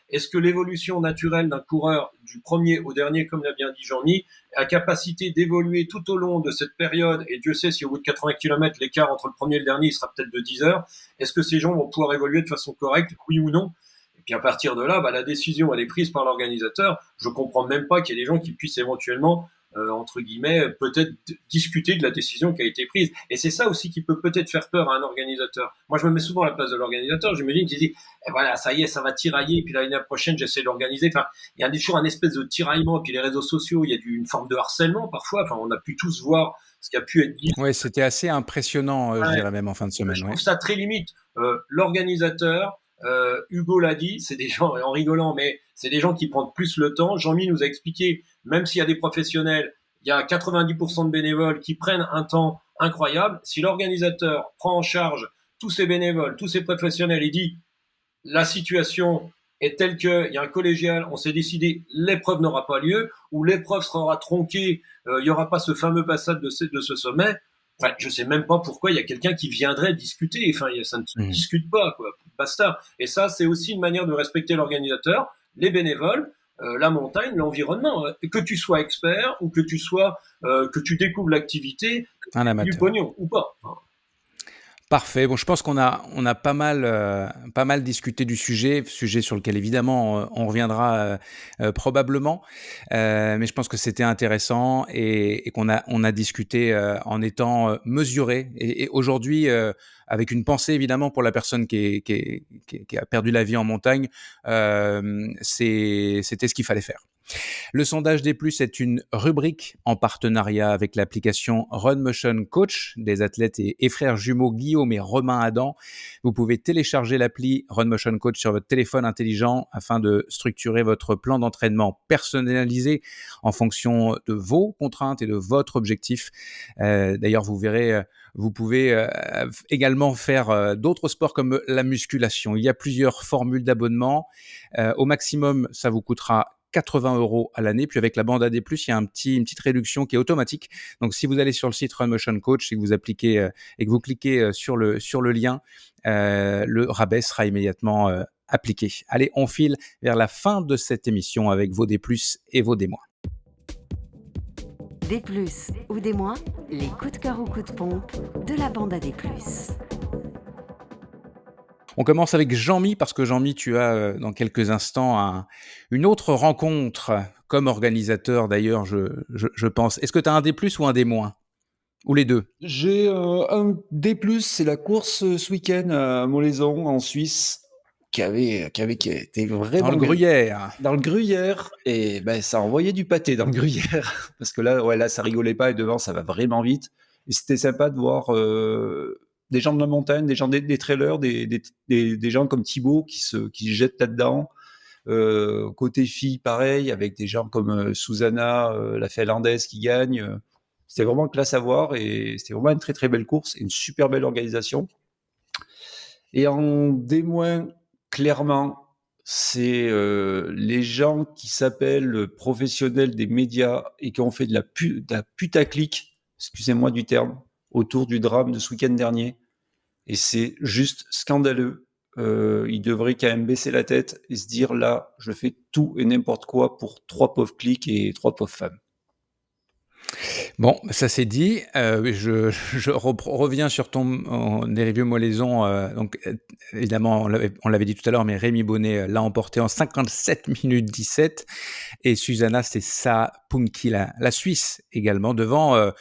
est-ce que l'évolution naturelle d'un coureur du premier au dernier, comme l'a bien dit Jean-Mi, a capacité d'évoluer tout au long de cette période, et Dieu sait si au bout de 80 km, l'écart entre le premier et le dernier il sera peut-être de 10 heures, est-ce que ces gens vont pouvoir évoluer de façon correcte, oui ou non? Et puis à partir de là, la décision elle est prise par l'organisateur. Je comprends même pas qu'il y ait des gens qui puissent éventuellement entre guillemets, peut-être discuter de la décision qui a été prise. Et c'est ça aussi qui peut peut-être faire peur à un organisateur. Moi, je me mets souvent à la place de l'organisateur. Je me dis qu'il dit, voilà, ça y est, ça va tirailler. Puis l'année prochaine, j'essaie d'organiser. Enfin, il y a toujours un espèce de tiraillement. Et puis les réseaux sociaux, il y a une forme de harcèlement parfois. Enfin, on a pu tous voir ce qui a pu être dit. Ouais, c'était assez impressionnant, je dirais même en fin de semaine. Je trouve ça très limite. L'organisateur, Hugo l'a dit, c'est des gens, en rigolant, mais c'est des gens qui prennent plus le temps. Jean-Mi nous a expliqué, même s'il y a des professionnels, il y a 90% de bénévoles qui prennent un temps incroyable. Si l'organisateur prend en charge tous ces bénévoles, tous ces professionnels, il dit la situation est telle qu'il y a un collégial, on s'est décidé, l'épreuve n'aura pas lieu, ou l'épreuve sera tronquée, il n'y aura pas ce fameux passage de ce sommet. Enfin, je sais même pas pourquoi il y a quelqu'un qui viendrait discuter. Enfin, ça ne se discute pas, quoi. Basta. Et ça, c'est aussi une manière de respecter l'organisateur, les bénévoles. la montagne, l'environnement. Que tu sois expert ou que tu découvres l'activité, Un du amateur. pognon ou pas. Enfin, Parfait. Bon, je pense qu'on a pas mal discuté du sujet sur lequel évidemment on reviendra probablement. Mais je pense que c'était intéressant et qu'on a discuté en étant mesuré. Et aujourd'hui, avec une pensée évidemment pour la personne qui a perdu la vie en montagne, c'était ce qu'il fallait faire. Le sondage des plus est une rubrique en partenariat avec l'application Run Motion Coach des athlètes et frères jumeaux Guillaume et Romain Adam. Vous pouvez télécharger l'appli Run Motion Coach sur votre téléphone intelligent afin de structurer votre plan d'entraînement personnalisé en fonction de vos contraintes et de votre objectif. D'ailleurs, vous verrez, vous pouvez également faire d'autres sports comme la musculation. Il y a plusieurs formules d'abonnement. Au maximum, ça vous coûtera 80 € à l'année. Puis avec la bande AD+, il y a une petite réduction qui est automatique. Donc si vous allez sur le site Run Motion Coach et que vous appliquez et que vous cliquez sur le lien, le rabais sera immédiatement appliqué. Allez, on file vers la fin de cette émission avec vos D+ et vos D-. Des plus ou des moins, les coups de cœur ou coups de pompe de la bande à des plus. On commence avec Jean-Mi parce que Jean-Mi, tu as dans quelques instants une autre rencontre comme organisateur d'ailleurs, je pense. Est-ce que tu as un D+ ou un D-? Ou les deux? J'ai un D+, c'est la course ce week-end à Molaison en Suisse qui était vraiment Dans le Gruyère. dans le Gruyère, et ben ça envoyait du pâté dans le Gruyère parce que là ça rigolait pas et devant ça va vraiment vite. Et c'était sympa de voir des gens de la montagne, des gens des trailers, des gens comme Thibaut qui se jettent là-dedans. Côté filles, pareil, avec des gens comme Susanna, la finlandaise qui gagne. C'était vraiment classe à voir et c'était vraiment une très très belle course et une super belle organisation. Et en D-, clairement, c'est les gens qui s'appellent professionnels des médias et qui ont fait de la putaclic, excusez-moi du terme, autour du drame de ce week-end dernier. Et c'est juste scandaleux. Ils devraient quand même baisser la tête et se dire là, je fais tout et n'importe quoi pour 3 pauvres clics et 3 pauvres femmes. Bon, ça c'est dit. Je reviens sur ton dérivé Molaison. Donc, évidemment, on l'avait dit tout à l'heure, mais Rémi Bonnet l'a emporté en 57 minutes 17. Et Susanna, c'est Sa Punki, la Suisse également, devant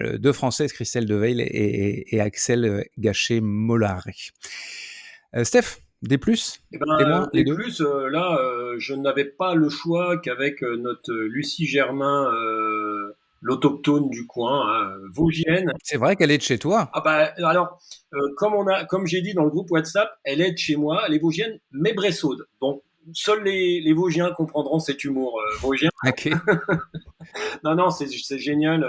deux Françaises, Christelle Deveil et Axel Gachet-Mollari. Steph, des plus, Eh des ben, moins, les des deux? plus, là, je n'avais pas le choix qu'avec notre Lucie Germain, l'autochtone du coin, hein, vosgienne. C'est vrai qu'elle est de chez toi. Ah bah alors, comme j'ai dit dans le groupe WhatsApp, elle est de chez moi, elle est vosgienne, mais bressaude. Donc seuls les Vosgiens comprendront cet humour vosgien. Ok. Non, c'est génial.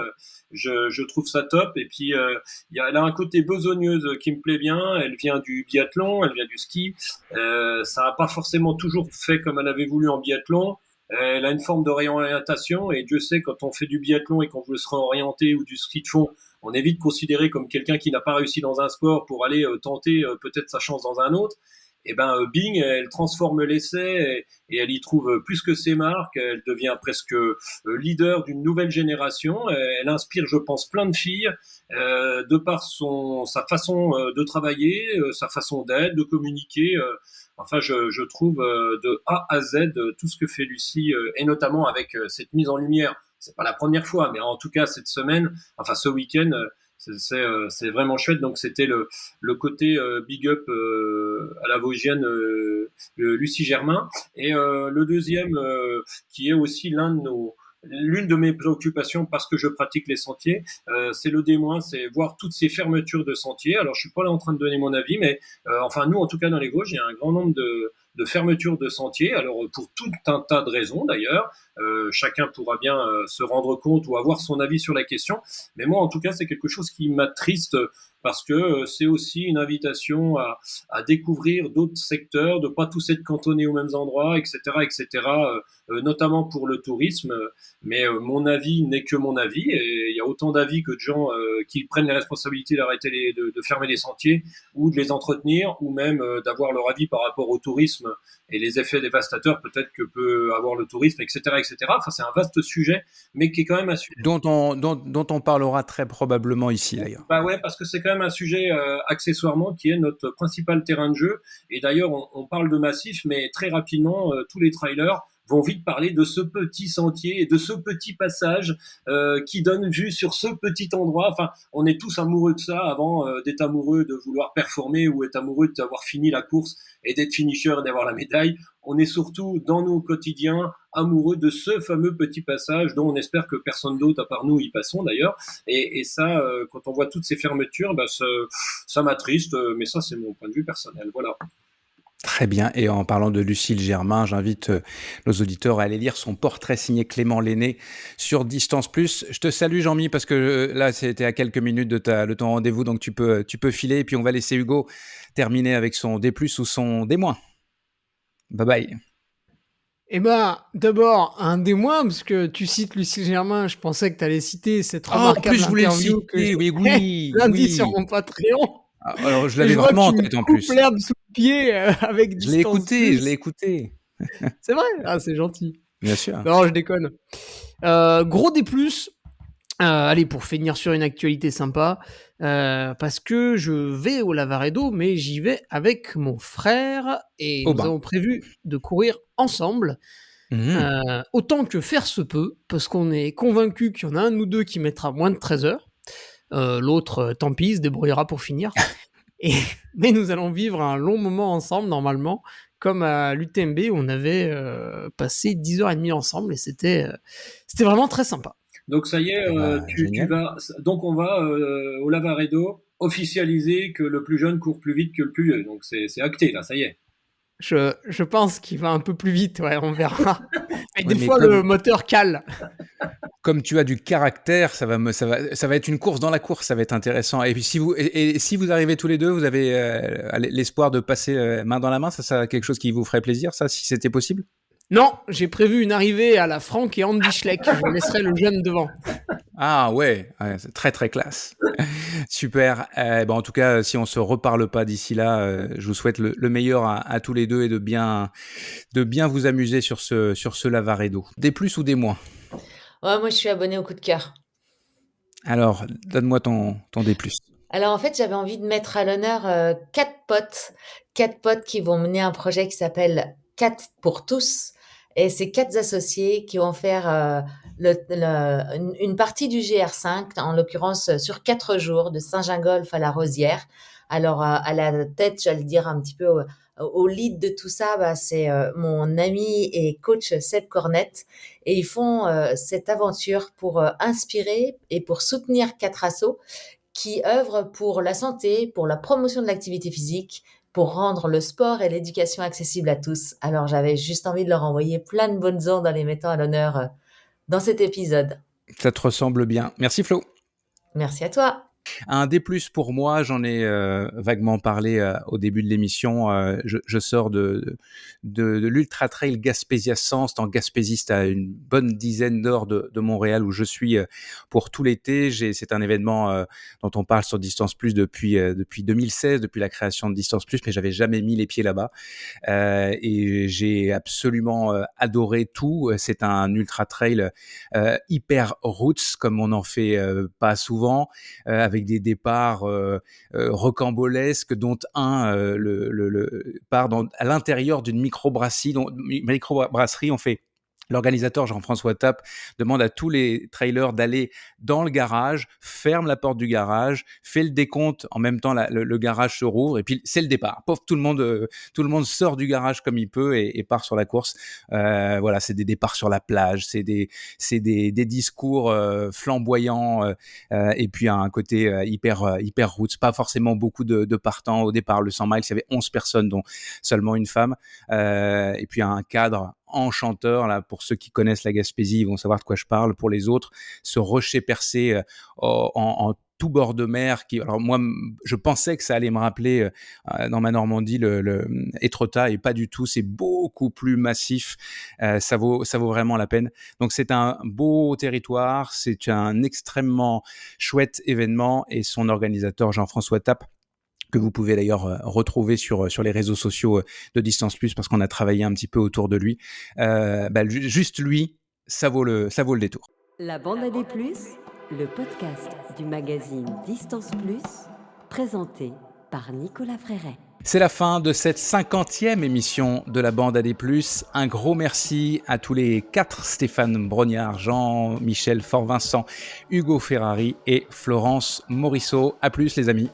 Je trouve ça top. Et puis, elle a un côté besogneuse qui me plaît bien. Elle vient du biathlon, elle vient du ski. Ça n'a pas forcément toujours fait comme elle avait voulu en biathlon. Elle a une forme de réorientation. Et Dieu sait, quand on fait du biathlon et qu'on veut se réorienter ou du ski de fond, on est vite considéré comme quelqu'un qui n'a pas réussi dans un sport pour aller tenter peut-être sa chance dans un autre. Et ben Bing, elle transforme l'essai et elle y trouve plus que ses marques. Elle devient presque leader d'une nouvelle génération. Elle inspire, je pense, plein de filles de par sa façon de travailler, sa façon d'être, de communiquer. Enfin, je trouve de A à Z tout ce que fait Lucie et notamment avec cette mise en lumière. C'est pas la première fois, mais en tout cas cette semaine, enfin ce week-end. C'est vraiment chouette. Donc c'était le côté big up à la Vosgienne, Lucie Germain. Et le deuxième, qui est aussi l'une de mes préoccupations parce que je pratique les sentiers, c'est le D-, c'est voir toutes ces fermetures de sentiers. Alors je suis pas là en train de donner mon avis, mais enfin nous en tout cas dans les Vosges, il y a un grand nombre de fermetures de sentiers. Alors pour tout un tas de raisons d'ailleurs, chacun pourra bien se rendre compte ou avoir son avis sur la question. Mais moi en tout cas c'est quelque chose qui m'attriste parce que c'est aussi une invitation à découvrir d'autres secteurs, de pas tous être cantonnés aux mêmes endroits, etc., etc., notamment pour le tourisme. Mais mon avis n'est que mon avis, et il y a autant d'avis que de gens qui prennent les responsabilités d'arrêter de fermer les sentiers ou de les entretenir, ou même d'avoir leur avis par rapport au tourisme et les effets dévastateurs peut-être que peut avoir le tourisme, etc., etc. Enfin, c'est un vaste sujet, mais qui est quand même un sujet dont on parlera très probablement ici d'ailleurs. bah ouais, parce que c'est quand même un sujet accessoirement qui est notre principal terrain de jeu. Et d'ailleurs, on parle de massif, mais très rapidement, tous les trailers vont vite parler de ce petit sentier et de ce petit passage qui donne vue sur ce petit endroit. Enfin, on est tous amoureux de ça avant d'être amoureux de vouloir performer ou être amoureux d'avoir fini la course et d'être finisher et d'avoir la médaille. On est surtout dans nos quotidiens amoureux de ce fameux petit passage dont on espère que personne d'autre à part nous y passons d'ailleurs. Et ça, quand on voit toutes ces fermetures, bah, ça m'attriste, mais ça c'est mon point de vue personnel. Voilà. Très bien. Et en parlant de Lucille Germain, j'invite nos auditeurs à aller lire son portrait signé Clément Lenné sur Distance Plus. Je te salue Jean-Mi parce que là c'était à quelques minutes de ton rendez-vous, donc tu peux filer et puis on va laisser Hugo terminer avec son D+ ou son D-. Bye bye. Eh ben, d'abord, un D-, parce que tu cites Lucille Germain, je pensais que tu allais citer cette remarquable je voulais le interview que citer, j'ai oui, lundi oui. sur mon Patreon. Alors je Et l'avais je vois vraiment en que tu tête me en coupes plus. l'herbe sous le pied avec Je l'ai Distance écouté, Plus. je l'ai écouté. C'est vrai? Ah, c'est gentil. Bien sûr. Non, je déconne. Gros D+, allez, pour finir sur une actualité sympa, parce que je vais au Lavaredo, mais j'y vais avec mon frère et Oh nous ben. avons prévu de courir ensemble, autant que faire se peut, parce qu'on est convaincus qu'il y en a un de nous deux qui mettra moins de 13 heures. L'autre, tant pis, se débrouillera pour finir. Mais nous allons vivre un long moment ensemble, normalement, comme à l'UTMB où on avait passé 10h30 ensemble et c'était vraiment très sympa. Donc ça y est, tu vas. Donc on va au Lavaredo officialiser que le plus jeune court plus vite que le plus vieux. Donc c'est acté là, ça y est. Je pense qu'il va un peu plus vite, ouais, on verra. Et Ouais, des mais fois, le moteur cale. Comme tu as du caractère, ça va être une course dans la course, ça va être intéressant. Et puis si vous arrivez tous les deux, vous avez l'espoir de passer main dans la main, ça quelque chose qui vous ferait plaisir, ça, si c'était possible? Non, j'ai prévu une arrivée à la Franck et Andy Schleck. Je laisserai le jeune devant. Ah ouais, c'est très très classe. Super. En tout cas, si on se reparle pas d'ici là, je vous souhaite le meilleur à tous les deux et de bien vous amuser sur ce Lavaredo. Des plus ou des moins? Ouais, moi, je suis abonnée au coup de cœur. Alors, donne-moi ton D+. Alors, en fait, j'avais envie de mettre à l'honneur 4 potes. 4 potes qui vont mener un projet qui s'appelle 4 pour tous. Et c'est 4 associés qui vont faire une partie du GR5, en l'occurrence sur 4 jours, de Saint-Gingolph à la Rosière. Alors, à la tête, j'allais dire un petit peu au lead de tout ça, bah, c'est mon ami et coach Seb Cornette. Et ils font cette aventure pour inspirer et pour soutenir 4 assos qui œuvrent pour la santé, pour la promotion de l'activité physique, pour rendre le sport et l'éducation accessibles à tous. Alors j'avais juste envie de leur envoyer plein de bonnes ondes en les mettant à l'honneur dans cet épisode. Ça te ressemble bien. Merci Flo. Merci à toi. Un D+ pour moi, j'en ai vaguement parlé au début de l'émission. Je sors de l'Ultra Trail Gaspésia 100, c'est en Gaspésie, c'est à une bonne dizaine d'heures de Montréal où je suis pour tout l'été. C'est un événement dont on parle sur Distance Plus depuis 2016, depuis la création de Distance Plus, mais j'avais jamais mis les pieds là-bas. Et j'ai absolument adoré tout. C'est un Ultra Trail hyper roots, comme on n'en fait pas souvent, avec des départs rocambolesques, dont un part à l'intérieur d'une microbrasserie. On fait. L'organisateur Jean-François Tappe demande à tous les trailers d'aller dans le garage, ferme la porte du garage, fait le décompte, en même temps le garage se rouvre et puis c'est le départ. Pof, tout le monde sort du garage comme il peut et part sur la course. Voilà, c'est des départs sur la plage, c'est des discours flamboyants et puis un côté hyper roots. Pas forcément beaucoup de partants au départ. Le 100 miles, il y avait 11 personnes dont seulement une femme et puis un cadre enchanteur, là, pour ceux qui connaissent la Gaspésie, ils vont savoir de quoi je parle. Pour les autres, ce rocher percé en tout bord de mer. Alors moi, je pensais que ça allait me rappeler dans ma Normandie le Étretat, et pas du tout. C'est beaucoup plus massif. Ça vaut vraiment la peine. Donc c'est un beau territoire, c'est un extrêmement chouette événement, et son organisateur Jean-François Tappe, que vous pouvez d'ailleurs retrouver sur les réseaux sociaux de Distance Plus, parce qu'on a travaillé un petit peu autour de lui. Juste lui, ça vaut le détour. La Bande à des Plus, le podcast du magazine Distance Plus, présenté par Nicolas Fréret. C'est la fin de cette 50e émission de la Bande à des Plus. Un gros merci à tous les 4, Stéphane Brognard, Jean-Michel Fort-Vincent, Hugo Ferrari et Florence Morisseau. À plus les amis.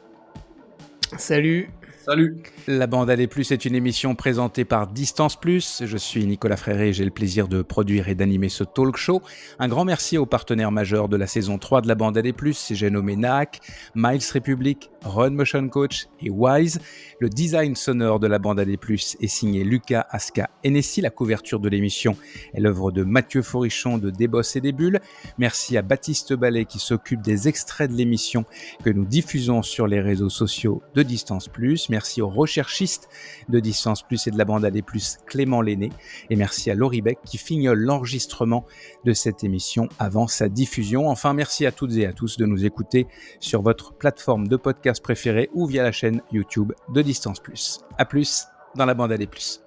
Salut. Salut. La Bande à des Plus est une émission présentée par Distance Plus. Je suis Nicolas Fréret et j'ai le plaisir de produire et d'animer ce talk show. Un grand merci aux partenaires majeurs de la saison 3 de la Bande à des Plus. J'ai nommé NAAC, Miles Republic, Run Motion Coach et Wise. Le design sonore de la Bande à des Plus est signé Lucas Aska Hennessy. La couverture de l'émission est l'œuvre de Mathieu Forichon de Des Bosses et des Bulles. Merci à Baptiste Ballet qui s'occupe des extraits de l'émission que nous diffusons sur les réseaux sociaux de Distance Plus. Merci aux recherchistes de Distance Plus et de la Bande à des Plus, Clément Lenné. Et merci à Laurie Beck qui fignole l'enregistrement de cette émission avant sa diffusion. Enfin, merci à toutes et à tous de nous écouter sur votre plateforme de podcast préférée ou via la chaîne YouTube de Distance Plus. À plus dans la Bande à des Plus.